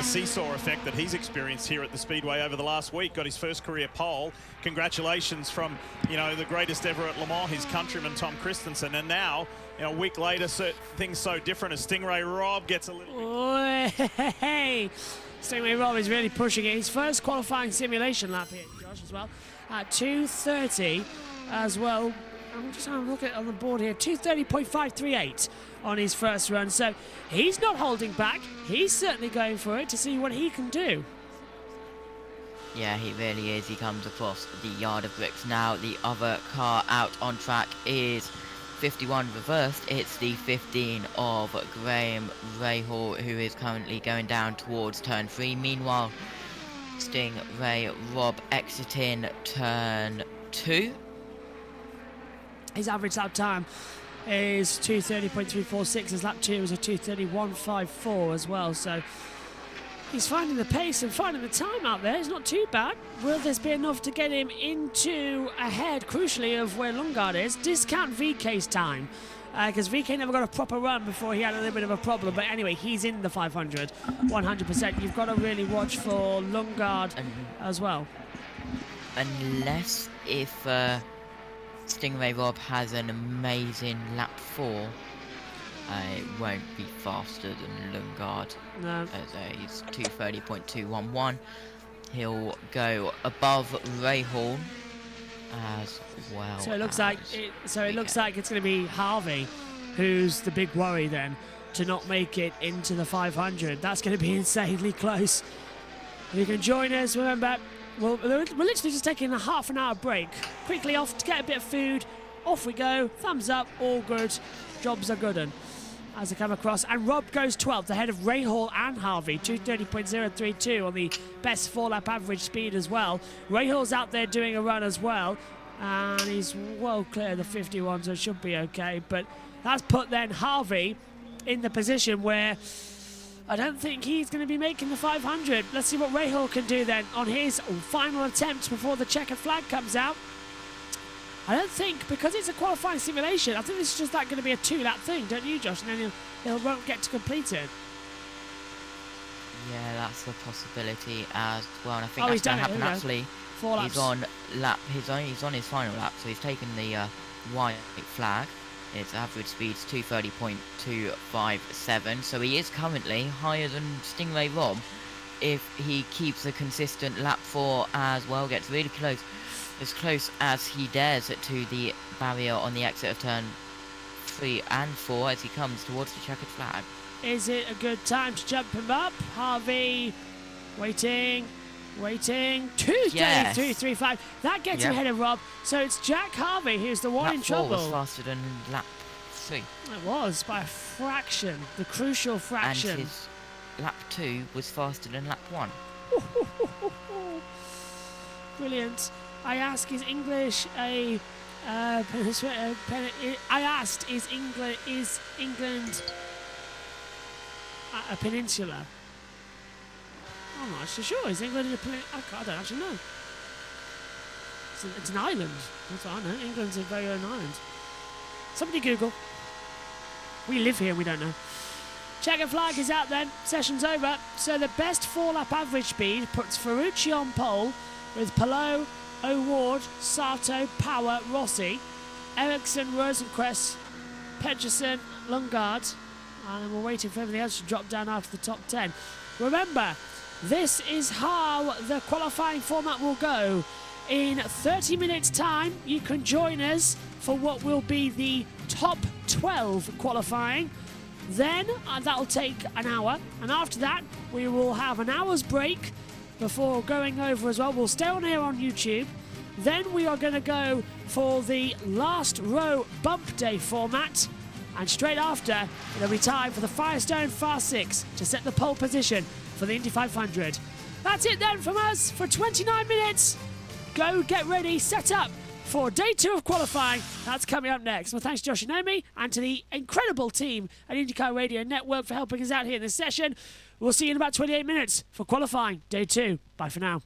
seesaw effect that he's experienced here at the Speedway over the last week. Got his first career pole. Congratulations from, you know, the greatest ever at Le Mans, his countryman Tom Christensen. And now, you know, a week later, things so different as Stingray Rob gets a little bit... Hey! Stingray Rob is really pushing it. His first qualifying simulation lap here, Josh, as well. At 2:30 as well. I'm just having a look at on the board here. 2:30.538 on his first run. So he's not holding back. He's certainly going for it to see what he can do. Yeah, he really is. He comes across the yard of bricks now. The other car out on track is 51 reversed. It's the 15 of Graham Rahal, who is currently going down towards turn 3. Meanwhile, Stingray Rob exiting turn 2. His average lap time is 2:30.346. His lap 2 is a 2:31.54 as well. So he's finding the pace and finding the time out there. It's not too bad. Will this be enough to get him into ahead, crucially, of where Lundgaard is? Discount VK's time, because VK never got a proper run before he had a little bit of a problem. But anyway, he's in the 500, 100%. You've got to really watch for Lundgaard as well. Unless if Stingray Rob has an amazing lap 4, it won't be faster than Lundgaard. No. As he's 2:30.211. He'll go above Rahal as well. So it looks like it's going to be Harvey who's the big worry then, to not make it into the 500. That's going to be insanely close. You can join us. Remember, we're literally just taking a half an hour break. Quickly off to get a bit of food. Off we go. Thumbs up. All good. Jobs are good. As they come across. And Rob goes 12th ahead of Rahal and Harvey. 2:30.032 on the best 4-lap average speed as well. Rahal's out there doing a run as well. And he's well clear of the 51, so it should be okay. But that's put then Harvey in the position where I don't think he's going to be making the 500. Let's see what Rahal can do then on his final attempt before the checkered flag comes out. I don't think, because it's a qualifying simulation, I think this is just going to be a 2-lap thing, don't you, Josh? And then he won't get to complete it. Yeah, that's a possibility as well. And I think that's going to happen actually. 4 laps. He's on his final lap, so he's taken the white flag. Its average speed's 230.257, so he is currently higher than Stingray Rob. If he keeps a consistent lap 4 as well, gets really close as he dares to the barrier on the exit of turn 3 and 4 as he comes towards the checkered flag. Is it a good time to jump him up? Harvey, waiting, 2:33.35. That gets him ahead of Rob. So it's Jack Harvey who's the one in trouble. Lap 4 was faster than lap 3. It was, by a fraction, the crucial fraction. And his lap 2 was faster than lap 1. Brilliant. I ask, is English a... I asked, is England a peninsula? I'm not actually sure. Is England a peninsula? I don't actually know. It's an island. That's what I know. England's a very own island. Somebody Google. We live here, we don't know. Checker flag is out then. Session's over. So the best 4-lap average speed puts Ferrucci on pole with Pato O'Ward, Sato, Power, Rossi, Ericsson, Rosenquist, Peterson, Lundgaard, and we're waiting for everything else to drop down after the top 10. Remember, this is how the qualifying format will go. In 30 minutes' time, you can join us for what will be the top 12 qualifying. Then that'll take an hour, and after that, we will have an hour's break before going over as well. We'll stay on here on YouTube. Then we are going to go for the last row bump day format. And straight after, it'll be time for the Firestone Fast 6 to set the pole position for the Indy 500. That's it then from us for 29 minutes. Go get ready, set up for day 2 of qualifying. That's coming up next. Well, thanks to Josh and Naomi and to the incredible team at IndyCar Radio Network for helping us out here in this session. We'll see you in about 28 minutes for qualifying day 2. Bye for now.